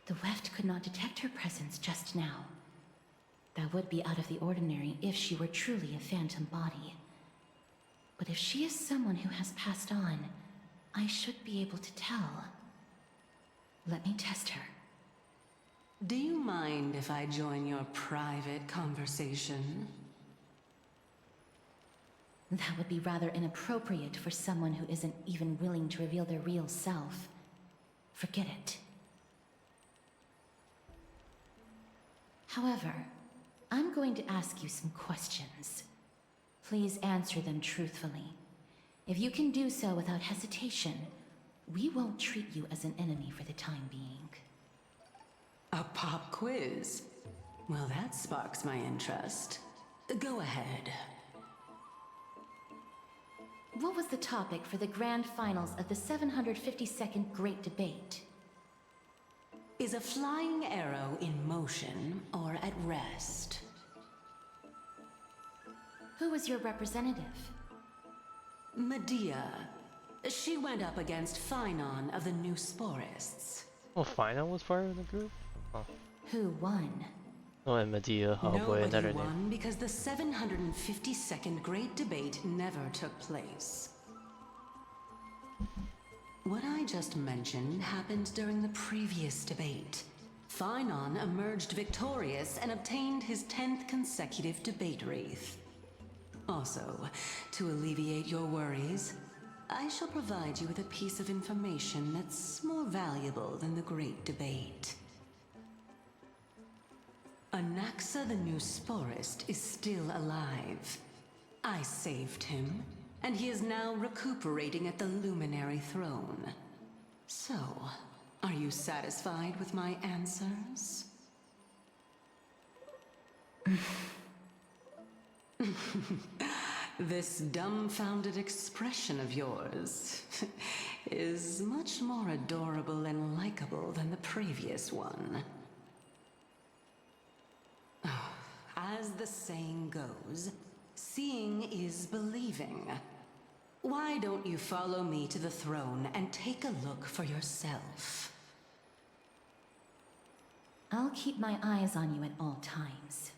The Weft could not detect her presence just now. That would be out of the ordinary if she were truly a phantom body. But if she is someone who has passed on, I should be able to tell. Let me test her. Do you mind if I join your private conversation? That would be rather inappropriate for someone who isn't even willing to reveal their real self. Forget it. However, I'm going to ask you some questions. Please answer them truthfully. If you can do so without hesitation, we won't treat you as an enemy for the time being. A pop quiz? Well, that sparks my interest. Go ahead. what was the topic for the grand finals of the 752nd Great Debate? Is a flying arrow in motion or at rest? Who was your representative? Medea. She went up against Phynon of the New Sporists. Oh, Final was part of the group? Oh. Who won? Oh, and Medea. Oh boy, another Nobody won name. because the 752nd Great Debate never took place. What I just mentioned happened during the previous debate. Phynon emerged victorious and obtained his 10th consecutive debate wreath. Also, to alleviate your worries, I shall provide you with a piece of information that's more valuable than the Great Debate. Anaxa the New Sporist is still alive. I saved him, and he is now recuperating at the Luminary Throne. So, are you satisfied with my answers? This dumbfounded expression of yours is much more adorable and likable than the previous one. As the saying goes, seeing is believing. Why don't you follow me to the throne and take a look for yourself? I'll keep my eyes on you at all times.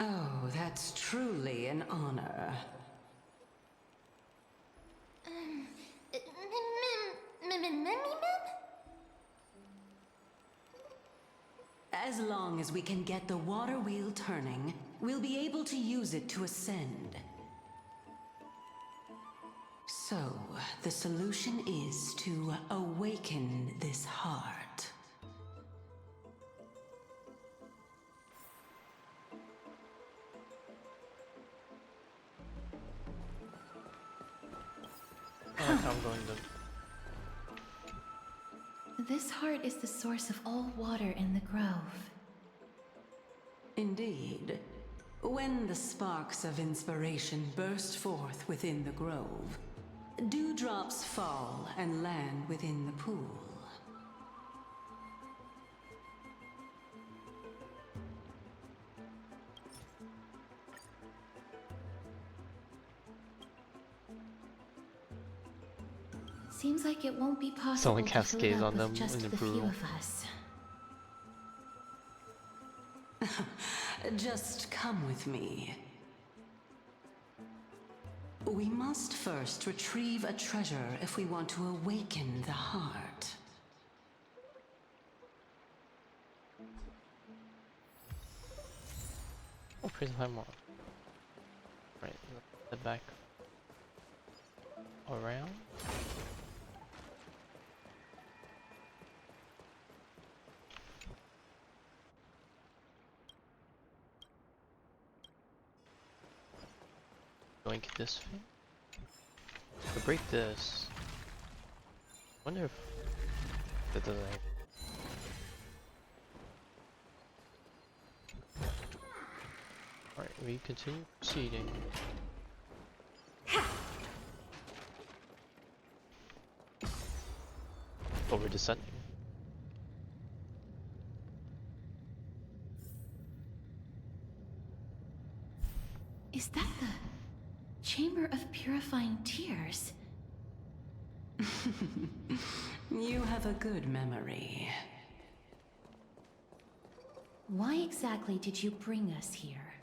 Oh, that's truly an honor. As long as we can get the water wheel turning, we'll be able to use it to ascend. So, the solution is to awaken this heart. I like how I'm going to... This heart is the source of all water in the grove. Indeed. When the sparks of inspiration burst forth within the grove, dewdrops fall and land within the pool. Seems like it won't be possible Someone to fill it cascades up on with them just in the the few pool. of us. Just come with me. We must first retrieve a treasure if we want to awaken the heart. Oh, prison time off. Right, head back around. Doink this thing. To break this. Wonder if that doesn't. Alright, we continue proceeding. Oh, we're descending. Is that the Chamber of Purifying Tears? You have a good memory. Why exactly did you bring us here?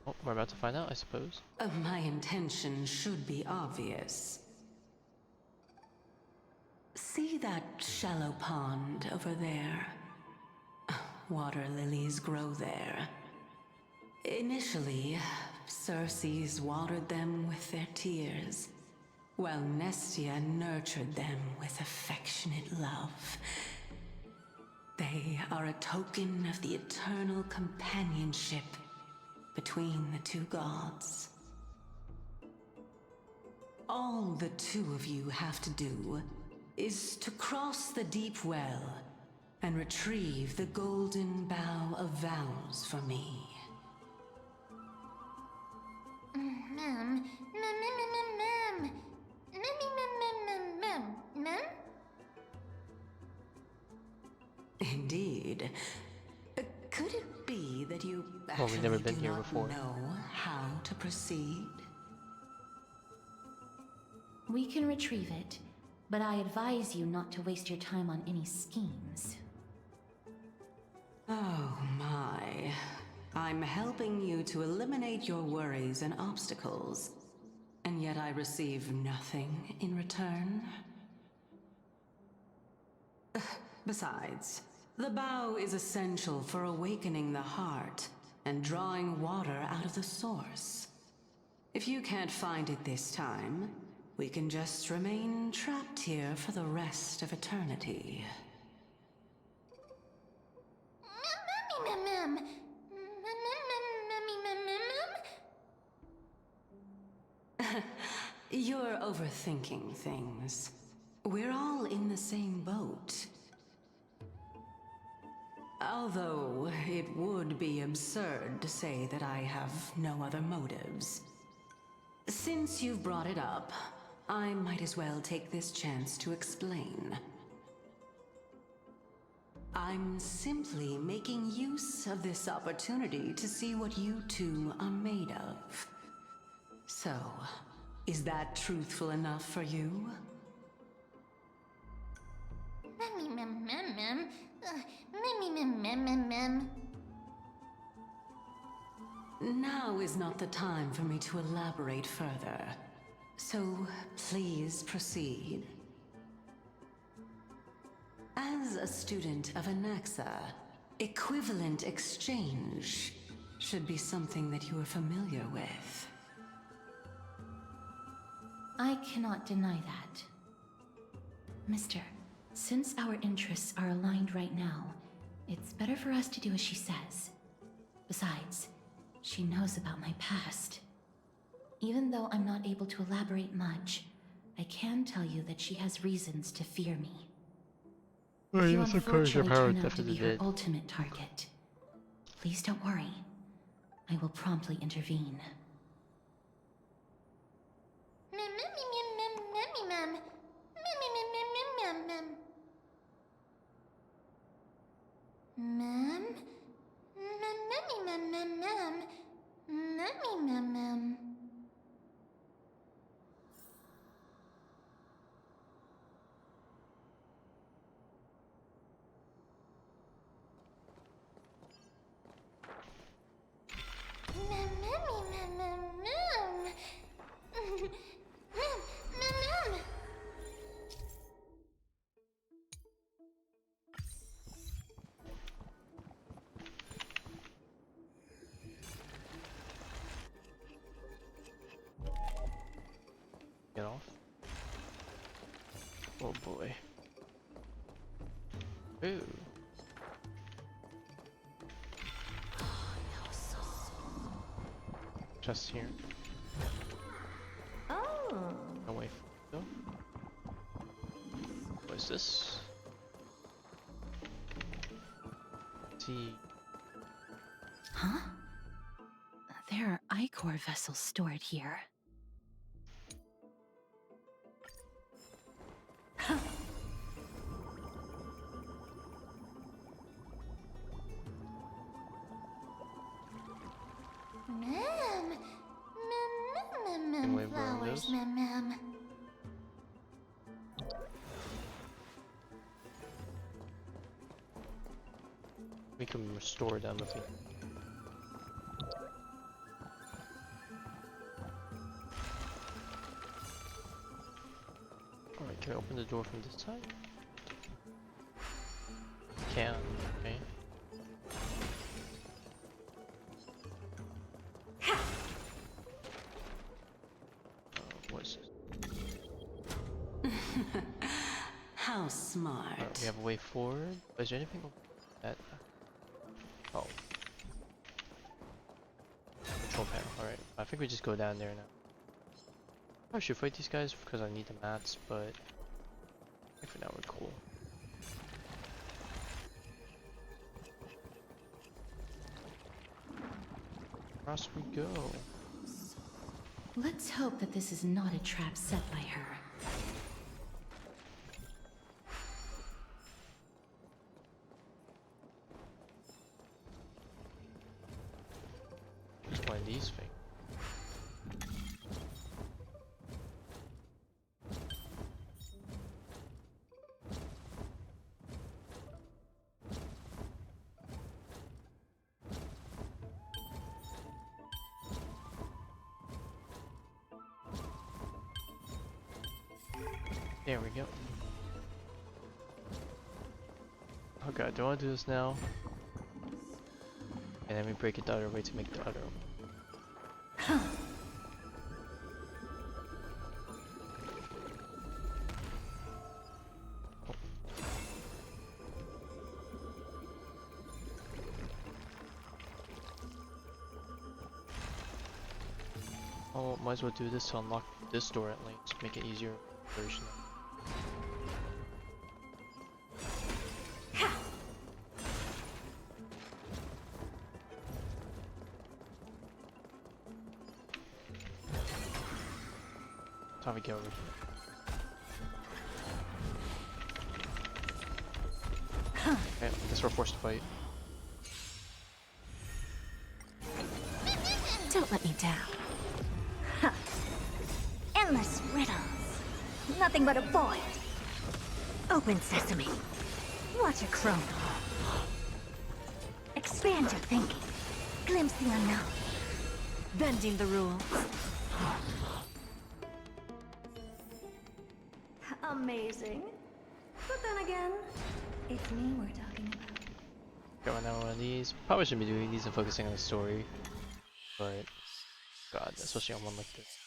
Oh, we're about to find out, I suppose. My intention should be obvious. See that shallow pond over there? Water lilies grow there. Initially, Circes watered them with their tears, while Nestia nurtured them with affectionate love. They are a token of the eternal companionship between the two gods. All the two of you have to do is to cross the deep well and retrieve the golden bough of vows for me. Could it be that you Well, we've never actually been do here not before. know how to proceed? We can retrieve it, but I advise you not to waste your time on any schemes. Oh my. I'm helping you to eliminate your worries and obstacles, and yet I receive nothing in return? Besides, the bow is essential for awakening the heart and drawing water out of the source. If you can't find it this time, we can just remain trapped here for the rest of eternity. You're overthinking things. We're all in the same boat. Although it would be absurd to say that I have no other motives. Since you've brought it up, I might as well take this chance to explain. I'm simply making use of this opportunity to see what you two are made of. So, is that truthful enough for you? Now is not the time for me to elaborate further. So, please proceed. As a student of Anaxa, equivalent exchange should be something that you are familiar with. I cannot deny that. Mister, since our interests are aligned right now, it's better for us to do as she says. Besides, she knows about my past. Even though I'm not able to elaborate much, I can tell you that she has reasons to fear me. Oh, You yes, of course, your unfortunately power turn out to be definitely her did. ultimate target. Please don't worry. I will promptly intervene. Get off. Oh boy. Ooh. Just here. Oh. Away from go. What is this? See. Huh? There are Ichor vessels stored here. Flowers, we can restore them if we... Alright, can I open the door from this side? Can, okay. What's this? How smart. Alright, we have a way forward. Is there anything that... Oh. Control panel, alright. I think we just go down there now. I should fight these guys because I need the mats, but I think for now we're cool. Across we go. Let's hope that this is not a trap set by her. find these things. There we go. Oh god, do I want to do this now? And then we break it the other way to make the other one. Oh, might as well do this to unlock this door at least, make it easier version. Time to get over here. Okay, I guess we're forced to fight. Don't let me down. Huh. Endless riddles. Nothing but a void. Open sesame. Watch a chrome. Expand your thinking. Glimpse the unknown. Bending the rules. Amazing. But then again, it's me we're talking about. Going down one of these. Probably shouldn't be doing these and focusing on the story. But, god, especially on one like this.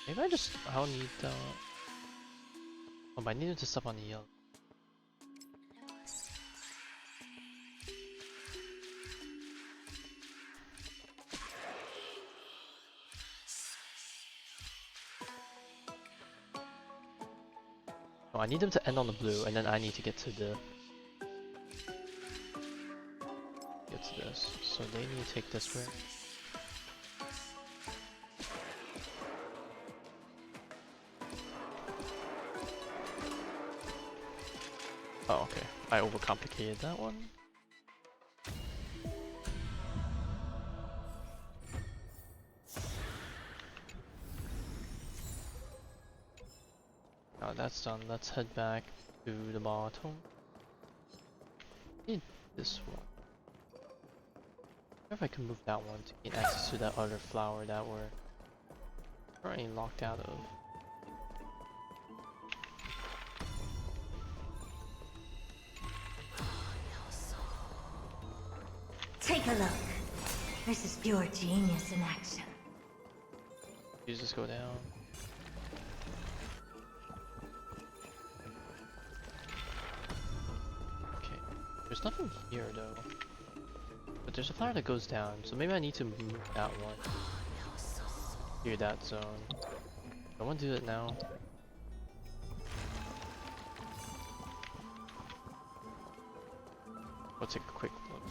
Maybe I don't need oh, but I need him to step on the yellow. Oh, I need them to end on the blue, and then I need to get to the this. So they need to take this way. Oh, okay. I overcomplicated that one. Now that's done. Let's head back to the bottom. Need this one. I wonder if I can move that one to gain access to that other flower that we're currently locked out of. Take a look. This is pure genius in action. You just go down. Okay. There's nothing here though. But there's a flower that goes down, so maybe I need to move that one. Clear that zone. I want to do it now. We'll take a quick look.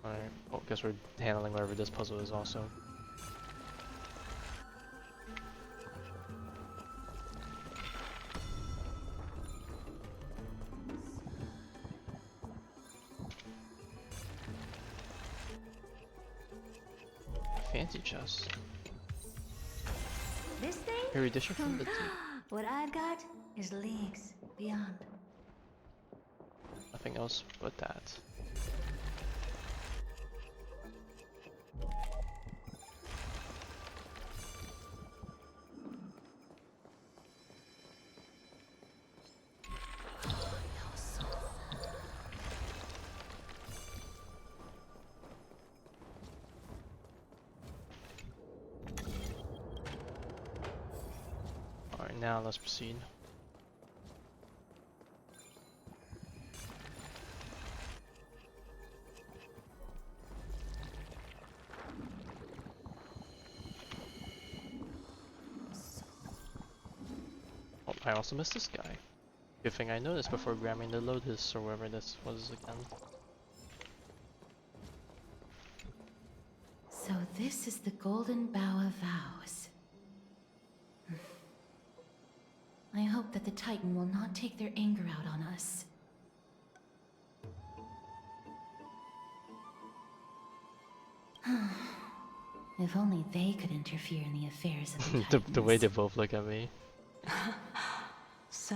Alright, well, guess we're handling whatever this puzzle is also. Fancy chest. This thing? Erudition from the deep. What I've got is leagues beyond. Nothing else but that. Alright, now let's proceed. I also missed this guy. Good thing I noticed before grabbing the Lotus or whatever this was again. So this is the Golden Bough of Vows. I hope that the Titan will not take their anger out on us. If only they could interfere in the affairs of the Titans. the way they both look at me. So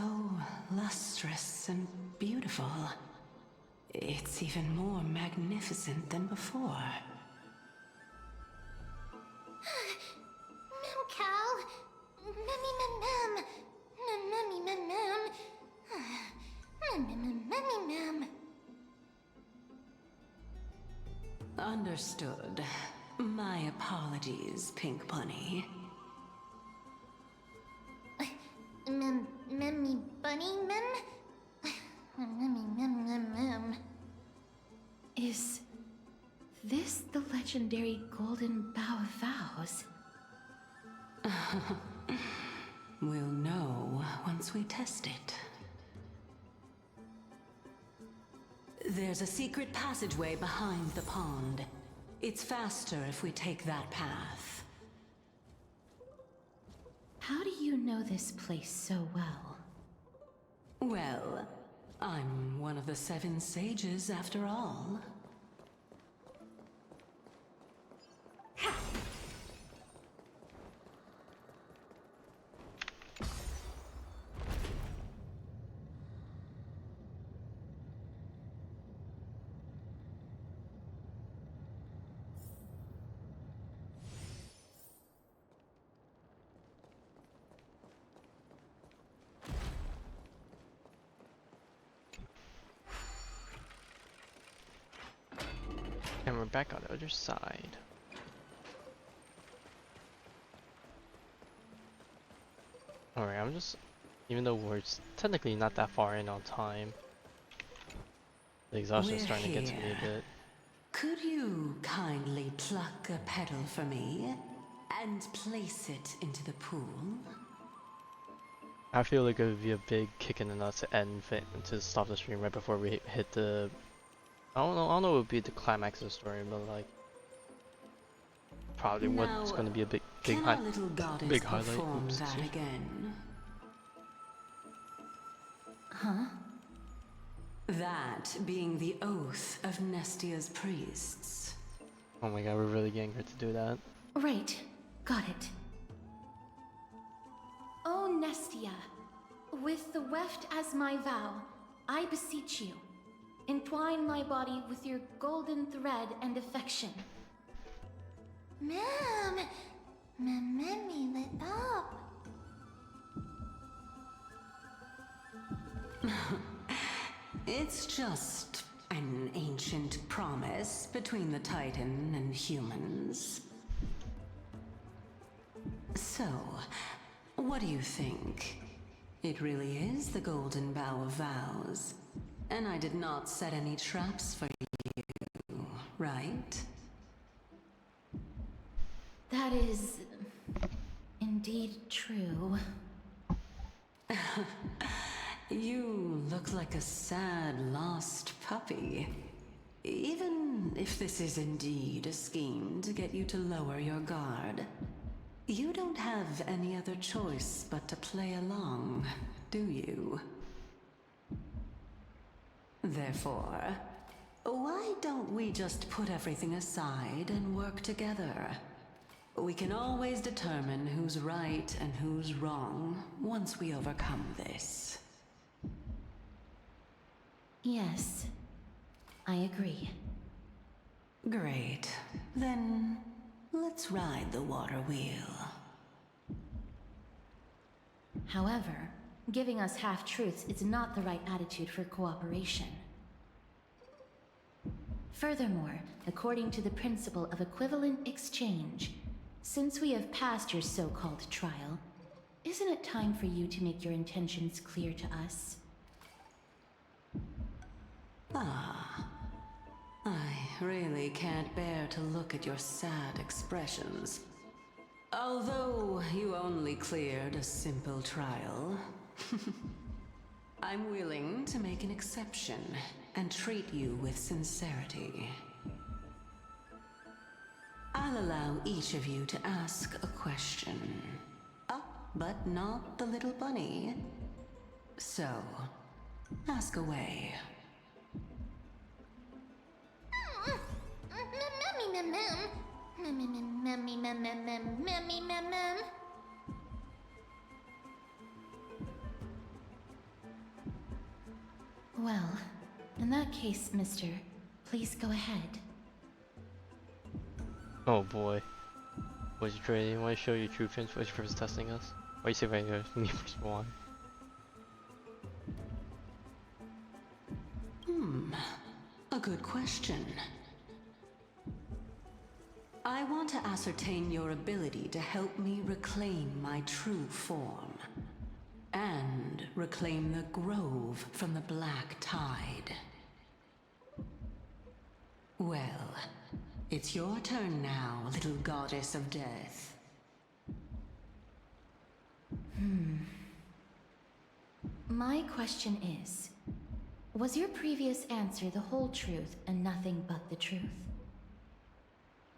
lustrous and beautiful. It's even more magnificent than before. Cal. Mummy mum. Mummy mum. Mummy mum. Understood. My apologies, Pink Bunny. Mummy bunny mum? Mum. Is this the legendary Golden Bough of Vows? We'll know once we test it. There's a secret passageway behind the pond. It's faster if we take that path. How do you know this place so well? Well, I'm one of the 7 sages after all. And we're back on the other side. Alright, I'm just... Even though we're technically not that far in on time, the exhaustion's starting to get to me a bit. Could you kindly pluck a petal for me and place it into the pool? I feel like it would be a big kick in the nuts to end it, to stop the stream right before we hit the... I don't know what would be the climax of the story, but like... Probably what's going to be a big highlight. Oops, that again? Huh? That being the oath of Nestia's priests. Oh my god, we're really getting her to do that. Right. Got it. O Nestia, with the weft as my vow, I beseech you, entwine my body with your golden thread and affection. Mom! Mummy lit up. It's just an ancient promise between the Titan and humans. So, what do you think? It really is the Golden Bough of Vows. And I did not set any traps for you, right? That is... indeed true. You look like a sad, lost puppy. Even if this is indeed a scheme to get you to lower your guard, you don't have any other choice but to play along, do you? Therefore, why don't we just put everything aside and work together? We can always determine who's right and who's wrong once we overcome this. Yes, I agree. Great. Then, let's ride the water wheel. However, giving us half-truths is not the right attitude for cooperation. Furthermore, according to the principle of equivalent exchange, since we have passed your so-called trial, isn't it time for you to make your intentions clear to us? Ah, I really can't bear to look at your sad expressions. Although you only cleared a simple trial, I'm willing to make an exception and treat you with sincerity. I'll allow each of you to ask a question. But not the little bunny. So, ask away. Well, in that case, mister, please go ahead. Oh boy. Was you trying? You want to show your true feelings? Was your purpose testing us? Why you say right here? Me first one. A good question. I want to ascertain your ability to help me reclaim my true form. And reclaim the grove from the black tide. Well, it's your turn now, little goddess of death. My question is, was your previous answer the whole truth and nothing but the truth?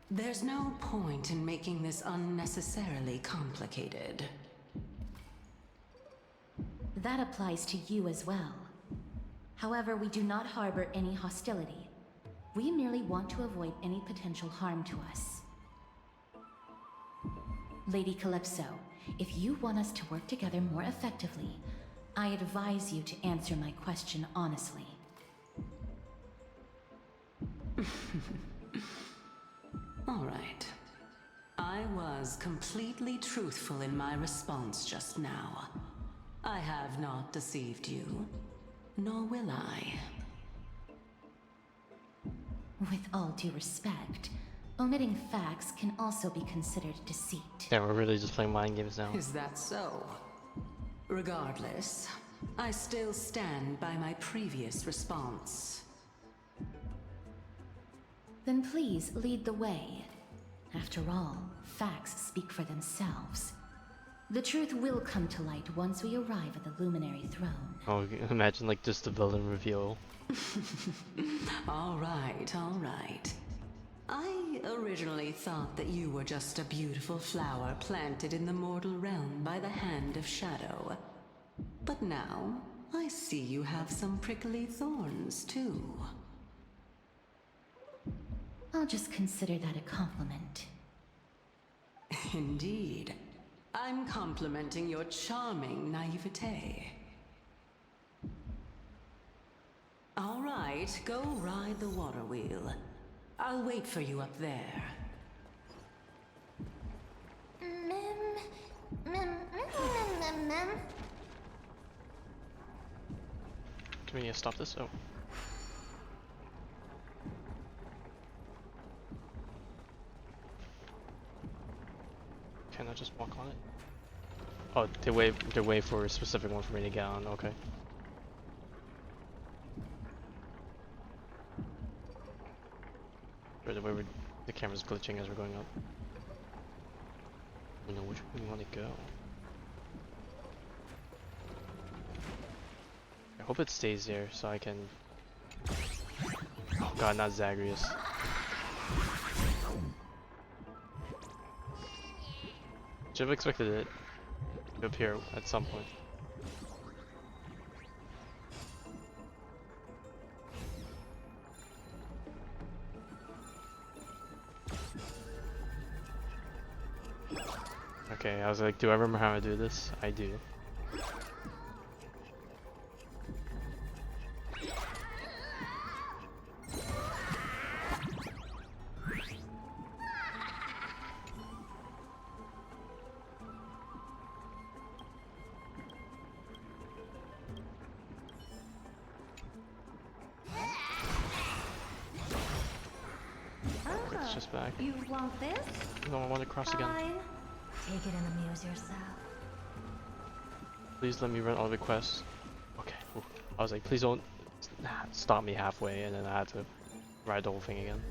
There's no point in making this unnecessarily complicated. That applies to you as well. However, we do not harbor any hostility. We merely want to avoid any potential harm to us. Lady Calypso, if you want us to work together more effectively, I advise you to answer my question honestly. All right. I was completely truthful in my response just now. I have not deceived you, nor will I. With all due respect, omitting facts can also be considered deceit. Yeah, we're really just playing mind games now. Is that so? Regardless, I still stand by my previous response. Then please lead the way. After all, facts speak for themselves. The truth will come to light once we arrive at the Luminary Throne. Oh, imagine like just the villain reveal. All right, all right. I originally thought that you were just a beautiful flower planted in the mortal realm by the hand of shadow. But now, I see you have some prickly thorns, too. I'll just consider that a compliment. Indeed. I'm complimenting your charming naivete. All right, go ride the water wheel. I'll wait for you up there. Do we need to stop this? Oh. Can I just walk on it? Oh, they wait for a specific one for me to get on, okay. Or the way the camera's glitching as we're going up. We know which way we want to go. I hope it stays there so I can... Oh god, not Zagreus. Should have expected it to appear at some point. Okay, I was like, do I remember how to do this? I do. It's just back. You want this? No, I want to cross again. Fine. Take it and amuse yourself. Please let me run all the quests. Okay. Ooh. I was like, please don't stop me halfway, and then I had to ride the whole thing again.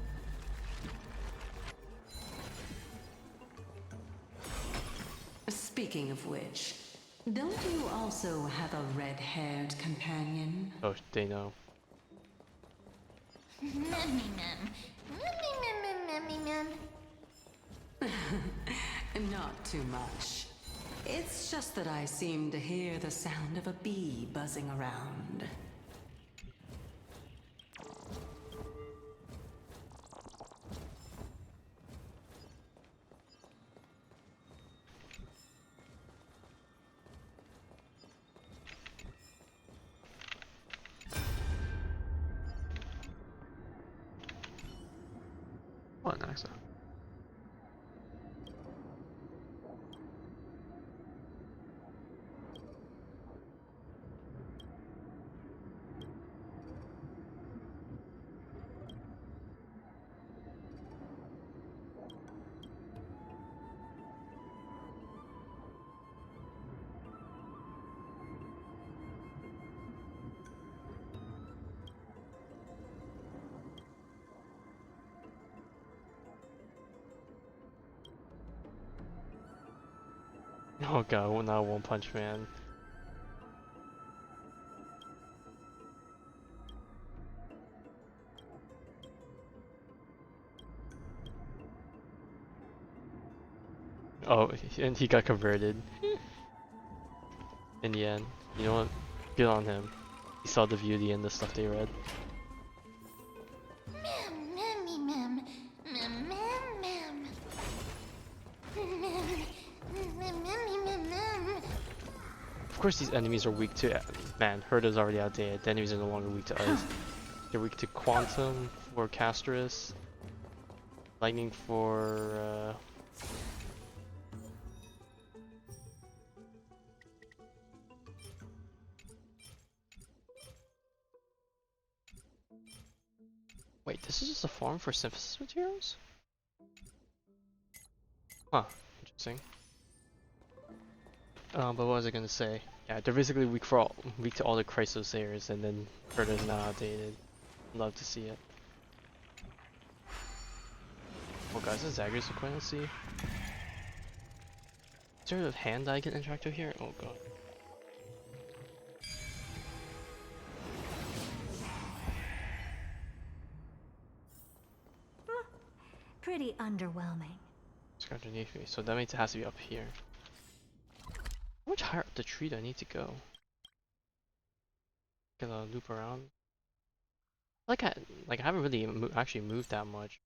Speaking of which, Don't you also have a red-haired companion? Oh, they know. Not too much. It's just that I seem to hear the sound of a bee buzzing around. What next? Oh god, well, now One Punch Man. Oh, and he got converted. In the end. You know what? Good on him. He saw the beauty in the stuff they read. Of course these enemies are weak to... Man, Herda's already outdated. The enemies are no longer weak to ice. They're weak to Quantum for Castorus. Lightning for... Wait, this is just a farm for synthesis materials? Huh, interesting. But what was I gonna say? Yeah, they're basically weak to all the Chrysosairs, and then Herda's not outdated. Love to see it. Oh guys, this Zagreus equipment, let's see. Is there a hand I can interact with here? Oh god. Pretty underwhelming. It's underneath me, so that means it has to be up here. How much higher up the tree do I need to go? Gonna loop around. I haven't really actually moved that much.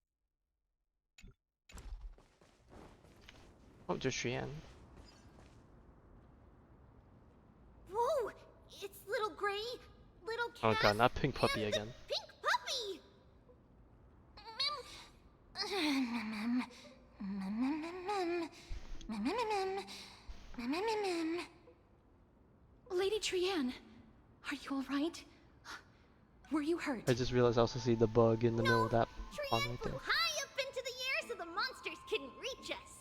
Oh, there's Shian. Whoa! It's little gray, little cat. Oh god, not pink puppy again. Pink puppy! Lady Trian, are you alright? Were you hurt? I just realized I also see the bug in the middle of that pond right there. High up into the air so the monsters couldn't reach us.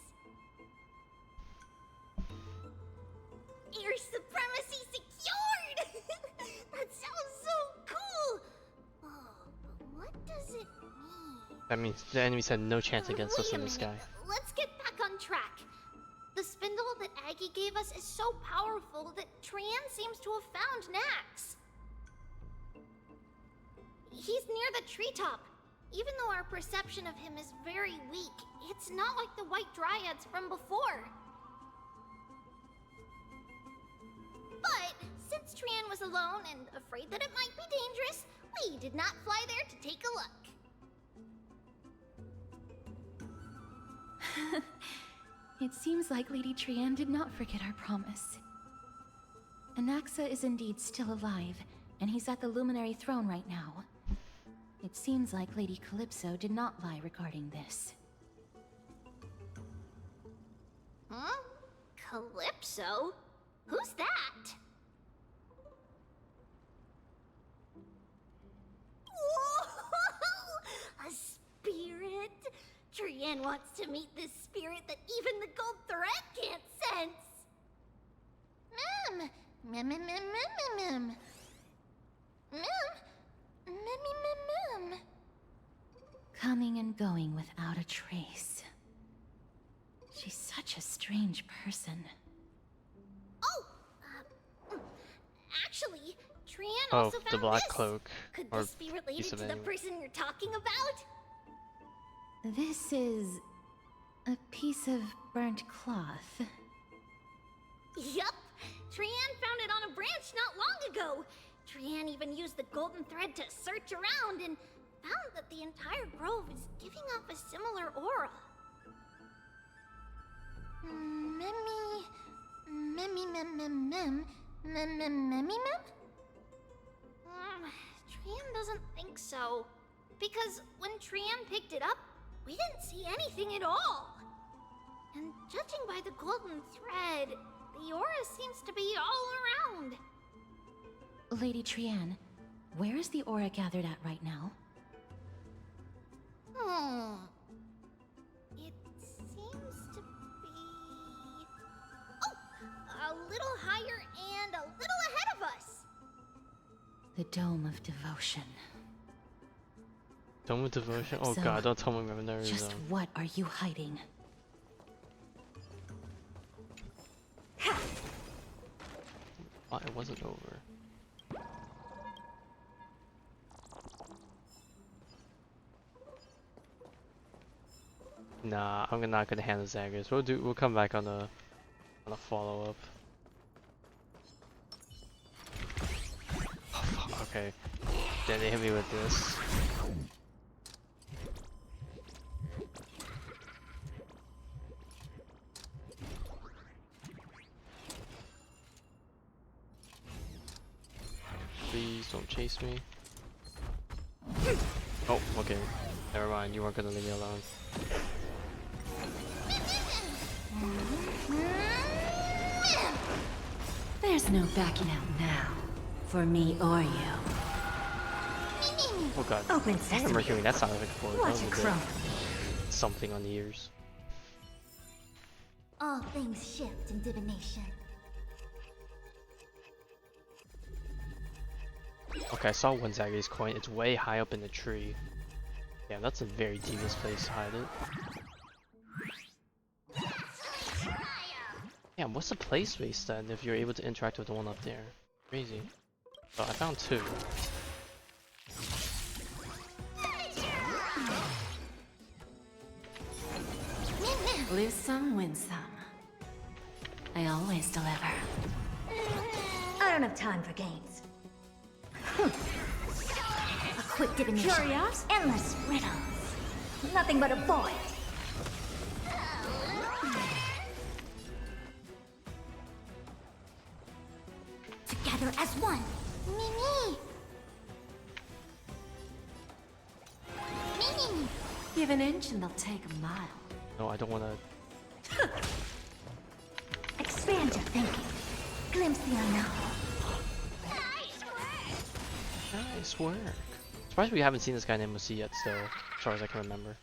Air supremacy secured! That sounds so cool! Oh, but what does it mean? That means the enemies had no chance against us in the sky. Let's get back on track. The spindle that Aggie gave us is so powerful that Trian seems to have found Nax. He's near the treetop. Even though our perception of him is very weak, it's not like the White Dryads from before. But since Trian was alone and afraid that it might be dangerous, we did not fly there to take a look. It seems like Lady Trian did not forget our promise. Anaxa is indeed still alive, and he's at the Luminary Throne right now. It seems like Lady Calypso did not lie regarding this. Huh? Calypso? Who's that? Whoa! A spirit? Trian wants to meet this spirit that even the gold thread can't sense. Mem! Mem, mem, mem, mem, mem, mem. Mem? Mem, mem, mem. Coming and going without a trace. She's such a strange person. Oh! Oh, also the found black this. cloak. Could Or this be related piece to of the anyway. person you're talking about? This is a piece of burnt cloth. Yup! Trian found it on a branch not long ago. Trian even used the golden thread to search around and found that the entire grove is giving off a similar aura. Trian doesn't think so. Because when Trian picked it up, we didn't see anything at all. And judging by the golden thread, the aura seems to be all around. Lady Trian, where is the aura gathered at right now? It seems to be... Oh! A little higher and a little ahead of us! The Dome of Devotion. Dome of Devotion? Oh So, god, don't tell me my nerves. Just what are you hiding? Why it wasn't over. Nah, I'm not gonna handle Zagreus. We'll come back on a follow up. Oh, fuck, okay. Then they hit me with this. Please don't chase me. Oh, okay. Never mind, you weren't gonna leave me alone. There's no backing out now. For me or you. Oh god. Open I sesame. remember hearing that sound like a chord. Watch That it was a crumble. bit something on the ears. All things shift in divination. Okay, I saw one Zagreus coin. It's way high up in the tree. Yeah, that's a very devious place to hide it. Yeah, what's the play space then if you're able to interact with the one up there? Crazy. Oh, I found two. Lose some, win some. I always deliver. I don't have time for games. A quick divination. Curious? Endless riddles. Nothing but a void. Together as one. Mimi. Mimi. Give an inch and they'll take a mile. No, I don't want to. Expand your thinking. Glimpse the unknown. Nice work. Surprised we haven't seen this guy in MOC yet still, as far as I can remember.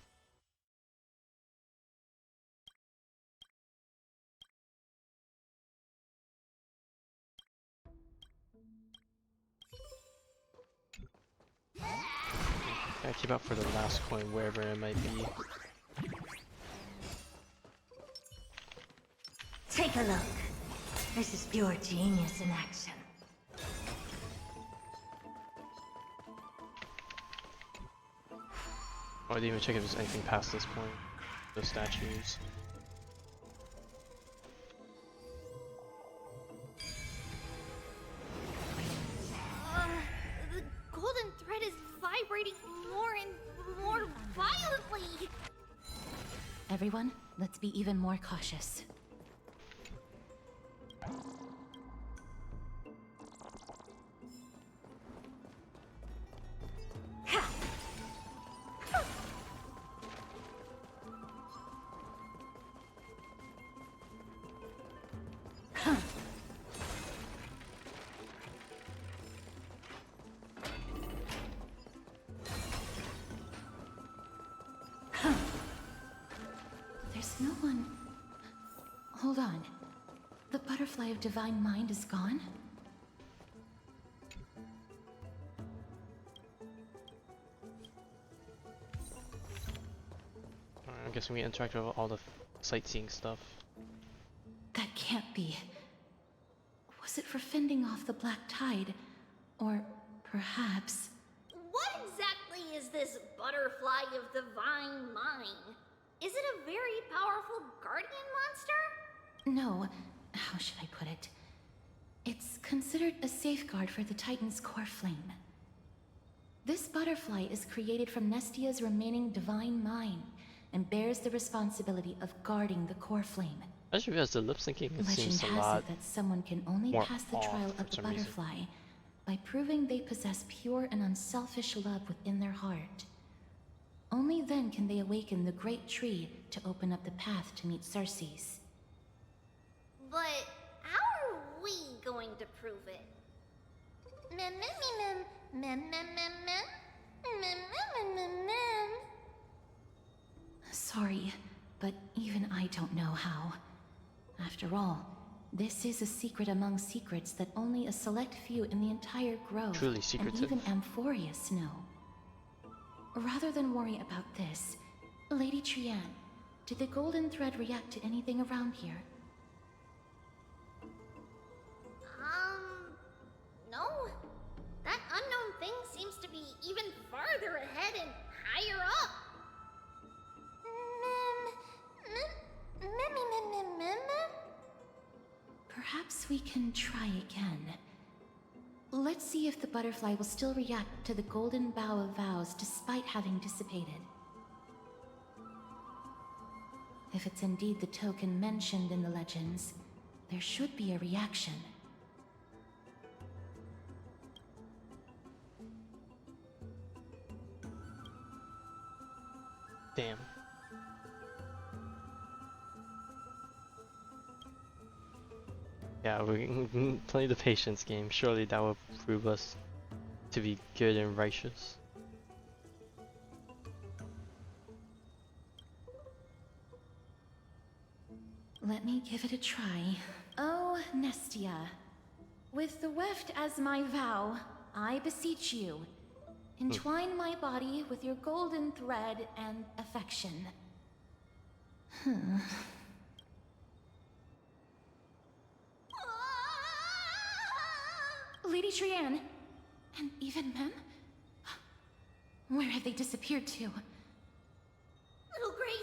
Gotta keep out for the last coin, wherever it might be. Take a look. This is pure genius in action. Oh, I didn't even check if there's anything past this point. Those statues. The golden thread is vibrating more and more violently. Everyone, let's be even more cautious. There's no one. Hold on. The butterfly of divine mind is gone? I'm guessing we interact with all the sightseeing stuff. That can't be. Was it for fending off the black tide? Or Perhaps. What exactly is this butterfly of divine mind? Is it a very powerful guardian monster? No, how should I put it? It's considered a safeguard for the Titan's core flame. This butterfly is created from Nestia's remaining divine mind and bears the responsibility of guarding the core flame. As you as the lip syncing, it Legend seems a has lot it that someone can only more pass the off trial for of the some reason. butterfly by proving they possess pure and unselfish love within their heart. Only then can they awaken the great tree to open up the path to meet Cersei's. But how are we going to prove it? Mem mem mem mem mem mem mem mem mem mem mem. Sorry, but even I don't know how. After all, this is a secret among secrets that only a select few in the entire grove Truly secretive. and even Amphoreus know. Rather than worry about this, Lady Trian, did the golden thread react to anything around here? No. That unknown thing seems to be even farther ahead and higher up. Mem. Perhaps we can try again. Let's see if the butterfly will still react to the golden bough of vows despite having dissipated. If it's indeed the token mentioned in the legends, there should be a reaction. Damn. Yeah, we're playing the patience game. Surely that will prove us to be good and righteous. Let me give it a try. Oh, Nestia. With the weft as my vow, I beseech you, entwine my body with your golden thread and affection. Lady Trian, and even Mem? Where have they disappeared to? Little Gray,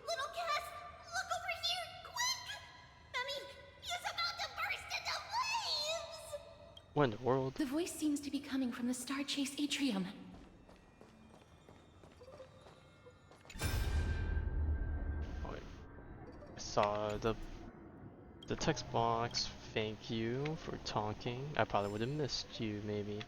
little Cass, look over here, quick! Mummy, he's about to burst into flames! What in the world? The voice seems to be coming from the Star Chase atrium. Oh, wait. I saw the text box. Thank you for talking. I probably would have missed you, maybe.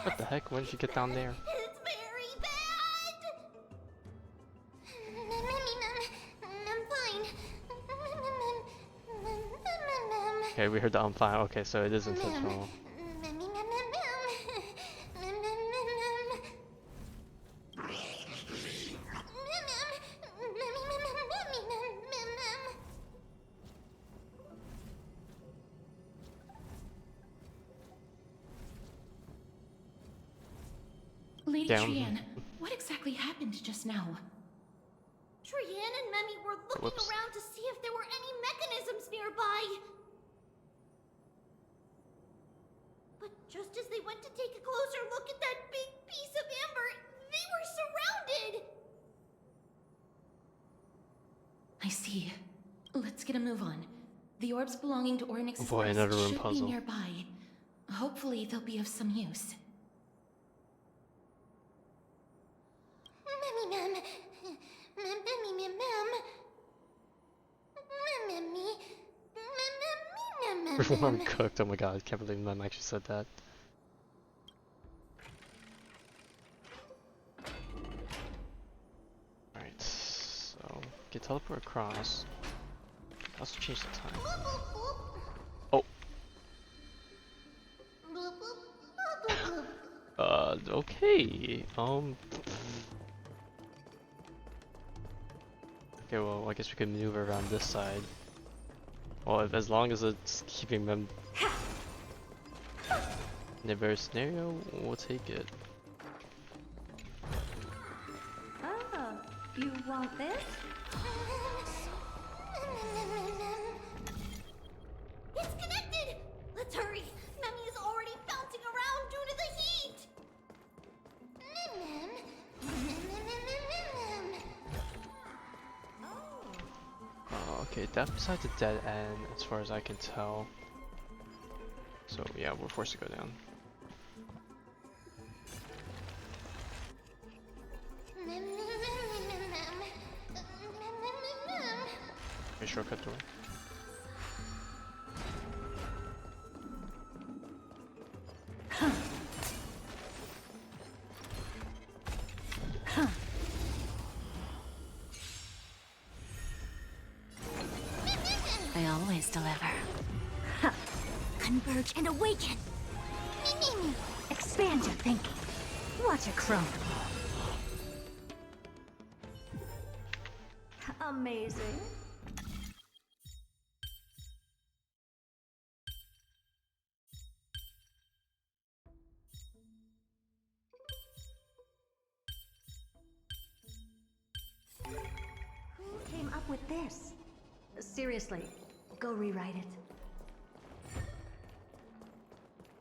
What the heck? When did you get down there? It's very bad! I'm fine. Okay, we heard the fine. Okay, so it is intentional. Lady Down. Trian, what exactly happened just now? Trian and Memmy were looking Whoops. around to see if there were any mechanisms nearby. But just as they went to take a closer look at that big piece of amber, they were surrounded! I see. Let's get a move on. The orbs belonging to Ornyx's Boy, quest another room should puzzle. be nearby. Hopefully they'll be of some use. Memmy Mem, Warm cooked. Oh my god, I can't believe Mom actually said that. Alright, so get teleport across. Also change the time. Oh. Okay. Okay, well, I guess we could maneuver around this side. Well, as long as it's keeping them in a better scenario, we'll take it. Oh, you want this? It's connected! Let's hurry! Memmy is already bouncing around due to the heat! Okay, that's beside the dead end as far as I can tell. So yeah, we're forced to go down. Okay, shortcut door. I always deliver. Converge and awaken! Expand your thinking. Watch it crumble. Amazing. Who came up with this? Seriously, go rewrite it.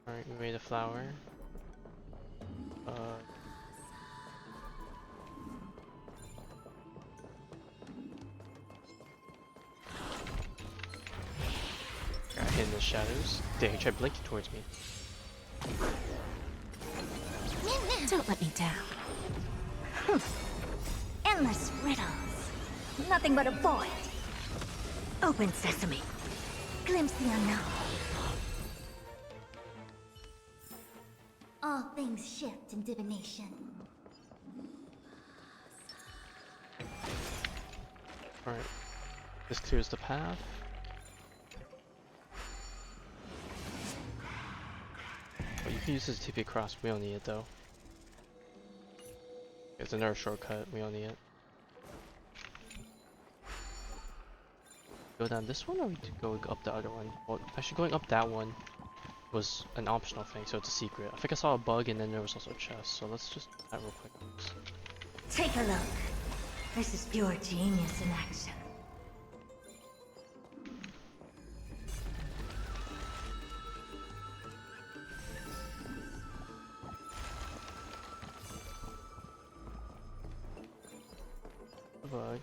Alright, we made a flower. Got hit in the shadows. Dang, he tried blinking towards me. Don't let me down. Endless riddles. Nothing but a void. Open sesame. Glimpse the unknown. All things shift in divination. Alright, this clears the path. Oh, you can use this to TP across, we don't need it though. It's another shortcut, we don't need it. Go down this one or go up the other one? Well, actually going up that one was an optional thing, so it's a secret. I think I saw a bug and then there was also a chest, so let's just do that real quick. Take a look. This is pure genius in action. Bug.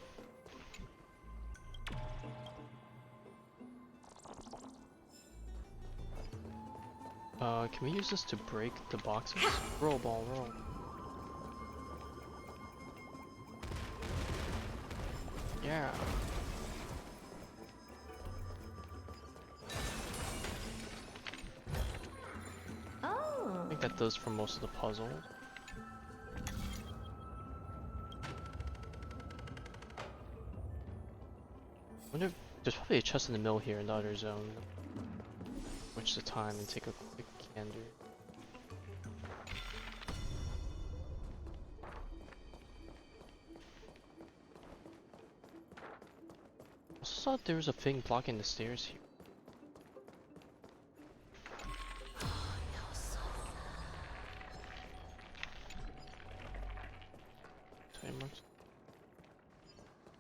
Can we use this to break the boxes? Roll ball, roll. Yeah. Oh. I think that does for most of the puzzle. I wonder if there's probably a chest in the middle here in the other zone. Watch the time and take a quick gander. I also thought there was a thing blocking the stairs here.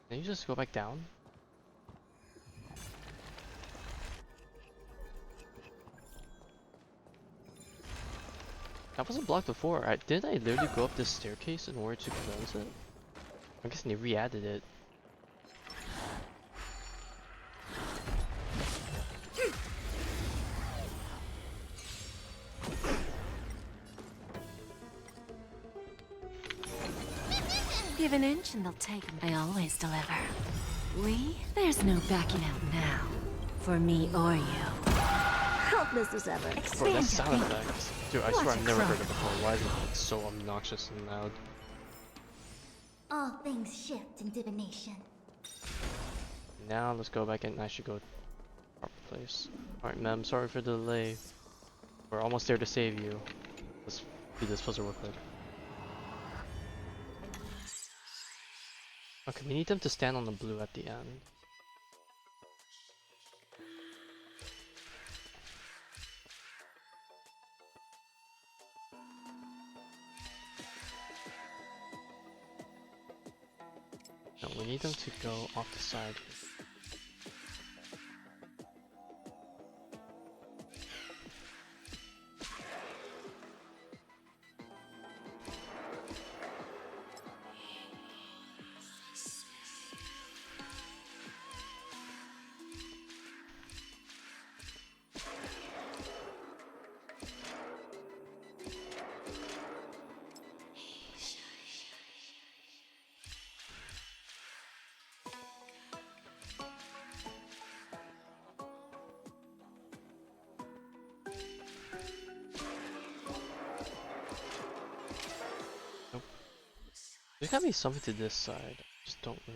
Can you just go back down? That wasn't blocked before. Didn't I literally go up this staircase in order to close it? I'm guessing they re-added it. Give an inch and they'll take 'em. I always deliver. There's no backing out now. For me or you. helpless as ever. Bro, that Expand sound your thinking. effect. Dude, I Watch swear I've it never grow. heard it before. Why is it so obnoxious and loud? All things shift in divination. Now let's go back and I should go to the proper place. Alright, ma'am, sorry for the delay. We're almost there to save you. Let's do this puzzle real quick. Okay, we need them to stand on the blue at the end. No, we need them to go off the side. There's gotta be something to this side. I just don't know.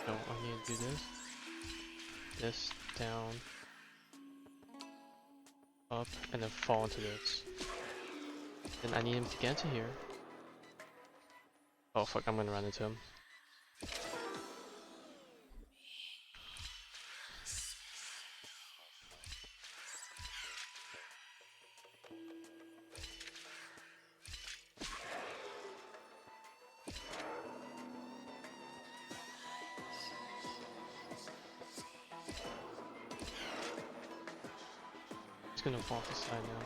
So I need to do this down, up, and then fall into this. Then I need him to get into here. Oh fuck, I'm gonna run into him. He's gonna fall off the side now.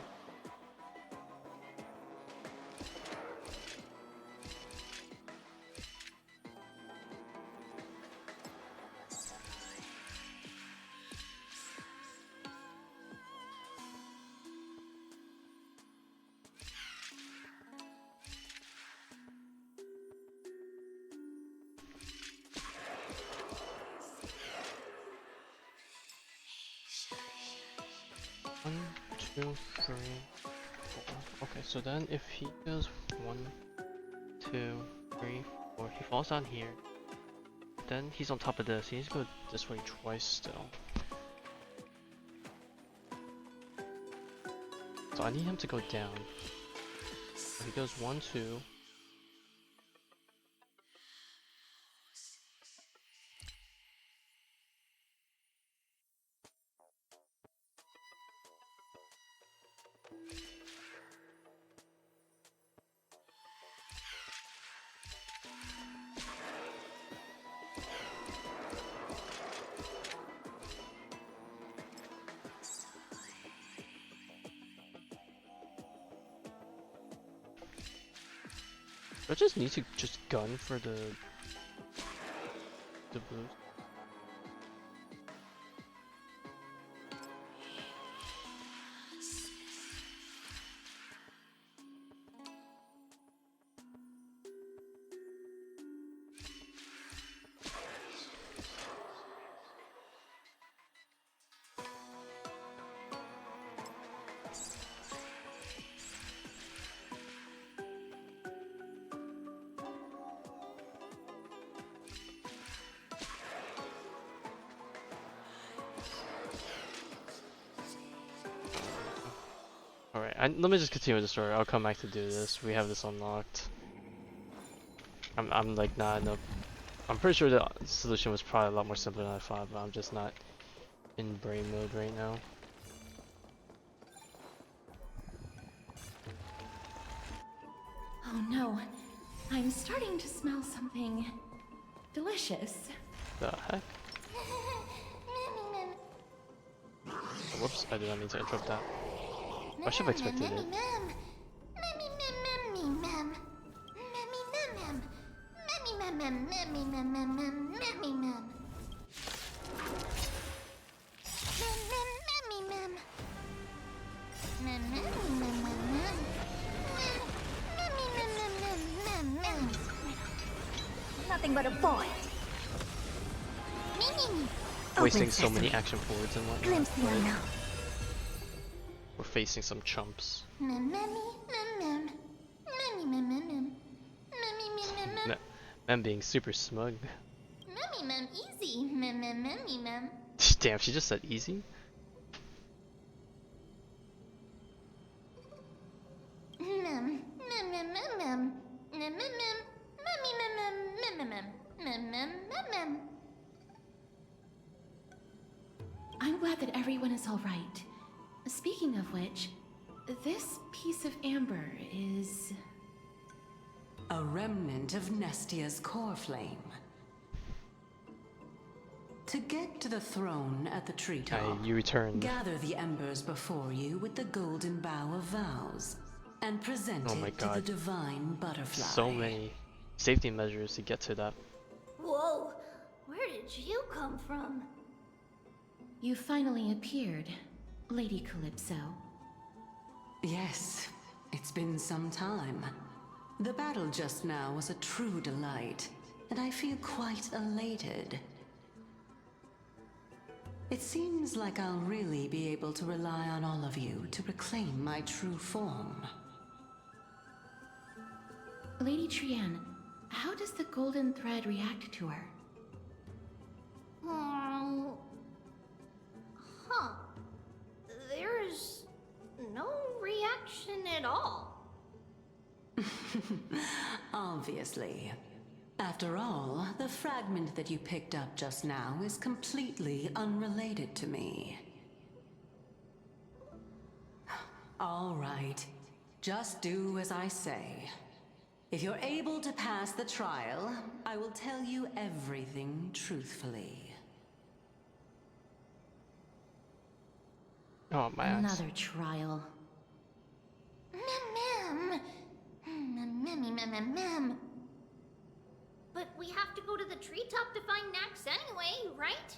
One, two, three, four. Okay, so then if he does 1, 2, 3, 4, he falls down here. Then he's on top of this. He needs to go this way twice still. So I need him to go down. So he goes 1, 2. Do I just need to just gun for the blues? Alright, let me just continue with the story. I'll come back to do this. We have this unlocked. I'm like not enough. I'm pretty sure the solution was probably a lot more simpler than I thought, but I'm just not in brain mode right now. Oh no, I'm starting to smell something delicious. The heck? whoops, I did not mean to interrupt that. I should have expected it. Nothing but a void. Wasting so many action forwards and whatnot. Glimpse the unknown. We're facing some chumps. Mem being super smug. Easy. Damn, she just said easy? I'm glad that everyone is all right. Speaking of which, this piece of amber is... a remnant of Nestia's core flame. To get to the throne at the treetop, you returned. Gather the embers before you with the golden bough of vows, and present it to the divine butterfly. So many safety measures to get to that. Whoa, where did you come from? You finally appeared, Lady Calypso. Yes, it's been some time. The battle just now was a true delight, and I feel quite elated. It seems like I'll really be able to rely on all of you to reclaim my true form. Lady Trian, how does the golden thread react to her? There's no reaction at all. Obviously. After all, the fragment that you picked up just now is completely unrelated to me. All right. Just do as I say. If you're able to pass the trial, I will tell you everything truthfully. Oh, my ass. Another trial. But we have to go to the treetop to find Nax anyway, right?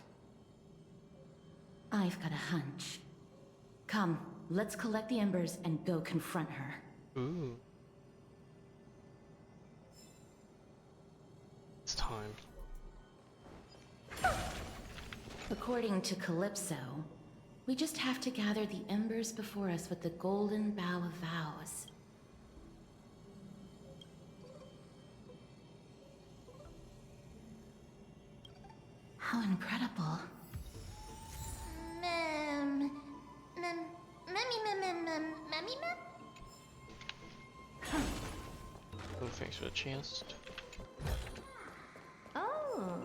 I've got a hunch. Come, let's collect the embers and go confront her. Ooh. It's time. According to Calypso, we just have to gather the embers before us with the golden bough of vows. How incredible. Oh, thanks for the chance. Oh.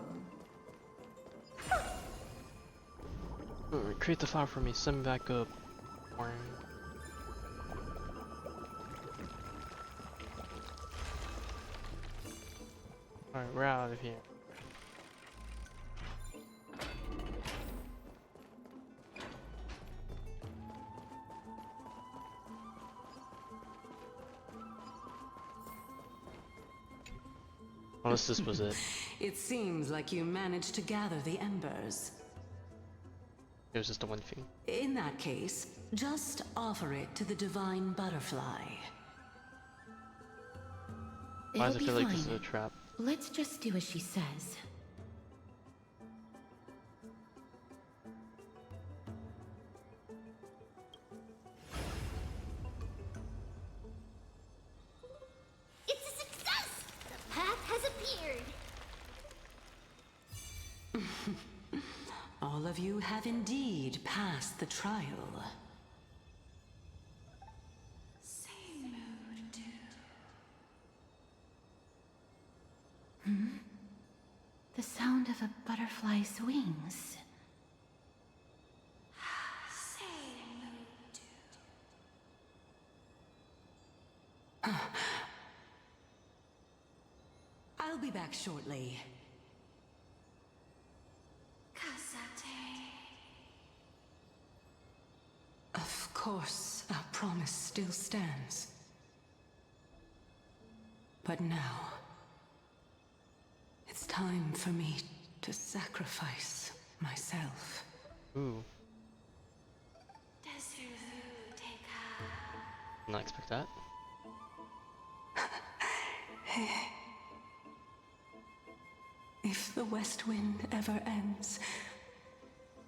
Create the flower for me, send me back up. Alright, we're out of here. Unless this was it. It seems like you managed to gather the embers. It was just the one thing. In that case, just offer it to the divine butterfly. Why does it feel It'll be like this is fine. a trap? Let's just do as she says. It's a success! The path has appeared. All of you have indeed passed the trial. The sound of a butterfly's wings. I'll be back shortly. course, our promise still stands. But now, it's time for me to sacrifice myself. Ooh. Did not expect that. If the West Wind ever ends,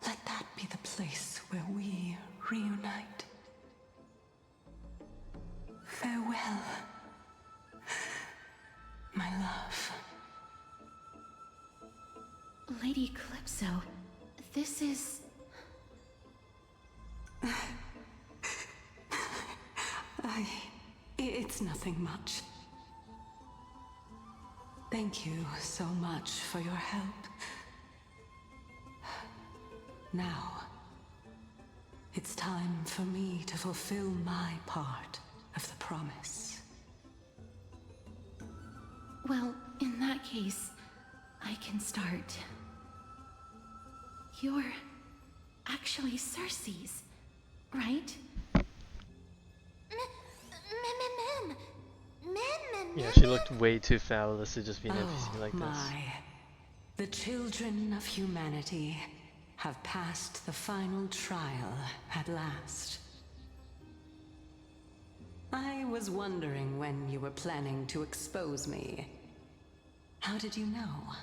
let that be the place where we reunite. Farewell, my love. Lady Calypso, this is... It's nothing much. Thank you so much for your help. Now, it's time for me to fulfill my part of the promise. Well, in that case, I can start. You're actually Cersei's, right? Yeah, she looked way too fabulous to just be an NPC like this. The children of humanity have passed the final trial at last. I was wondering when you were planning to expose me. How did you know?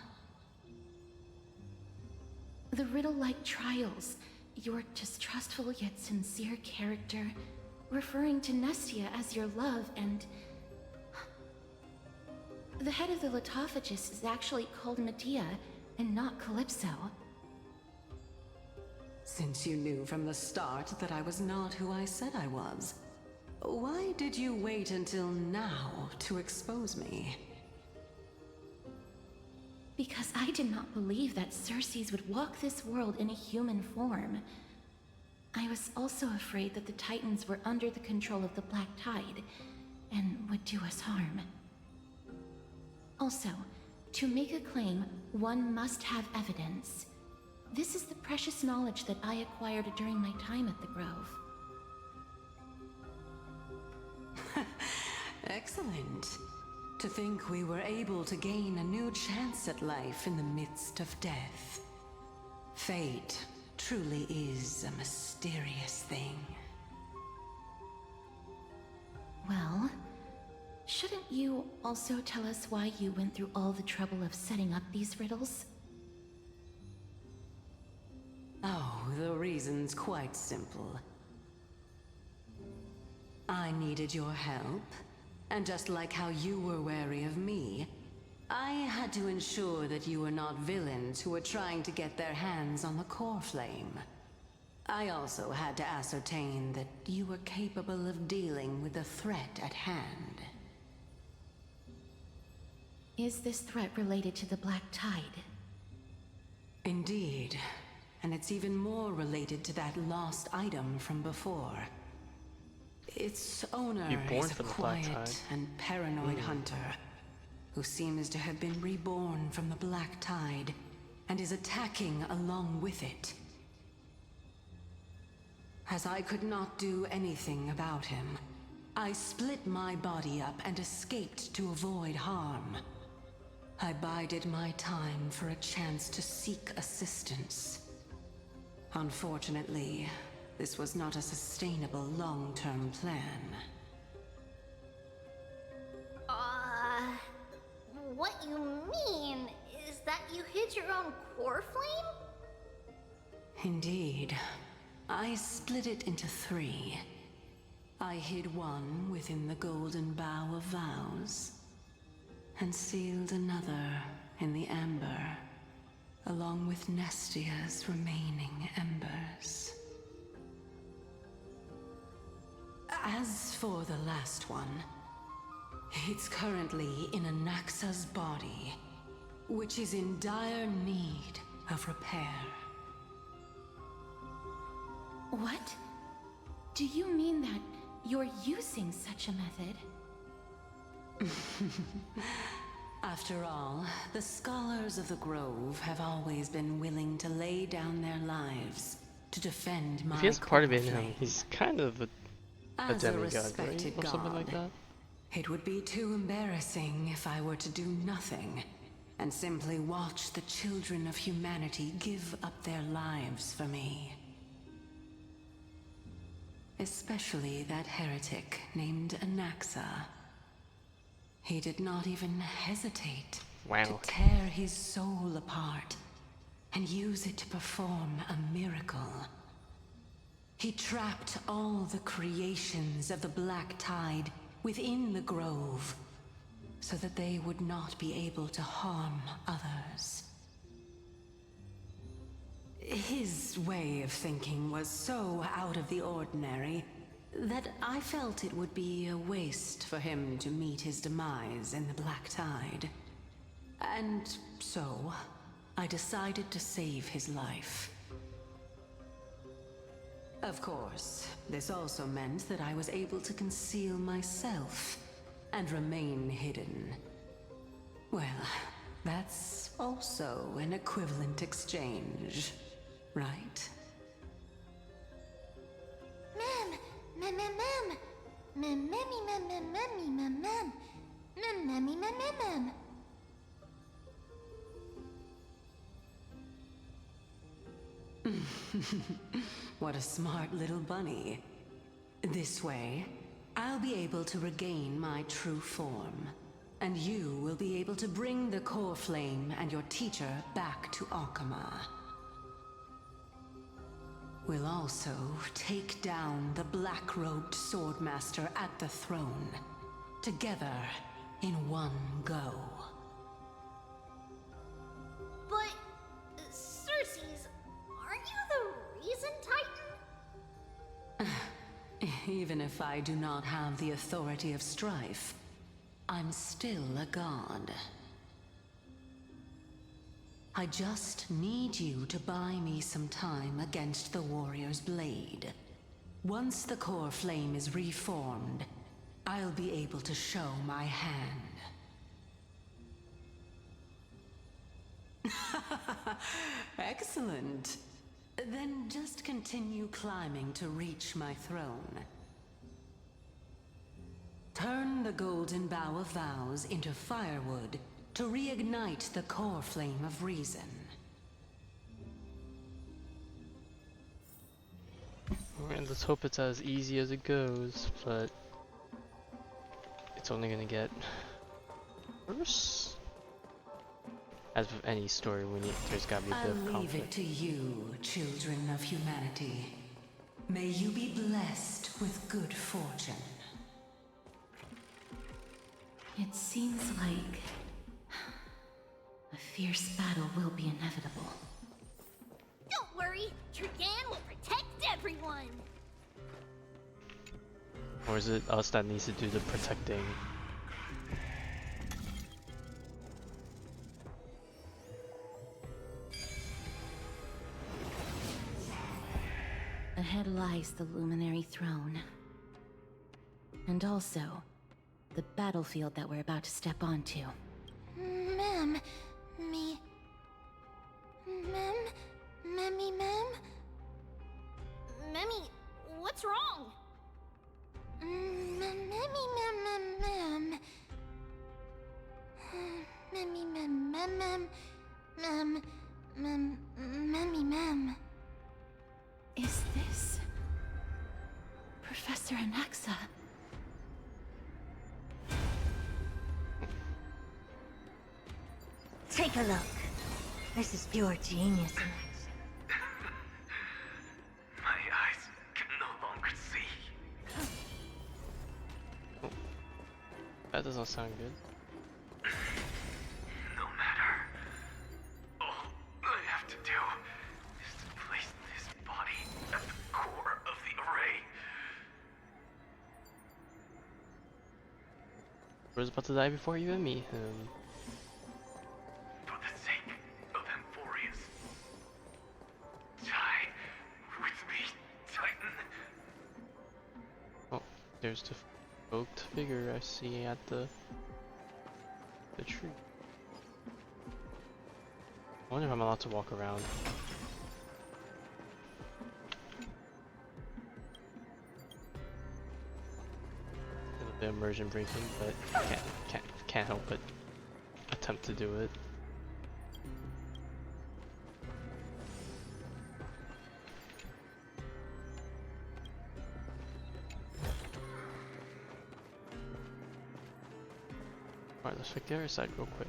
The riddle-like trials, your distrustful yet sincere character, referring to Nestia as your love, and... The head of the Litophagus is actually called Medea, and not Calypso. Since you knew from the start that I was not who I said I was, why did you wait until now to expose me? Because I did not believe that Cersei's would walk this world in a human form. I was also afraid that the Titans were under the control of the Black Tide, and would do us harm. Also, to make a claim, one must have evidence. This is the precious knowledge that I acquired during my time at the Grove. Excellent. To think we were able to gain a new chance at life in the midst of death. Fate truly is a mysterious thing. Well, shouldn't you also tell us why you went through all the trouble of setting up these riddles? Oh, the reason's quite simple. I needed your help, and just like how you were wary of me, I had to ensure that you were not villains who were trying to get their hands on the core flame. I also had to ascertain that you were capable of dealing with the threat at hand. Is this threat related to the Black Tide? Indeed, and it's even more related to that lost item from before. Its owner is a quiet and paranoid hunter who seems to have been reborn from the Black Tide and is attacking along with it. As I could not do anything about him, I split my body up and escaped to avoid harm. I bided my time for a chance to seek assistance. Unfortunately, this was not a sustainable long-term plan. What you mean is that you hid your own core flame? Indeed. I split it into 3. I hid one within the Golden Bough of Vows, and sealed another in the Amber, along with Nestia's remaining embers. As for the last one, it's currently in Anaxa's body, which is in dire need of repair. What? Do you mean that you're using such a method? After all, the scholars of the Grove have always been willing to lay down their lives to defend If my he has part of it in him, flame. he's kind of a As a demigod, right? respected Or something like god, that. it would be too embarrassing if I were to do nothing and simply watch the children of humanity give up their lives for me. Especially that heretic named Anaxa. He did not even hesitate to tear his soul apart and use it to perform a miracle. He trapped all the creations of the Black Tide within the grove so that they would not be able to harm others. His way of thinking was so out of the ordinary that I felt it would be a waste for him to meet his demise in the Black Tide. And so, I decided to save his life. Of course, this also meant that I was able to conceal myself and remain hidden. Well, that's also an equivalent exchange, right? What a smart little bunny. This way, I'll be able to regain my true form, and you will be able to bring the core flame and your teacher back to Akama. We'll also take down the black-robed swordmaster at the throne, together in one go. But, Circes, aren't you the reason Titan? Even if I do not have the authority of Strife, I'm still a god. I just need you to buy me some time against the warrior's blade. Once the core flame is reformed, I'll be able to show my hand. Excellent. Then just continue climbing to reach my throne. Turn the golden bough of vows into firewood to reignite the core flame of reason. And let's hope it's as easy as it goes, but it's only gonna get worse. As with any story, there's gotta be a bit of conflict. I'll leave it to you, children of humanity. May you be blessed with good fortune. It seems like a fierce battle will be inevitable. Don't worry, Trigan will protect everyone. Or is it us that needs to do the protecting? Ahead lies the Luminary Throne. And also, the battlefield that we're about to step onto. Ma'am, Memmy, what's wrong? Is this Professor Anaxa? Take a look. This is pure genius. My eyes can no longer see. That doesn't sound good. No matter. All I have to do is to place this body at the core of the array. I was about to die before you and me. For the sake of Amphoreus. Die with me, Titan. Oh, there's the evoked figure I see at the tree. I wonder if I'm allowed to walk around. the immersion breaking, but can't help but attempt to do it. Alright, let's check the other side real quick.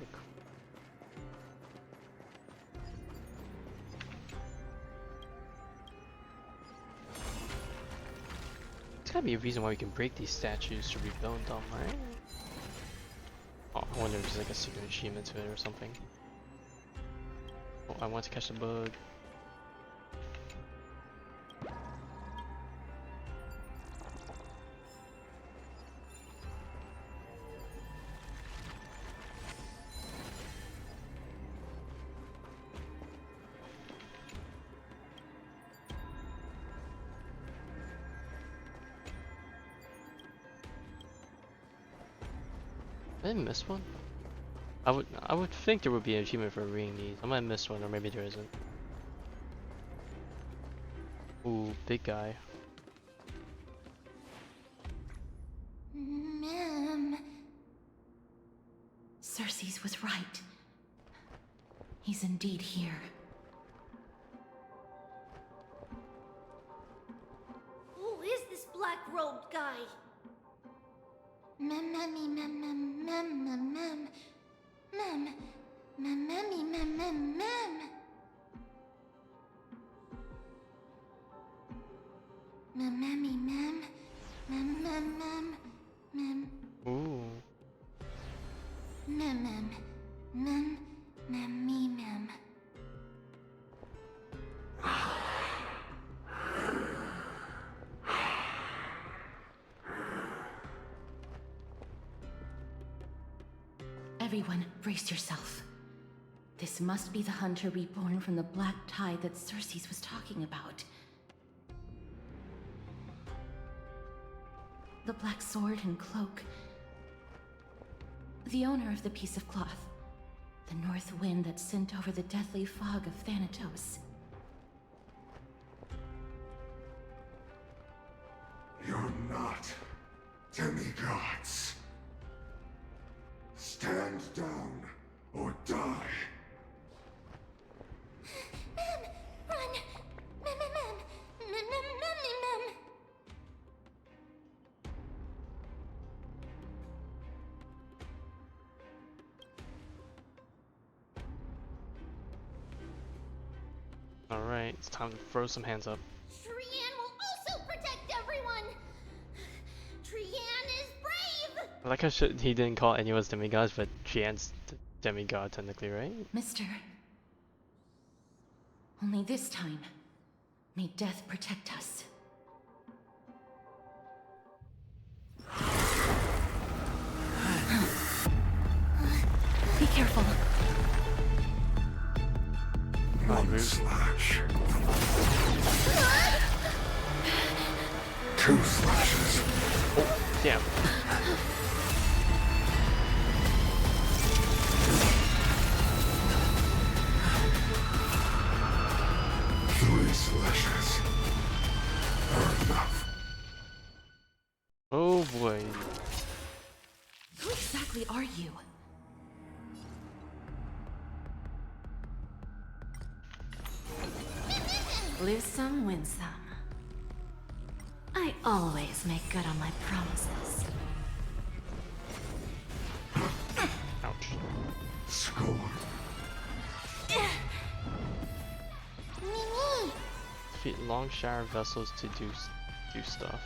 There's gotta be a reason why we can break these statues to rebuild them, right? Oh, I wonder if there's like a secret achievement to it or something. Oh, I want to catch the bug. Did I miss one? I would think there would be an achievement for reading these. I might miss one, or maybe there isn't. Ooh, big guy. Ma'am. Cersei's was right. He's indeed here. Who is this black-robed guy? Mem. Ooh. Everyone, brace yourself. This must be the hunter reborn from the black tide that Cersei's was talking about. The black sword and cloak. The owner of the piece of cloth. The north wind that sent over the deathly fog of Thanatos. You're not demigods. Stand down or die. Mem, run! Mem. Alright, it's time to throw some hands up. Trian will also protect everyone! Trian is brave! I like how he didn't call anyone's demigods, but Jian's demigod technically, right? Mister. Only this time, may death protect us. Be careful. One slash. 2 slashes. Oh, damn. 3 slashes are enough. Oh boy. Who exactly are you? Live some, win some. I always make good on my promises. Ouch. Score. Mimi! Defeat long shower vessels to do stuff.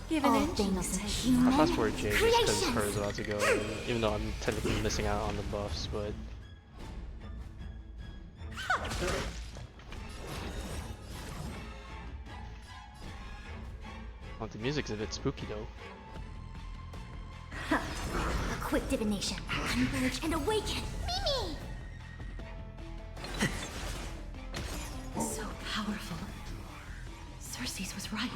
Give an All inch and I'll things take human I fast forward J just because creations. her is about to go, even though I'm technically missing out on the buffs, but oh, the music's a bit spooky though. A quick divination. Converge and awaken! Mimi! So powerful. Cersei's was right.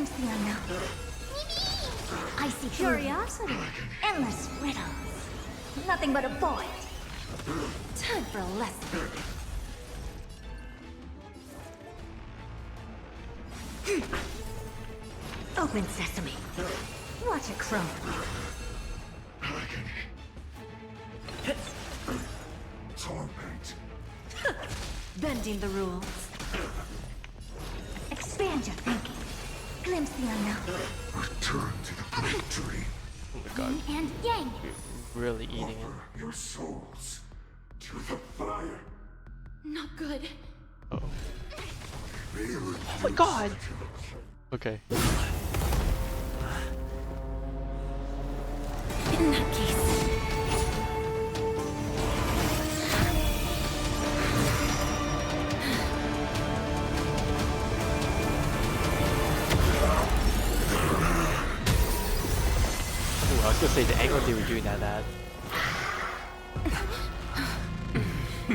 glimpse the unknown. I see curiosity, endless riddles. Nothing but a void. Time for a lesson. Open sesame. Watch it crumble. Torment. Bending the rules. Expand your thinking. Glimpse the unknown. Return to the great tree. Oh my god. Yin and yang. Really eating it. Offer your souls to the fire. Not good. Uh oh. Feel it. Oh my god! Okay. In that case. Ooh, I was gonna say the angle they were doing that at.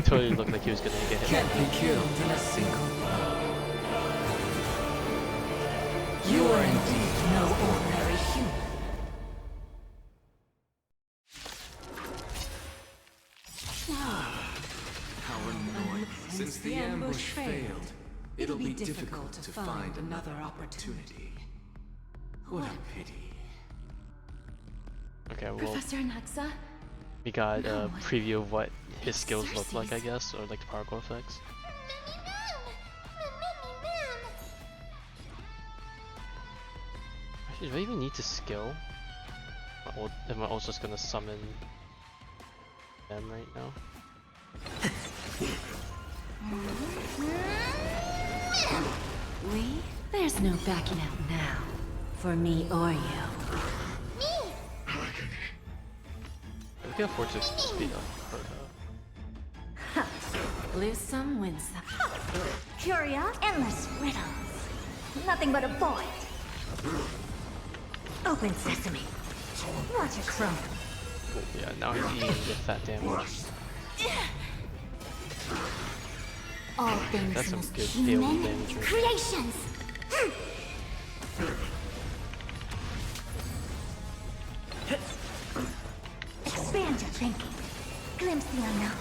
Totally looked like he was gonna get hit. Can't be killed in a single blow. You are indeed no ordinary human. How annoying. Since the ambush failed, it'll be difficult to find another opportunity. What a pity. Okay, well, Professor Anaxa? we got a preview of what his skills look like, I guess, or like the particle effects. Actually, do I even need to skill? Or am I also just gonna summon them right now? There's no backing out now. For me or you. We can afford to speed up her, Lose some, win some. Endless riddles. Nothing but a void. Open sesame. Watch it crumble. oh, yeah, now he's eating the fat damage. All things That's some must good human daily damage right there. creations. Expand your thinking. Glimpse the unknown.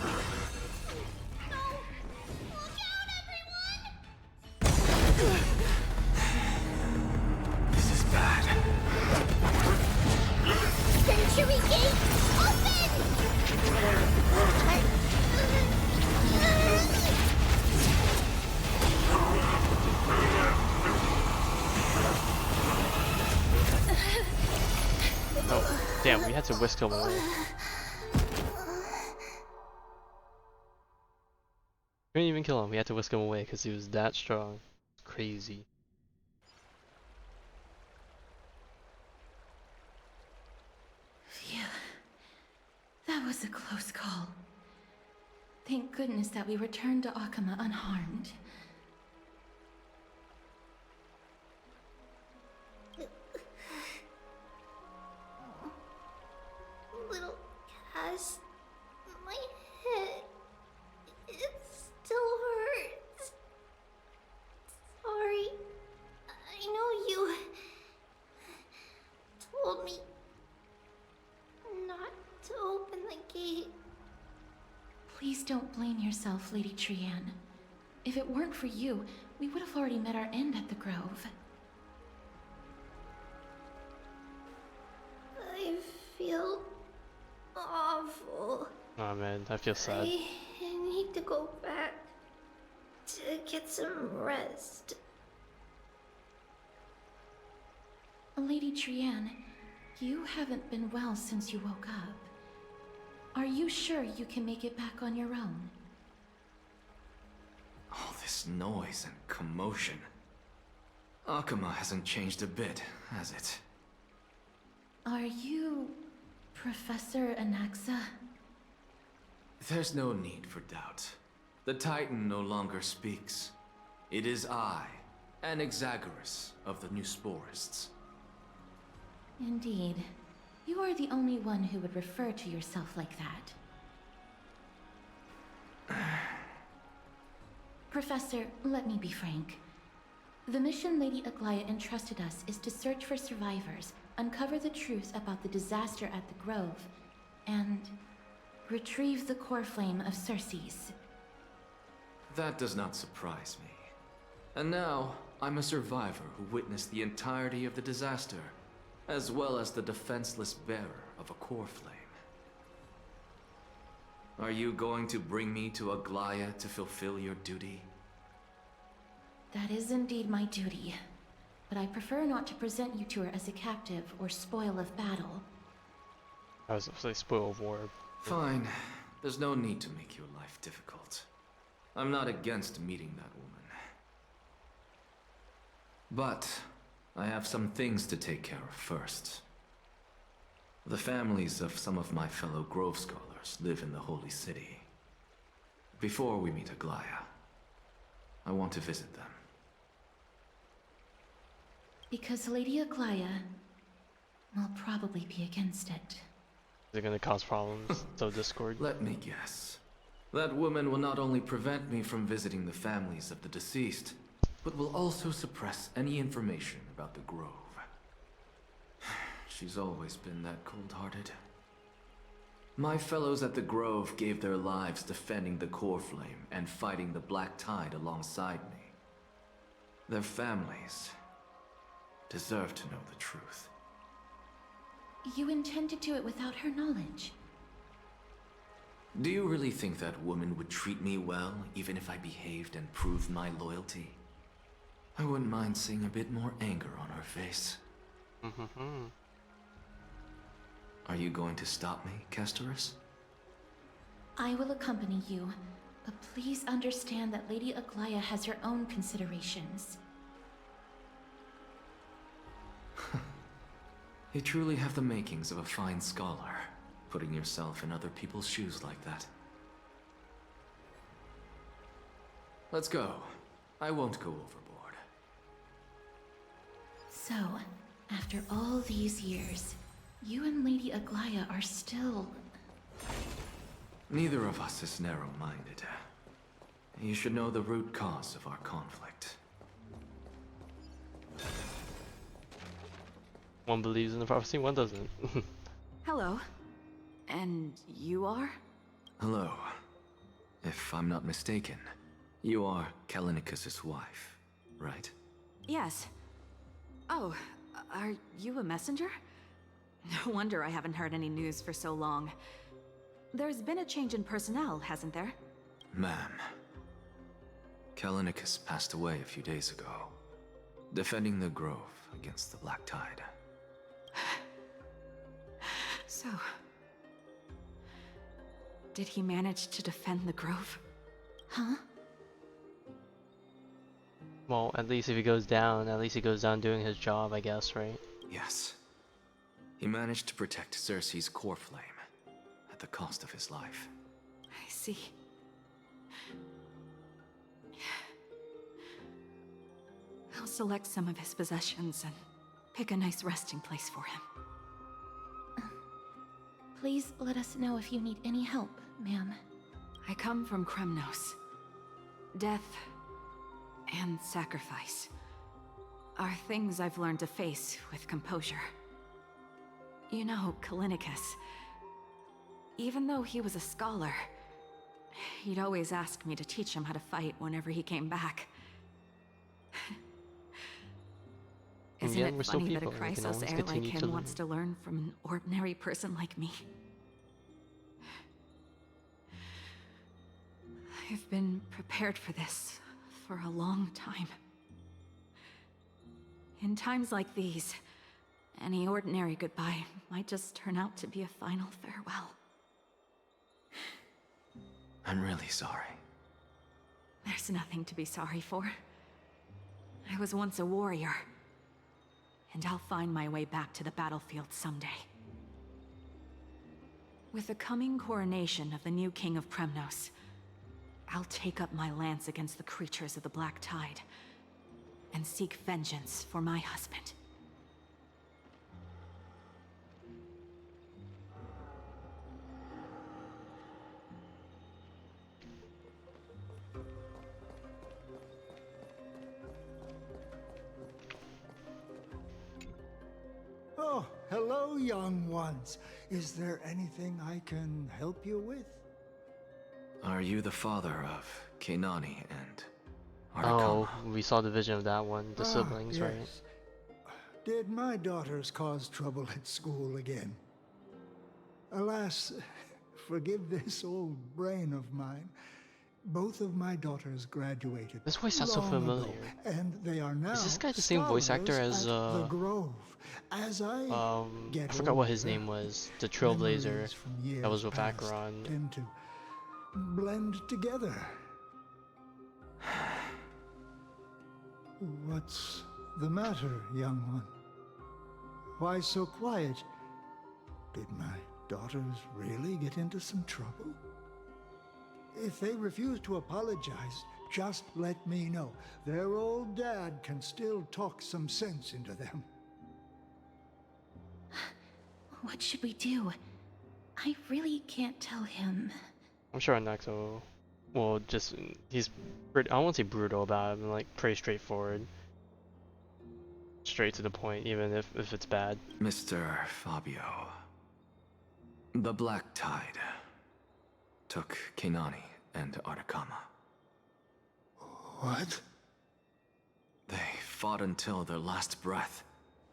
This is bad. Century Gate, open! Oh, damn, we had to whisk him away. Couldn't even kill him, we had to whisk him away because he was that strong. Crazy. Phew. That was a close call. Thank goodness that we returned to Akama unharmed. Little Cass, my head, it still hurts. Sorry, I know you told me not to open the gate. Please don't blame yourself, Lady Trian. If it weren't for you, we would have already met our end at the Grove. I feel awful. Oh man, I feel sad. I need to go back to get some rest. Lady Trian, you haven't been well since you woke up. Are you sure you can make it back on your own? All this noise and commotion. Akama hasn't changed a bit, has it? Are you Professor Anaxa? There's no need for doubt. The Titan no longer speaks. It is I, Anaxagoras of the New Sporists. Indeed. You are the only one who would refer to yourself like that. Professor, let me be frank. The mission Lady Aglaia entrusted us is to search for survivors, uncover the truth about the disaster at the Grove, and retrieve the core flame of Circe's. That does not surprise me. And now, I'm a survivor who witnessed the entirety of the disaster, as well as the defenseless bearer of a core flame. Are you going to bring me to Aglaia to fulfill your duty? That is indeed my duty, but I prefer not to present you to her as a captive or spoil of battle. I was gonna say spoil of war. Fine. There's no need to make your life difficult. I'm not against meeting that woman. But I have some things to take care of first. The families of some of my fellow Grove Scholars live in the Holy City. Before we meet Aglaia, I want to visit them. Because Lady Aglaia will probably be against it. Is it gonna cause problems? So discord? Let me guess. That woman will not only prevent me from visiting the families of the deceased, but will also suppress any information about the Grove. She's always been that cold-hearted. My fellows at the Grove gave their lives defending the core flame and fighting the Black Tide alongside me. Their families deserve to know the truth. You intend to do it without her knowledge? Do you really think that woman would treat me well, even if I behaved and proved my loyalty? I wouldn't mind seeing a bit more anger on her face. Are you going to stop me, Castorus? I will accompany you, but please understand that Lady Aglaia has her own considerations. You truly have the makings of a fine scholar, putting yourself in other people's shoes like that. Let's go. I won't go overboard. So, after all these years, you and Lady Aglaia are still... Neither of us is narrow-minded. You should know the root cause of our conflict. One believes in the prophecy, one doesn't. Hello. And you are? Hello. If I'm not mistaken, you are Callinicus's wife, right? Yes. Oh, are you a messenger? No wonder I haven't heard any news for so long. There's been a change in personnel, hasn't there? Ma'am. Callinicus passed away a few days ago, defending the Grove against the Black Tide. So... did he manage to defend the Grove? Huh? Well, at least if he goes down, at least he goes down doing his job, I guess, right? Yes. He managed to protect Circe's core flame, at the cost of his life. I see. I'll select some of his possessions and pick a nice resting place for him. Please let us know if you need any help, ma'am. I come from Kremnos. Death and sacrifice are things I've learned to face with composure. You know, Callinicus, even though he was a scholar, he'd always ask me to teach him how to fight whenever he came back. Isn't it funny that a Chrysos heir like him wants to learn from an ordinary person like me? I've been prepared for this for a long time. In times like these, any ordinary goodbye might just turn out to be a final farewell. I'm really sorry. There's nothing to be sorry for. I was once a warrior, and I'll find my way back to the battlefield someday. With the coming coronation of the new king of Kremnos, I'll take up my lance against the creatures of the Black Tide, and seek vengeance for my husband. hello, young ones. Is there anything I can help you with? Are you the father of Keinani and Oh, we saw the vision of that one, the siblings, yes. right? Did my daughters cause trouble at school again? Alas, forgive this old brain of mine. Both of my daughters graduated. This voice sounds so long familiar. ago, and they are now Is this guy the same voice actor as the Grove. As I get forgot what his older, name was. The Trailblazer memories from years that was with past Acheron. tend to blend together. What's the matter, young one? Why so quiet? Did my daughters really get into some trouble? If they refuse to apologize, just let me know. Their old dad can still talk some sense into them. What should we do? I really can't tell him. I'm sure Nexo will just, he's pretty, I won't say brutal about him, like pretty straightforward. Straight to the point, even if it's bad. Mr. Fabio, the Black Tide took Keinani and Artakama. What? They fought until their last breath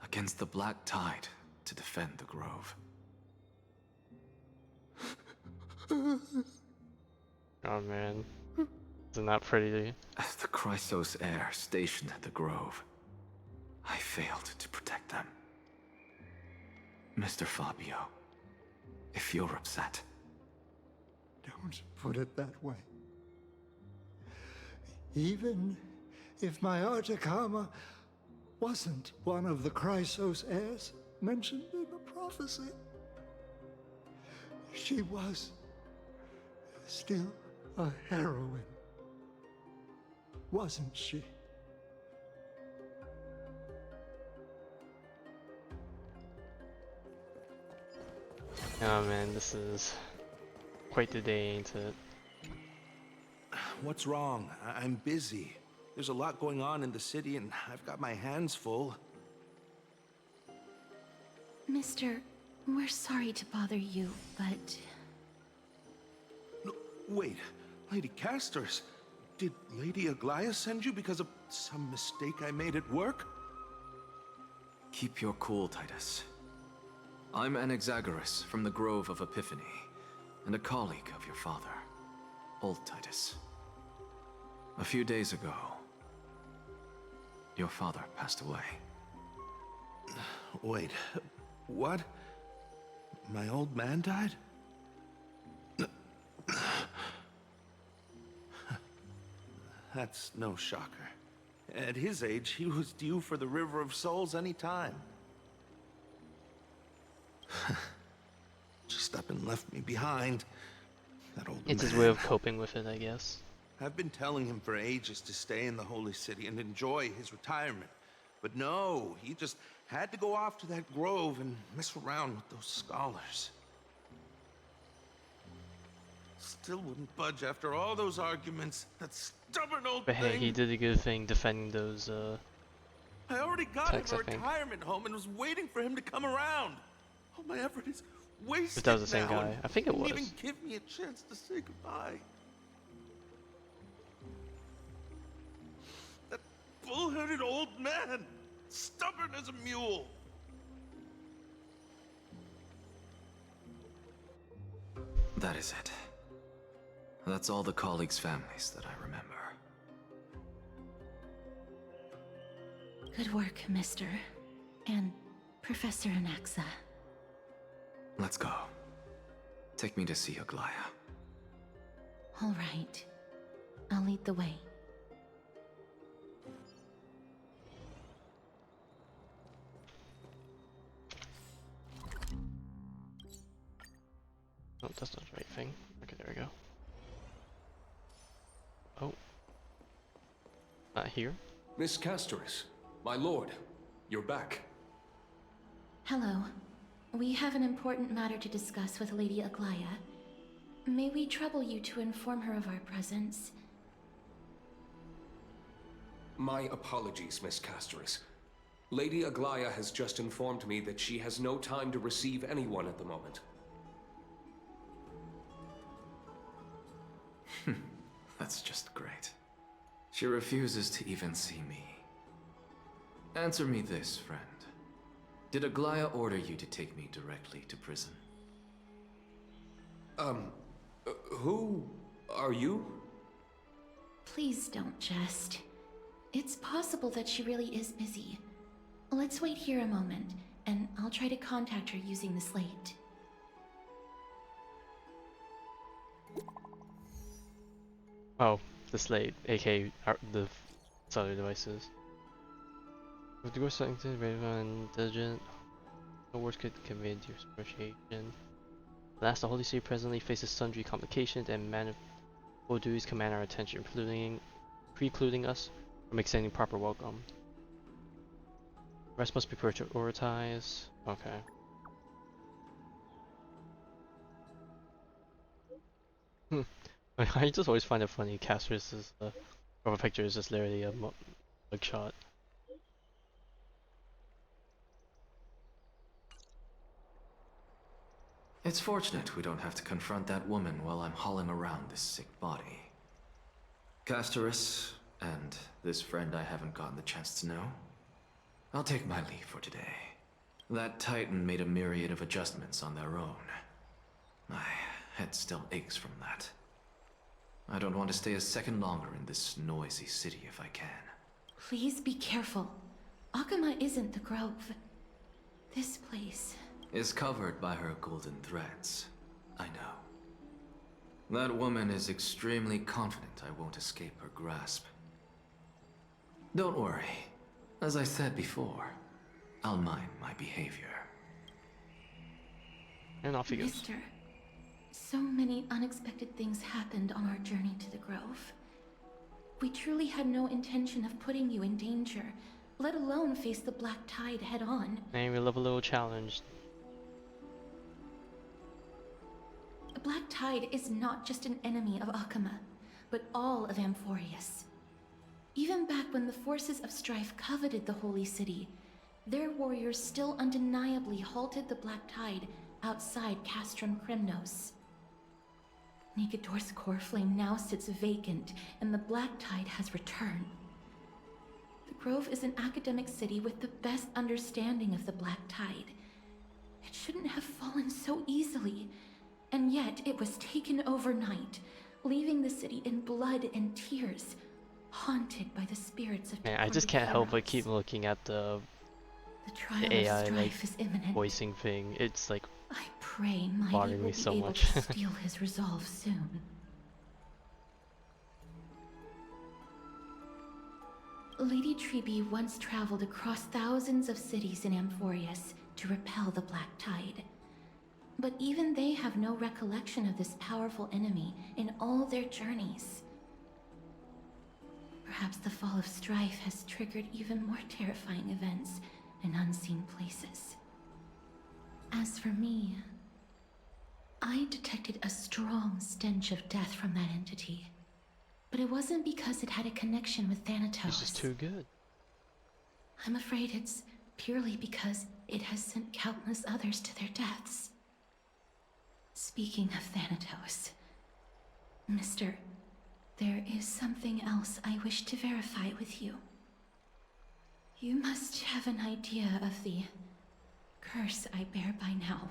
against the Black Tide to defend the Grove. Oh man, isn't that pretty? As the Chrysos heir stationed at the Grove, I failed to protect them. Mr. Fabio, if you're upset... Don't put it that way. Even if my Artakama wasn't one of the Chrysos heirs mentioned in the prophecy, she was still a heroine, wasn't she? Oh man, this is quite the day, ain't it? What's wrong? I'm busy. There's a lot going on in the city, and I've got my hands full. Mister, we're sorry to bother you, but... No, wait, Lady Castors, did Lady Aglaia send you because of some mistake I made at work? Keep your cool, Titus. I'm Anaxagoras from the Grove of Epiphany, and a colleague of your father, old Titus. A few days ago, your father passed away. Wait, what? My old man died? That's no shocker. At his age, he was due for the River of Souls any time. Just up and left me behind. That old It's man. his way of coping with it, I guess. I've been telling him for ages to stay in the Holy City and enjoy his retirement. But no, he just had to go off to that grove and mess around with those scholars. Still wouldn't budge after all those arguments. That stubborn old But hey, thing. he did a good thing defending those I already got texts, him I a think. retirement home and was waiting for him to come around. All my effort is wasted If that was the same now, guy. and I think it didn't was. even give me a chance to say goodbye. That bull-headed old man, stubborn as a mule. That is it. That's all the colleagues' families that I remember. Good work, Mister. And Professor Anaxa. Let's go. Take me to see Aglaia. All right. I'll lead the way. Oh, that's not the right thing. Okay, there we go. Oh. Not here? Miss Castoris, my lord, you're back. Hello. We have an important matter to discuss with Lady Aglaia. May we trouble you to inform her of our presence? My apologies, Miss Castoris. Lady Aglaya has just informed me that she has no time to receive anyone at the moment. That's just great. She refuses to even see me. Answer me this, friend. Did Aglaya order you to take me directly to prison? Who are you? Please don't jest. It's possible that she really is busy. Let's wait here a moment, and I'll try to contact her using the slate. Oh, the slate, aka the cellular devices. With the ghost something to brave and intelligent, no words could convey into your appreciation. Alas, the Holy See presently faces sundry complications and manifold duties command our attention, precluding us from extending proper welcome. Rest must be prioritized. Okay. I just always find it funny. Castor's cover picture is just literally a mugshot. It's fortunate we don't have to confront that woman while I'm hauling around this sick body. Castorus, and this friend I haven't gotten the chance to know, I'll take my leave for today. That Titan made a myriad of adjustments on their own. My head still aches from that. I don't want to stay a second longer in this noisy city if I can. Please be careful. Akama isn't the Grove. This place is covered by her golden threads. I know. That woman is extremely confident I won't escape her grasp. Don't worry. As I said before, I'll mind my behavior. And off he goes. Mister, so many unexpected things happened on our journey to the Grove. We truly had no intention of putting you in danger, let alone face the Black Tide head-on. And we love a little challenge. The Black Tide is not just an enemy of Akama, but all of Amphoreus. Even back when the forces of Strife coveted the Holy City, their warriors still undeniably halted the Black Tide outside Castrum Kremnos. Negador's core flame now sits vacant, and the Black Tide has returned. The Grove is an academic city with the best understanding of the Black Tide. It shouldn't have fallen so easily, and yet it was taken overnight, leaving the city in blood and tears, haunted by the spirits of Man, I just can't help but keep looking at the trial AI of like Strife is imminent. voicing thing. It's like I pray Mighty bothering will me be so able much. to steal his resolve soon. Lady Treeby once traveled across thousands of cities in Amphoreus to repel the Black Tide. But even they have no recollection of this powerful enemy in all their journeys. Perhaps the fall of Strife has triggered even more terrifying events in unseen places. As for me, I detected a strong stench of death from that entity. But it wasn't because it had a connection with Thanatos. This is too good. I'm afraid it's purely because it has sent countless others to their deaths. Speaking of Thanatos, Mister, there is something else I wish to verify with you. You must have an idea of the curse I bear by now.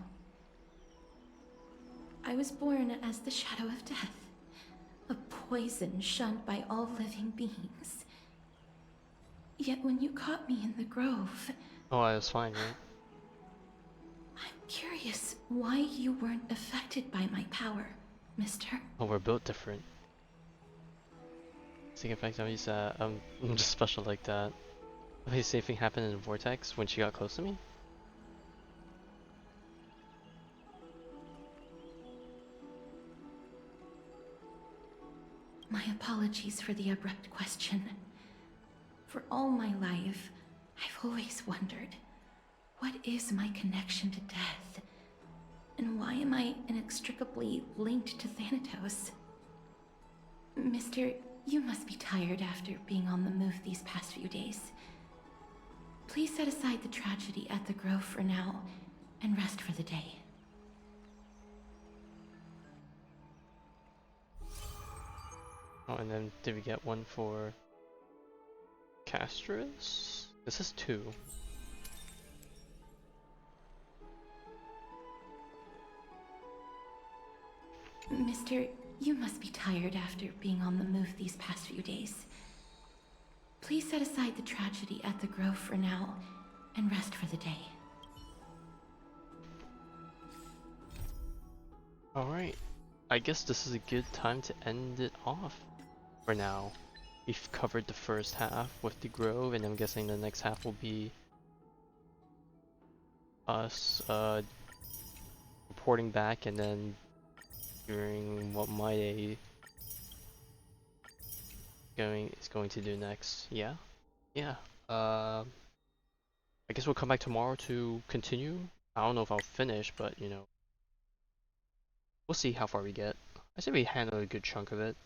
I was born as the shadow of death, a poison shunned by all living beings. Yet when you caught me in the grove... Oh, I was fine, right? I'm curious why you weren't affected by my power, Mister. Oh, we're built different. Seeing effect, I'm just special like that. The same thing happened in the vortex when she got close to me? My apologies for the abrupt question. For all my life, I've always wondered, what is my connection to death? And why am I inextricably linked to Thanatos? Mister, you must be tired after being on the move these past few days. Please set aside the tragedy at the Grove for now and rest for the day. Oh, and then did we get one for Castrus? This is 2. Mister, you must be tired after being on the move these past few days. Please set aside the tragedy at the Grove for now and rest for the day. Alright, I guess this is a good time to end it off for now. We've covered the first half with the Grove, and I'm guessing the next half will be us reporting back and then hearing what Maide is going to do next. Yeah? Yeah. I guess we'll come back tomorrow to continue. I don't know if I'll finish, but you know, we'll see how far we get. I say we handled a good chunk of it.